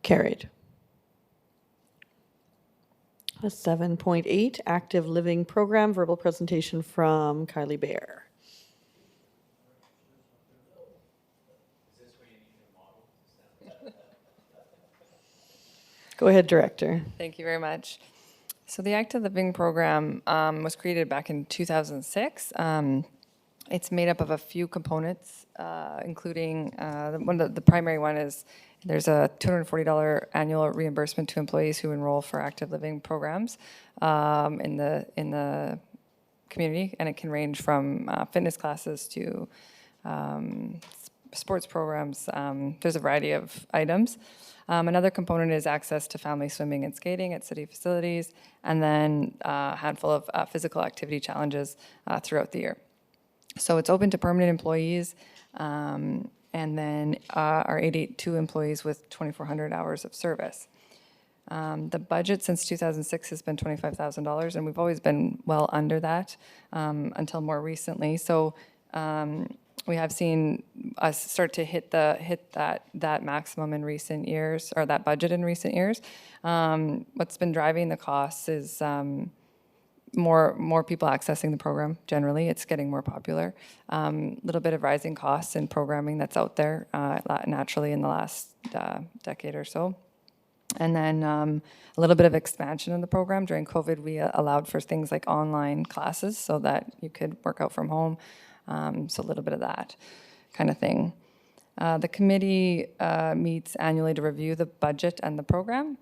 [SPEAKER 1] Carried. A 7.8 active living program, verbal presentation from Kylie Bear. Go ahead, Director.
[SPEAKER 13] Thank you very much. So the Active Living Program was created back in 2006. It's made up of a few components, including the primary one is there's a $240 annual reimbursement to employees who enroll for active living programs in the community, and it can range from fitness classes to sports programs. There's a variety of items. Another component is access to family swimming and skating at city facilities, and then a handful of physical activity challenges throughout the year. So it's open to permanent employees, and then our 882 employees with 2,400 hours of service. The budget since 2006 has been $25,000, and we've always been well under that until more recently. So we have seen us start to hit that maximum in recent years, or that budget in recent years. What's been driving the costs is more people accessing the program. Generally, it's getting more popular. A little bit of rising costs in programming that's out there naturally in the last decade or so. And then a little bit of expansion in the program. During COVID, we allowed for things like online classes so that you could work out from home. So a little bit of that kind of thing. The committee meets annually to review the budget and the program.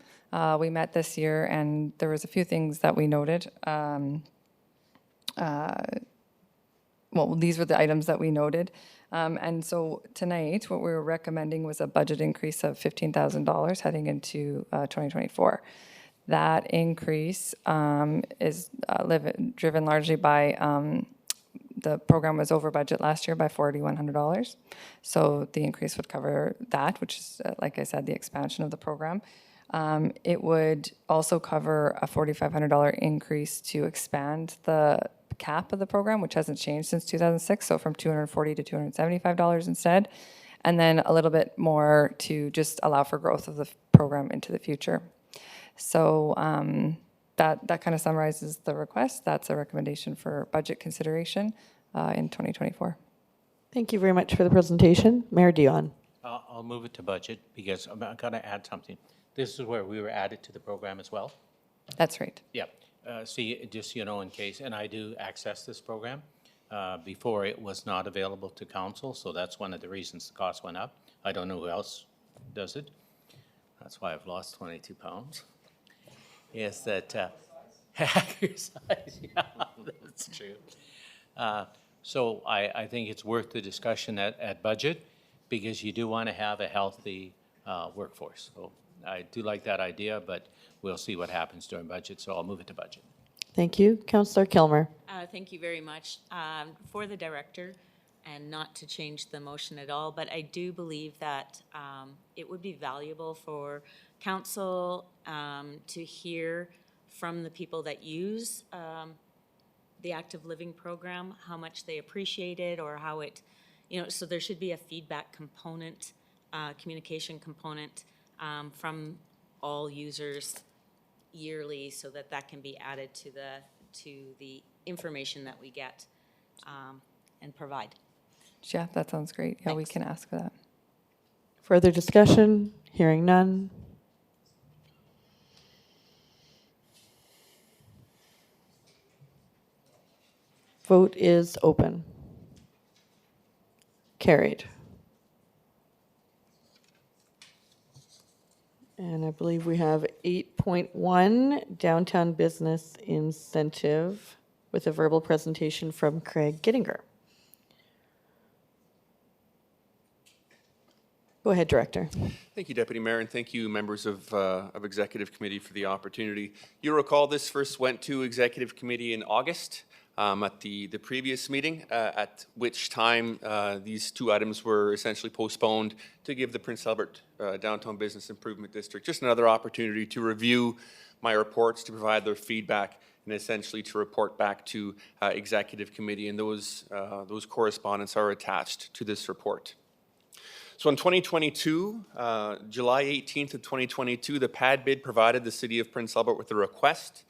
[SPEAKER 13] We met this year, and there was a few things that we noted. Well, these were the items that we noted. And so tonight, what we were recommending was a budget increase of $15,000 heading into 2024. That increase is driven largely by the program was over budget last year by $4,100. So the increase would cover that, which is, like I said, the expansion of the program. It would also cover a $4,500 increase to expand the cap of the program, which hasn't changed since 2006, so from $240 to $275 instead. And then a little bit more to just allow for growth of the program into the future. So that kind of summarizes the request. That's a recommendation for budget consideration in 2024.
[SPEAKER 1] Thank you very much for the presentation. Mayor Dion.
[SPEAKER 10] I'll move it to budget because I'm going to add something. This is where we were added to the program as well.
[SPEAKER 13] That's right.
[SPEAKER 10] Yeah. See, just, you know, in case, and I do access this program. Before it was not available to council, so that's one of the reasons the cost went up. I don't know who else does it. That's why I've lost 22 pounds. Is that exercise? Yeah, that's true. So I think it's worth the discussion at budget because you do want to have a healthy workforce. So I do like that idea, but we'll see what happens during budget, so I'll move it to budget.
[SPEAKER 1] Thank you. Councillor Kilmer.
[SPEAKER 3] Thank you very much. For the director, and not to change the motion at all, but I do believe that it would be valuable for council to hear from the people that use the active living program, how much they appreciate it or how it, you know, so there should be a feedback component, communication component from all users yearly so that that can be added to the information that we get and provide.
[SPEAKER 13] Yeah, that sounds great. Yeah, we
[SPEAKER 3] Thanks.
[SPEAKER 13] can ask for that.
[SPEAKER 1] Further discussion? Hearing none. Vote is open. Carried. And I believe we have 8.1 downtown business incentive with a verbal presentation from Craig Gittinger. Go ahead, Director.
[SPEAKER 15] Thank you, Deputy Mayor, and thank you, members of Executive Committee, for the opportunity. You recall this first went to Executive Committee in August at the previous meeting, at which time these two items were essentially postponed to give the Prince Albert Downtown Business Improvement District just another opportunity to review my reports, to provide their feedback, and essentially to report back to Executive Committee, and those correspondence are attached to this report. So in 2022, July 18th of 2022, the pad bid provided the City of Prince Albert with a request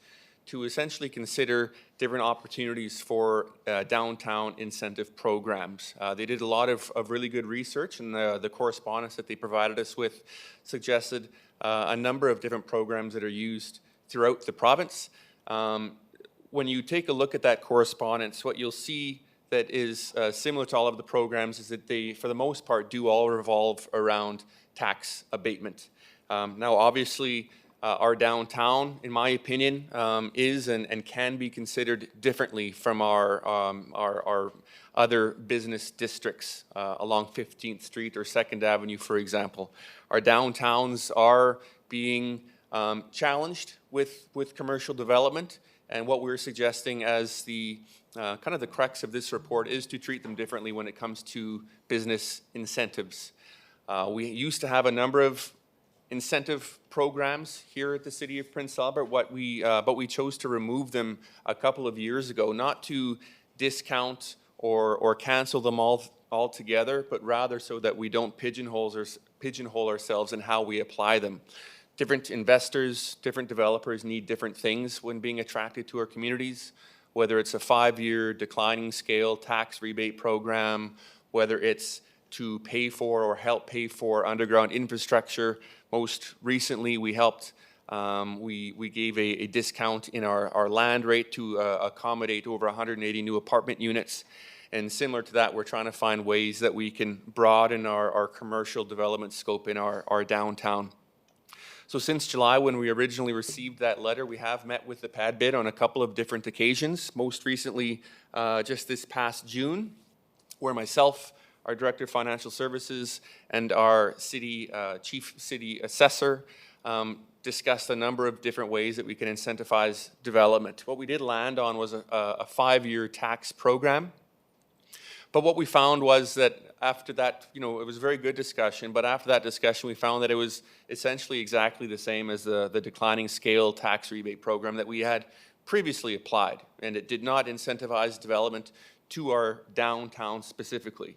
[SPEAKER 15] to essentially consider different opportunities for downtown incentive programs. They did a lot of really good research, and the correspondence that they provided us with suggested a number of different programs that are used throughout the province. When you take a look at that correspondence, what you'll see that is similar to all of the programs is that they, for the most part, do all revolve around tax abatement. Now, obviously, our downtown, in my opinion, is and can be considered differently from our other business districts along 15th Street or 2nd Avenue, for example. Our downtowns are being challenged with commercial development, and what we're suggesting as the kind of the crux of this report is to treat them differently when it comes to business incentives. We used to have a number of incentive programs here at the City of Prince Albert, but we chose to remove them a couple of years ago, not to discount or cancel them altogether, but rather so that we don't pigeonhole ourselves in how we apply them. Different investors, different developers need different things when being attracted to our communities, whether it's a 5-year declining scale tax rebate program, whether it's to pay for or help pay for underground infrastructure. Most recently, we helped, we gave a discount in our land rate to accommodate over 180 new apartment units. And similar to that, we're trying to find ways that we can broaden our commercial development scope in our downtown. So since July, when we originally received that letter, we have met with the pad bid on a couple of different occasions. Most recently, just this past June, where myself, our Director of Financial Services, and our Chief City Assessor discussed a number of different ways that we can incentivize development. What we did land on was a 5-year tax program. But what we found was that after that, it was a very good discussion, but after that discussion, we found that it was essentially exactly the same as the declining scale tax rebate program that we had previously applied, and it did not incentivize development to our downtown specifically.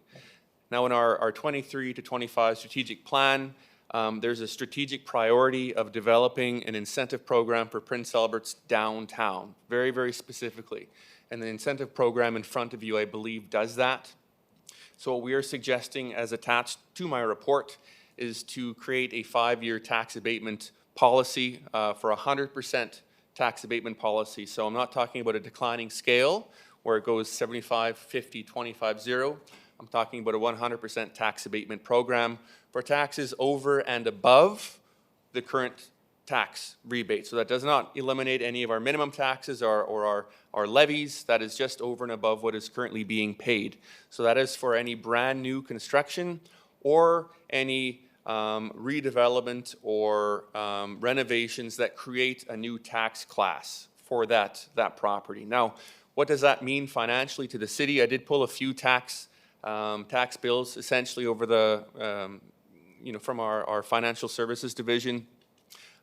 [SPEAKER 15] Now, in our 23 to 25 strategic plan, there's a strategic priority of developing an incentive program for Prince Albert's downtown, very, very specifically. And the incentive program in front of you, I believe, does that. So what we are suggesting as attached to my report is to create a 5-year tax abatement policy for 100% tax abatement policy. So I'm not talking about a declining scale where it goes 75, 50, 25, 0. I'm talking about a 100% tax abatement program for taxes over and above the current tax rebate. So that does not eliminate any of our minimum taxes or our levies. That is just over and above what is currently being paid. So that is for any brand new construction or any redevelopment or renovations that create a new tax class for that property. Now, what does that mean financially to the city? I did pull a few tax bills essentially over the, from our financial services division.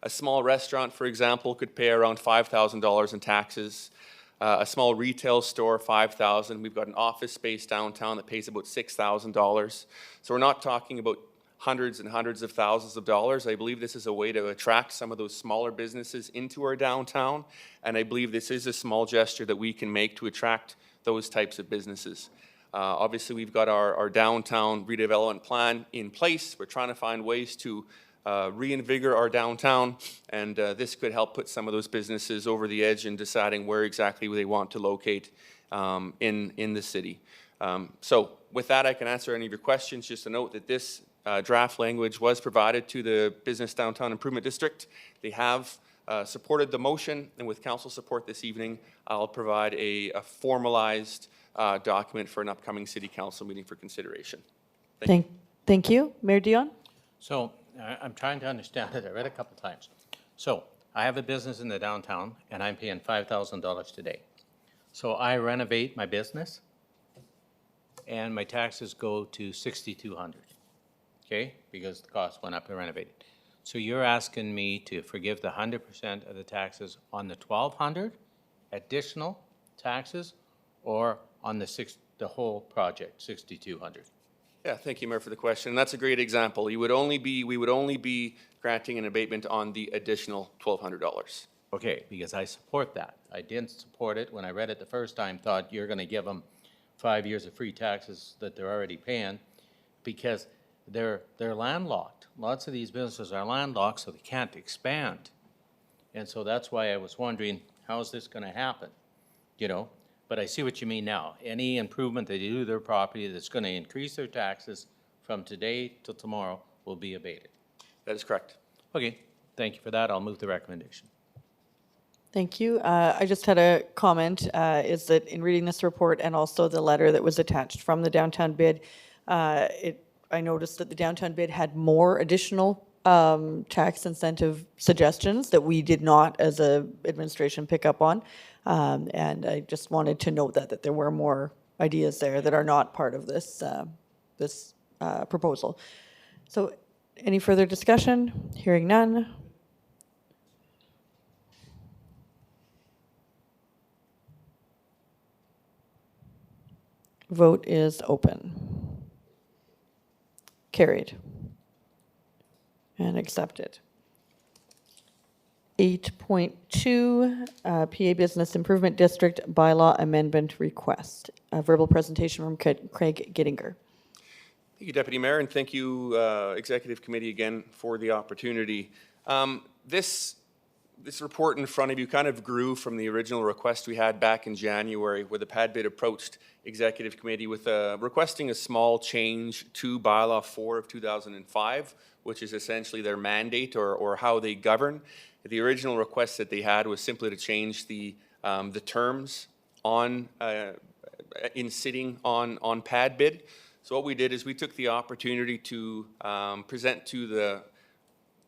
[SPEAKER 15] A small restaurant, for example, could pay around $5,000 in taxes. A small retail store, $5,000. We've got an office space downtown that pays about $6,000. So we're not talking about hundreds and hundreds of thousands of dollars. I believe this is a way to attract some of those smaller businesses into our downtown, and I believe this is a small gesture that we can make to attract those types of businesses. Obviously, we've got our downtown redevelopment plan in place. We're trying to find ways to reinvigorate our downtown, and this could help put some of those businesses over the edge in deciding where exactly they want to locate in the city. So with that, I can answer any of your questions. Just a note that this draft language was provided to the Business Downtown Improvement District. They have supported the motion, and with council support this evening, I'll provide a formalized document for an upcoming city council meeting for consideration.
[SPEAKER 1] Thank you. Mayor Dion?
[SPEAKER 10] So I'm trying to understand it. I read a couple times. So I have a business in the downtown, and I'm paying $5,000 today. So I renovate my business, and my taxes go to $6,200, okay? Because the cost went up to renovate it. So you're asking me to forgive the 100% of the taxes on the $1,200 additional taxes, or on the whole project, $6,200?
[SPEAKER 15] Yeah, thank you, Mayor, for the question. That's a great example. We would only be granting an abatement on the additional $1,200.
[SPEAKER 10] Okay, because I support that. I didn't support it when I read it the first time, thought you're gonna give them 5 years of free taxes that they're already paying, because they're landlocked. Lots of these businesses are landlocked, so they can't expand. And so that's why I was wondering, how is this gonna happen? But I see what you mean now. Any improvement they do to their property that's gonna increase their taxes from today till tomorrow will be abated.
[SPEAKER 15] That is correct.
[SPEAKER 10] Okay, thank you for that. I'll move the recommendation.
[SPEAKER 1] Thank you. I just had a comment, is that in reading this report and also the letter that was attached from the downtown bid, I noticed that the downtown bid had more additional tax incentive suggestions that we did not, as a administration, pick up on. And I just wanted to note that there were more ideas there that are not part of this proposal. So any further discussion? Hearing none. Vote is open. Carried. And accepted. 8.2, PA Business Improvement District Bylaw Amendment Request. A verbal presentation from Craig Gittinger.
[SPEAKER 15] Thank you, Deputy Mayor, and thank you, Executive Committee, again, for the opportunity. This report in front of you kind of grew from the original request we had back in January, where the PAD bid approached Executive Committee with requesting a small change to Bylaw 4 of 2005, which is essentially their mandate or how they govern. The original request that they had was simply to change the terms in sitting on PAD bid. So what we did is we took the opportunity to present to the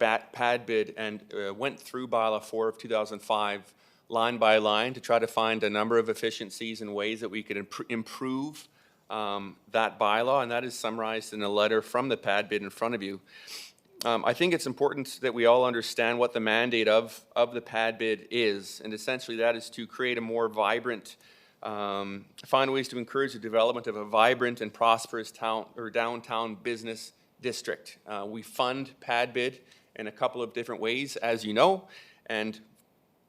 [SPEAKER 15] pad bid and went through bylaw 4 of 2005 line by line to try to find a number of efficiencies and ways that we could improve that bylaw, and that is summarized in a letter from the pad bid in front of you. I think it's important that we all understand what the mandate of the pad bid is, and essentially that is to create a more vibrant, find ways to encourage the development of a vibrant and prosperous town or downtown business district. We fund pad bid in a couple of different ways, as you know, and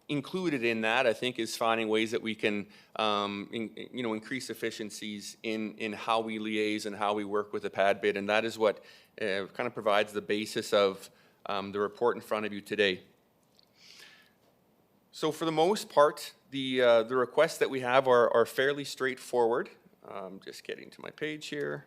[SPEAKER 15] included in that, I think, is finding ways that we can, increase efficiencies in how we liaise and how we work with the pad bid, and that is what kind of provides the basis of the report in front of you today. So for the most part, the requests that we have are fairly straightforward. Just getting to my page here.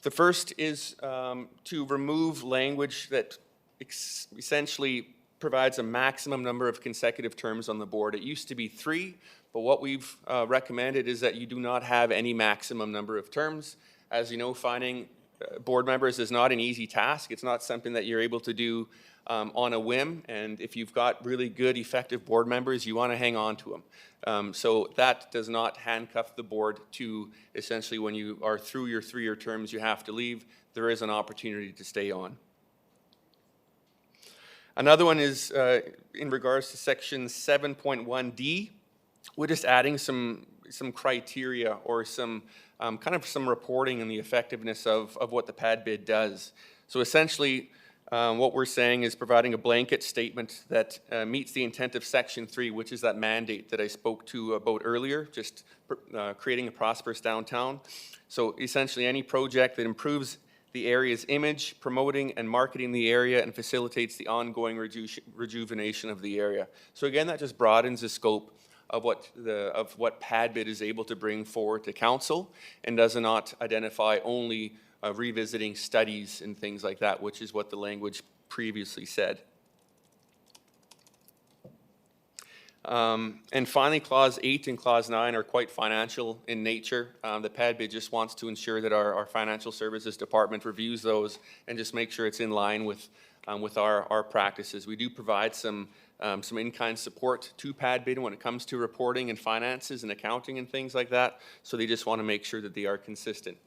[SPEAKER 15] The first is to remove language that essentially provides a maximum number of consecutive terms on the board. It used to be 3, but what we've recommended is that you do not have any maximum number of terms. As you know, finding board members is not an easy task. It's not something that you're able to do on a whim, and if you've got really good, effective board members, you want to hang on to them. So that does not handcuff the board to essentially when you are through your 3-year terms, you have to leave. There is an opportunity to stay on. Another one is in regards to section 7.1D. We're just adding some criteria or some kind of some reporting on the effectiveness of what the pad bid does. So essentially, what we're saying is providing a blanket statement that meets the intent of section 3, which is that mandate that I spoke to about earlier, just creating a prosperous downtown. So essentially, any project that improves the area's image, promoting and marketing the area, and facilitates the ongoing rejuvenation of the area. So again, that just broadens the scope of what pad bid is able to bring forward to council, and does not identify only revisiting studies and things like that, which is what the language previously said. And finally, Clause 8 and Clause 9 are quite financial in nature. The pad bid just wants to ensure that our financial services department reviews those and just make sure it's in line with our practices. We do provide some in-kind support to pad bid when it comes to reporting and finances and accounting and things like that, so they just want to make sure that they are consistent.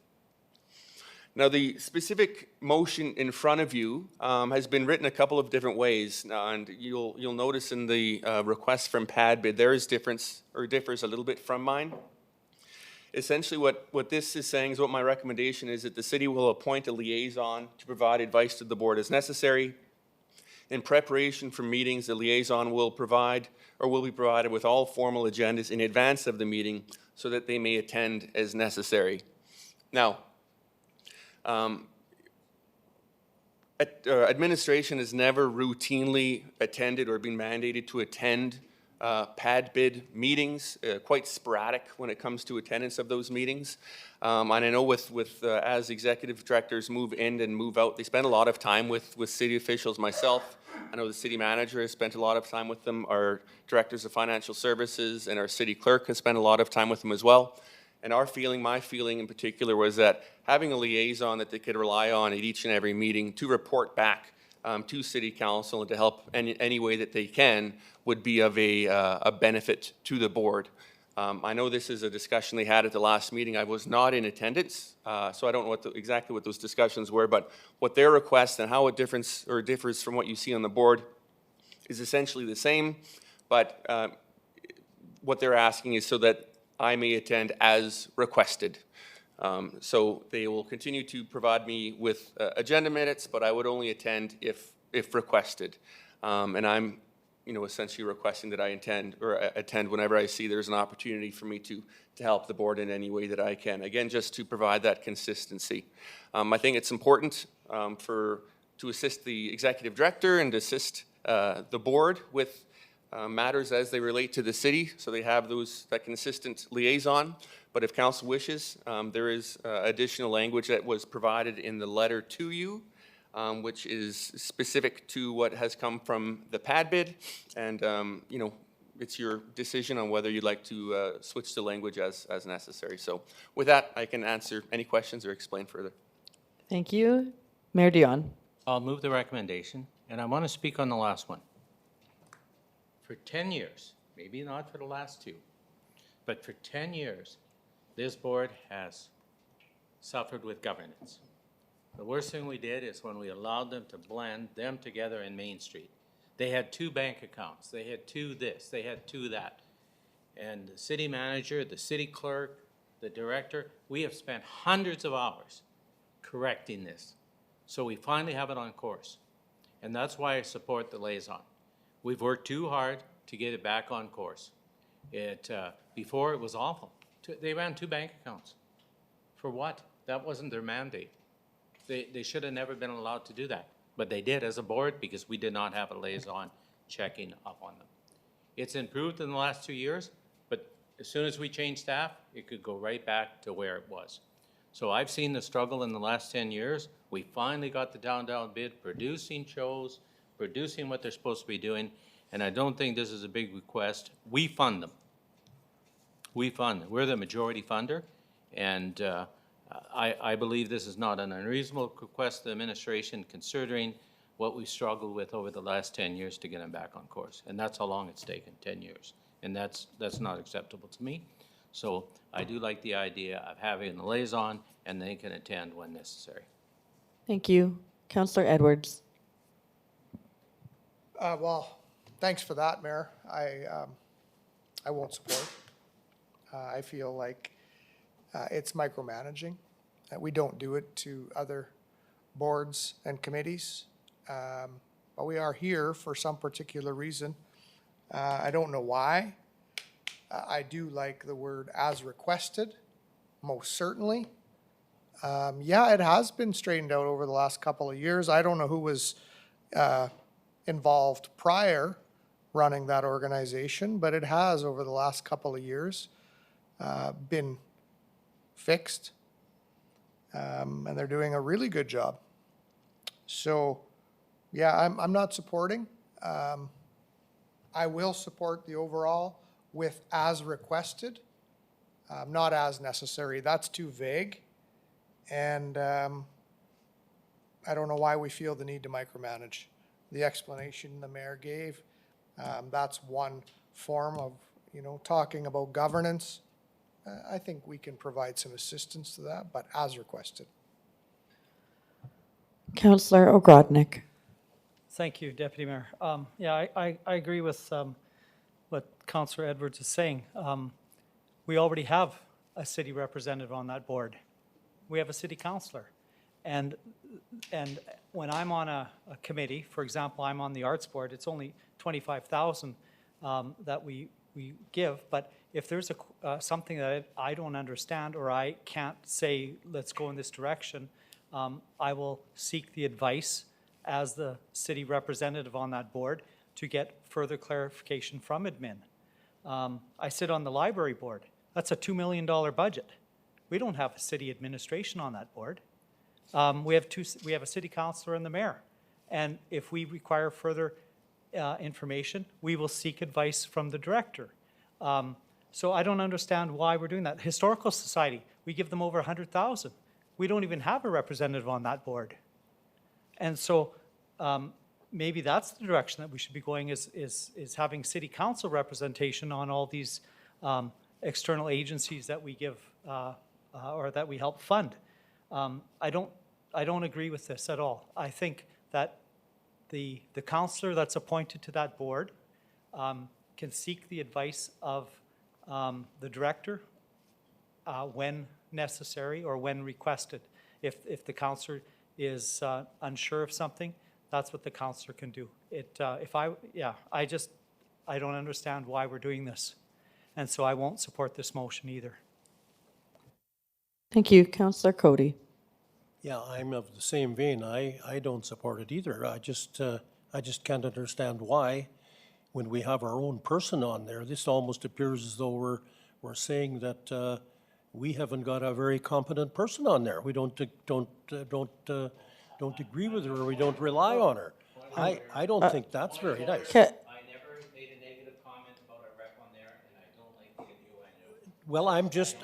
[SPEAKER 15] Now, the specific motion in front of you has been written a couple of different ways, and you'll notice in the request from pad bid there is differs a little bit from mine. Essentially, what this is saying is what my recommendation is, that the city will appoint a liaison to provide advice to the board as necessary. In preparation for meetings, the liaison will be provided with all formal agendas in advance of the meeting so that they may attend as necessary. Now, administration has never routinely attended or been mandated to attend pad bid meetings, quite sporadic when it comes to attendance of those meetings. And I know as executive directors move in and move out, they spend a lot of time with city officials. Myself, I know the city manager has spent a lot of time with them. Our directors of financial services and our city clerk has spent a lot of time with them as well. And my feeling in particular, was that having a liaison that they could rely on at each and every meeting to report back to city council and to help any way that they can would be of a benefit to the board. I know this is a discussion they had at the last meeting. I was not in attendance, so I don't know exactly what those discussions were, but what their request and how it differs from what you see on the board is essentially the same, but what they're asking is so that I may attend as requested. So they will continue to provide me with agenda minutes, but I would only attend if requested. And I'm, essentially requesting that I attend whenever I see there's an opportunity for me to help the board in any way that I can. Again, just to provide that consistency. I think it's important to assist the executive director and to assist the board with matters as they relate to the city, so they have that consistent liaison. But if council wishes, there is additional language that was provided in the letter to you, which is specific to what has come from the pad bid, and it's your decision on whether you'd like to switch the language as necessary. So with that, I can answer any questions or explain further.
[SPEAKER 1] Thank you. Mayor Dion.
[SPEAKER 10] I'll move the recommendation, and I want to speak on the last one. For 10 years, maybe not for the last 2, but for 10 years, this board has suffered with governance. The worst thing we did is when we allowed them to blend them together in Main Street. They had 2 bank accounts, they had 2 this, they had 2 that. And the city manager, the city clerk, the director, we have spent hundreds of hours correcting this. So we finally have it on course. And that's why I support the liaison. We've worked too hard to get it back on course. Before it was awful. They ran 2 bank accounts. For what? That wasn't their mandate. They should have never been allowed to do that. But they did as a board because we did not have a liaison checking up on them. It's improved in the last 2 years, but as soon as we change staff, it could go right back to where it was. So I've seen the struggle in the last 10 years. We finally got the down bid, producing shows, producing what they're supposed to be doing, and I don't think this is a big request. We fund them. We fund them. We're the majority funder, and I believe this is not an unreasonable request to the administration considering what we struggled with over the last 10 years to get them back on course. And that's how long it's taken, 10 years. And that's not acceptable to me. So I do like the idea of having the liaison and they can attend when necessary.
[SPEAKER 1] Thank you. Councillor Edwards.
[SPEAKER 6] Well, thanks for that, Mayor. I won't support. I feel like it's micromanaging. We don't do it to other boards and committees. But we are here for some particular reason. I don't know why. I do like the word as requested, most certainly. Yeah, it has been straightened out over the last couple of years. I don't know who was involved prior running that organization, but it has over the last couple of years been fixed. And they're doing a really good job. So, yeah, I'm not supporting. I will support the overall with as requested, not as necessary. That's too vague. And I don't know why we feel the need to micromanage. The explanation the mayor gave, that's one form of, talking about governance. I think we can provide some assistance to that, but as requested.
[SPEAKER 1] Councillor Ogrodnik.
[SPEAKER 7] Thank you, Deputy Mayor. Yeah, I agree with what Councillor Edwards is saying. We already have a city representative on that board. We have a city councillor. And when I'm on a committee, for example, I'm on the arts board, it's only $25,000 that we give. But if there's something that I don't understand or I can't say, let's go in this direction, I will seek the advice as the city representative on that board to get further clarification from admin. I sit on the library board. That's a $2 million budget. We don't have a city administration on that board. We have a city councillor and the mayor. And if we require further information, we will seek advice from the director. So I don't understand why we're doing that. Historical Society, we give them over $100,000. We don't even have a representative on that board. And so maybe that's the direction that we should be going is having city council representation on all these external agencies that we give or that we help fund. I don't agree with this at all. I think that the councillor that's appointed to that board can seek the advice of the director when necessary or when requested. If the councillor is unsure of something, that's what the councillor can do. I don't understand why we're doing this. And so I won't support this motion either.
[SPEAKER 1] Thank you. Councillor Cody.
[SPEAKER 5] Yeah, I'm of the same vein. I don't support it either. I just can't understand why, when we have our own person on there, this almost appears as though we're saying that we haven't got a very competent person on there. We don't agree with her, or we don't rely on her. I don't think that's very nice.
[SPEAKER 10] I never made a negative comment about a rep on there, and I don't like the innuendo.
[SPEAKER 5] Well, I'm just,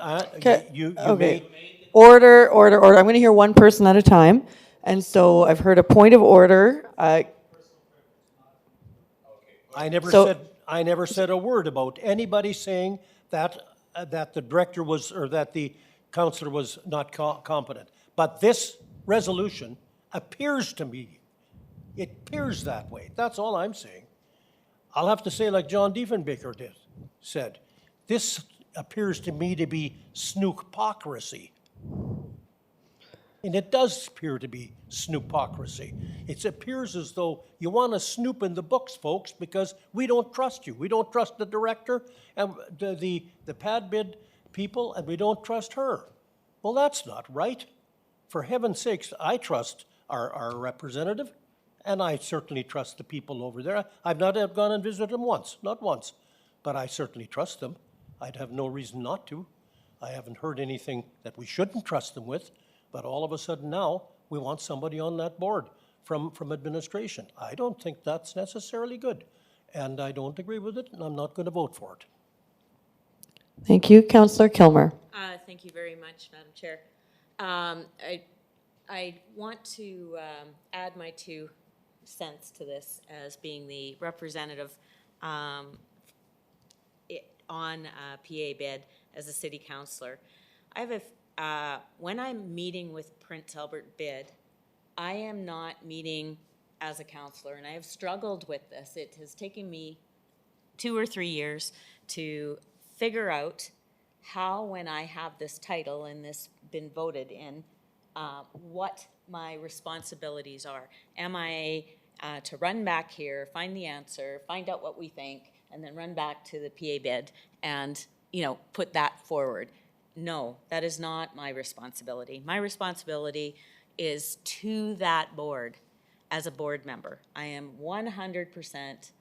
[SPEAKER 5] you
[SPEAKER 1] Okay.
[SPEAKER 5] made.
[SPEAKER 1] Order. I'm going to hear one person at a time. And so I've heard a point of order.
[SPEAKER 5] I never
[SPEAKER 1] So-
[SPEAKER 5] said, I never said a word about anybody saying that, that the director was, or that the counselor was not competent. But this resolution appears to me, it appears that way. That's all I'm saying. I'll have to say like John Diefenbaker said, this appears to me to be snookpocracy. And it does appear to be snoopocracy. It appears as though you want to snoop in the books, folks, because we don't trust you. We don't trust the director and the pad bid people, and we don't trust her. Well, that's not right. For heaven's sakes, I trust our representative, and I certainly trust the people over there. I've not gone and visited them once, not once, but I certainly trust them. I'd have no reason not to. I haven't heard anything that we shouldn't trust them with. But all of a sudden now, we want somebody on that board from administration. I don't think that's necessarily good. And I don't agree with it, and I'm not going to vote for it.
[SPEAKER 1] Thank you, Councillor Kilmer.
[SPEAKER 3] Thank you very much, Madam Chair. I want to add my 2 cents to this as being the representative on PA bid as a city councillor. I have when I'm meeting with Prince Albert bid, I am not meeting as a councillor, and I have struggled with this. It has taken me 2 or 3 years to figure out how, when I have this title and this been voted in, what my responsibilities are. Am I to run back here, find the answer, find out what we think, and then run back to the PA bid and, you know, put that forward? No, that is not my responsibility. My responsibility is to that board as a board member. I am 100%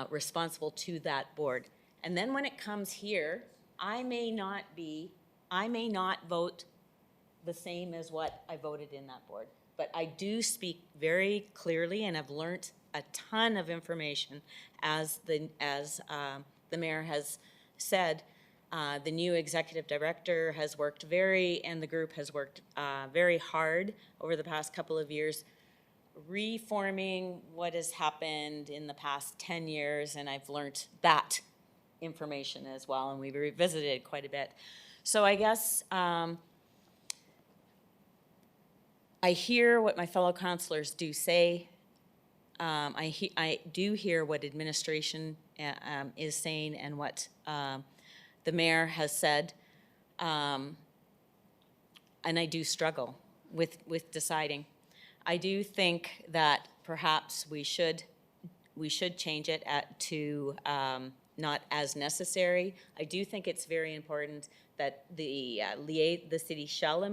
[SPEAKER 3] responsible to that board. And then when it comes here, I may not vote the same as what I voted in that board. But I do speak very clearly and have learned a ton of information as the mayor has said. The new executive director has worked and the group has worked very hard over the past couple of years, reforming what has happened in the past 10 years, and I've learned that information as well, and we've revisited it quite a bit. So I guess I hear what my fellow councillors do say. I do hear what administration is saying and what the mayor has said, and I do struggle with deciding. I do think that perhaps we should change it to not as necessary. I do think it's very important that the city shall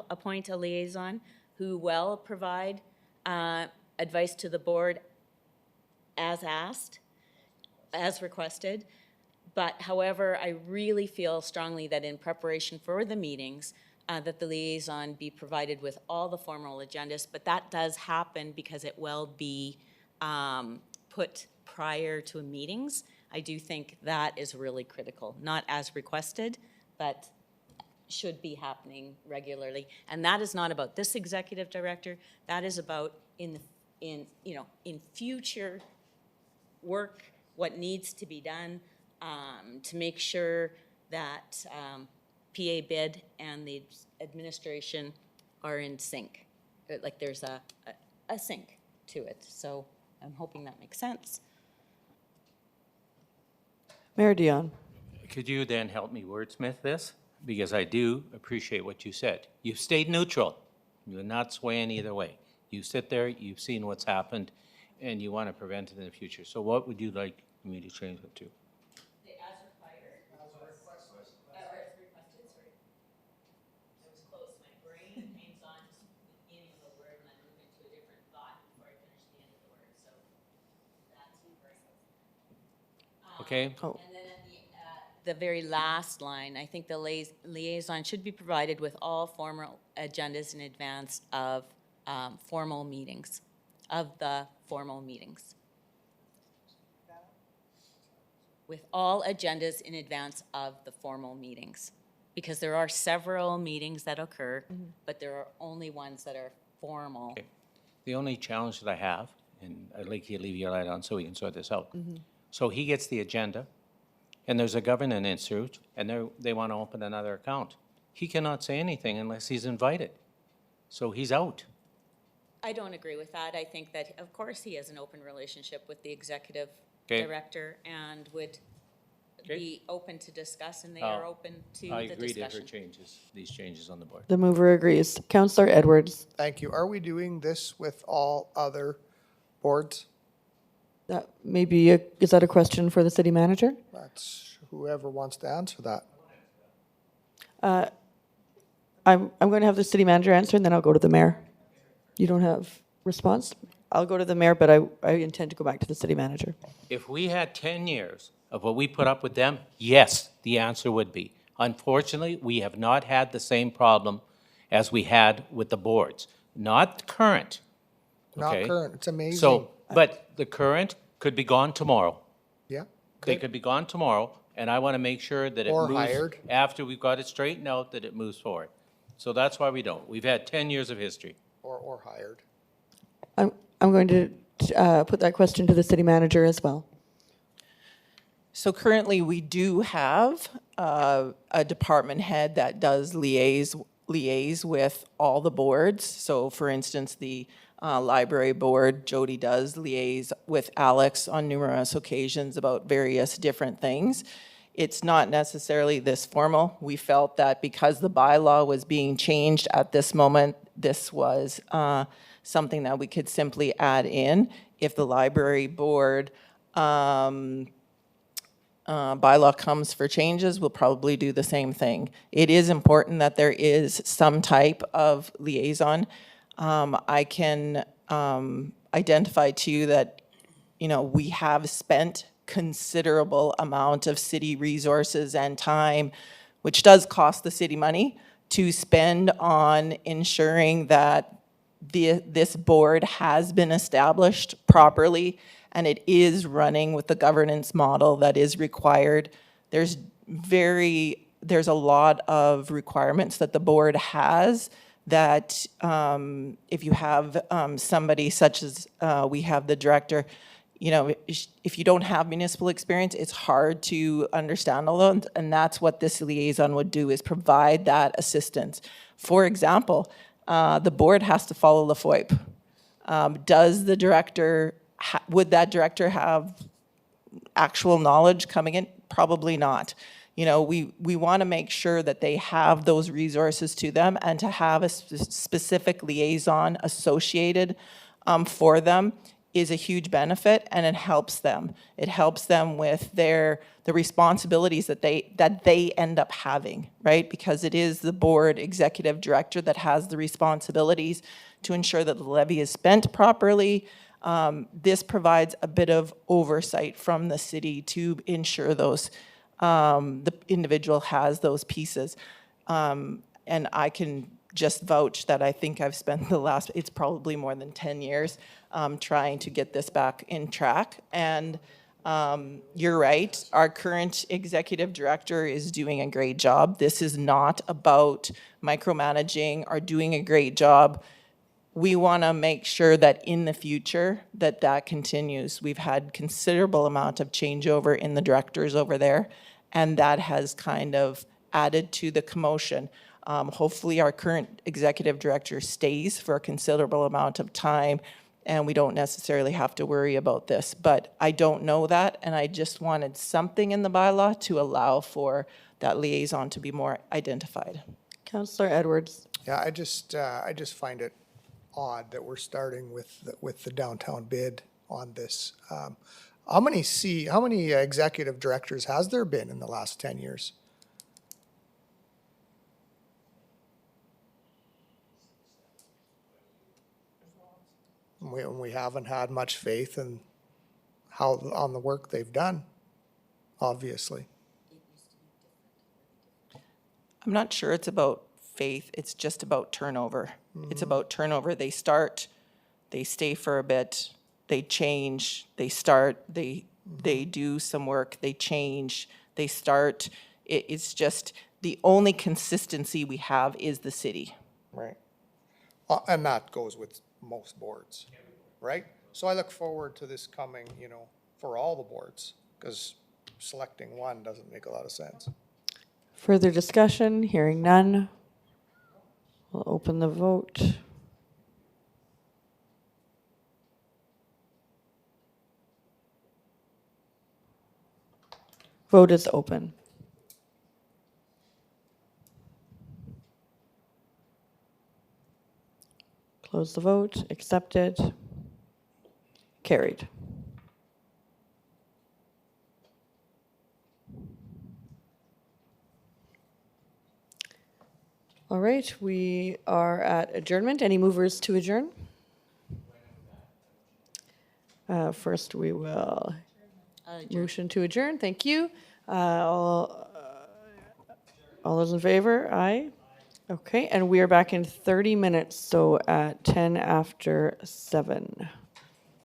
[SPEAKER 3] appoint a liaison who will provide advice to the board as asked, as requested. But however, I really feel strongly that in preparation for the meetings, that the liaison be provided with all the formal agendas, but that does happen because it will be put prior to meetings. I do think that is really critical, not as requested, but should be happening regularly. And that is not about this executive director, that is about in future work, what needs to be done, to make sure that PA bid and the administration are in sync. Like there's a sync to it. So I'm hoping that makes sense.
[SPEAKER 1] Mayor Dion.
[SPEAKER 10] Could you then help me wordsmith this? Because I do appreciate what you said. You've stayed neutral. You're not swaying either way. You sit there, you've seen what's happened, and you want to prevent it in the future. So what would you like me to change it to?
[SPEAKER 3] As required, or as requested, sorry. I was close, my brain hangs on to the beginning of the word and I move into a different thought before I finish the end of the word, so that's great.
[SPEAKER 10] Okay?
[SPEAKER 3] And then at the very last line, I think the liaison should be provided with all formal agendas in advance of formal meetings, with all agendas in advance of the formal meetings. because there are several meetings that occur, but there are only ones that are formal.
[SPEAKER 10] Okay. The only challenge that I have, and I'd like you to leave your light on so we can sort this out. So he gets the agenda, and there's a governance issue, and they want to open another account. He cannot say anything unless he's invited. So he's out.
[SPEAKER 3] I don't agree with that. I think that, of course, he has an open relationship with the executive
[SPEAKER 10] Okay.
[SPEAKER 3] director and would
[SPEAKER 10] Okay.
[SPEAKER 3] be open to discuss, and they are open to
[SPEAKER 10] I
[SPEAKER 3] the
[SPEAKER 10] agree to her
[SPEAKER 3] discussion.
[SPEAKER 10] changes, these changes on the board.
[SPEAKER 1] The mover agrees. Counselor Edwards.
[SPEAKER 6] Thank you. Are we doing this with all other boards?
[SPEAKER 1] That is that a question for the city manager?
[SPEAKER 6] That's whoever wants to answer that.
[SPEAKER 1] I'm going to have the city manager answer, and then I'll go to the mayor. You don't have response? I'll go to the mayor, but I intend to go back to the city manager.
[SPEAKER 10] If we had 10 years of what we put up with them, yes, the answer would be. Unfortunately, we have not had the same problem as we had with the boards. Not current.
[SPEAKER 6] Not
[SPEAKER 10] okay?
[SPEAKER 6] current. It's amazing.
[SPEAKER 10] So, but the current could be gone tomorrow.
[SPEAKER 6] Yeah.
[SPEAKER 10] They
[SPEAKER 6] Good.
[SPEAKER 10] could be gone tomorrow, and I want to make sure that it
[SPEAKER 6] Or
[SPEAKER 10] moves.
[SPEAKER 6] hired.
[SPEAKER 10] After we've got it straightened out, that it moves forward. So that's why we don't. We've had 10 years of history.
[SPEAKER 6] Or hired.
[SPEAKER 1] I'm going to put that question to the city manager as well.
[SPEAKER 16] So currently, we do have a department head that does liaise with all the boards. So for instance, the library board, Jody does liaise with Alex on numerous occasions about various different things. It's not necessarily this formal. We felt that because the bylaw was being changed at this moment, this was something that we could simply add in. If the library board bylaw comes for changes, we'll probably do the same thing. It is important that there is some type of liaison. I can identify to you that, we have spent considerable amount of city resources and time, which does cost the city money, to spend on ensuring that this board has been established properly and it is running with the governance model that is required. There's a lot of requirements that the board has that if you have somebody such as we have the director, if you don't have municipal experience, it's hard to understand all of them, and that's what this liaison would do, is provide that assistance. For example, the board has to follow the FOIP. Does the director, would that director have actual knowledge coming in? Probably not. We want to make sure that they have those resources to them, and to have a specific liaison associated for them is a huge benefit, and it helps them. It helps them with the responsibilities that they end up having, right? Because it is the board executive director that has the responsibilities to ensure that the levy is spent properly. This provides a bit of oversight from the city to ensure those the individual has those pieces. And I can just vouch that I think I've spent it's probably more than 10 years trying to get this back in track. And you're right, our current executive director is doing a great job. This is not about micromanaging or doing a great job. We want to make sure that in the future that continues. We've had considerable amount of changeover in the directors over there, and that has kind of added to the commotion. Hopefully our current executive director stays for a considerable amount of time, and we don't necessarily have to worry about this. But I don't know that, and I just wanted something in the bylaw to allow for that liaison to be more identified.
[SPEAKER 1] Councillor Edwards.
[SPEAKER 6] Yeah, I just find it odd that we're starting with the downtown bid on this. How many executive directors has there been in the last 10 years? We haven't had much faith in on the work they've done, obviously.
[SPEAKER 16] I'm not sure it's about faith, it's just about turnover. It's about turnover. They start, they stay for a bit, they change, they start, they do some work, they change, they start. It's just the only consistency we have is the city.
[SPEAKER 6] Right. And that goes with most boards, right? So I look forward to this coming, you know, for all the boards, because selecting one doesn't make a lot of sense.
[SPEAKER 1] Further discussion? Hearing none. We'll open the vote. Vote is open. Close the vote. Accepted. Carried. All right, we are at adjournment. Any movers to adjourn? First, we will motion to adjourn. Thank you. All those in favor? Aye. Okay, and we are back in 30 minutes, so at 10 after 7.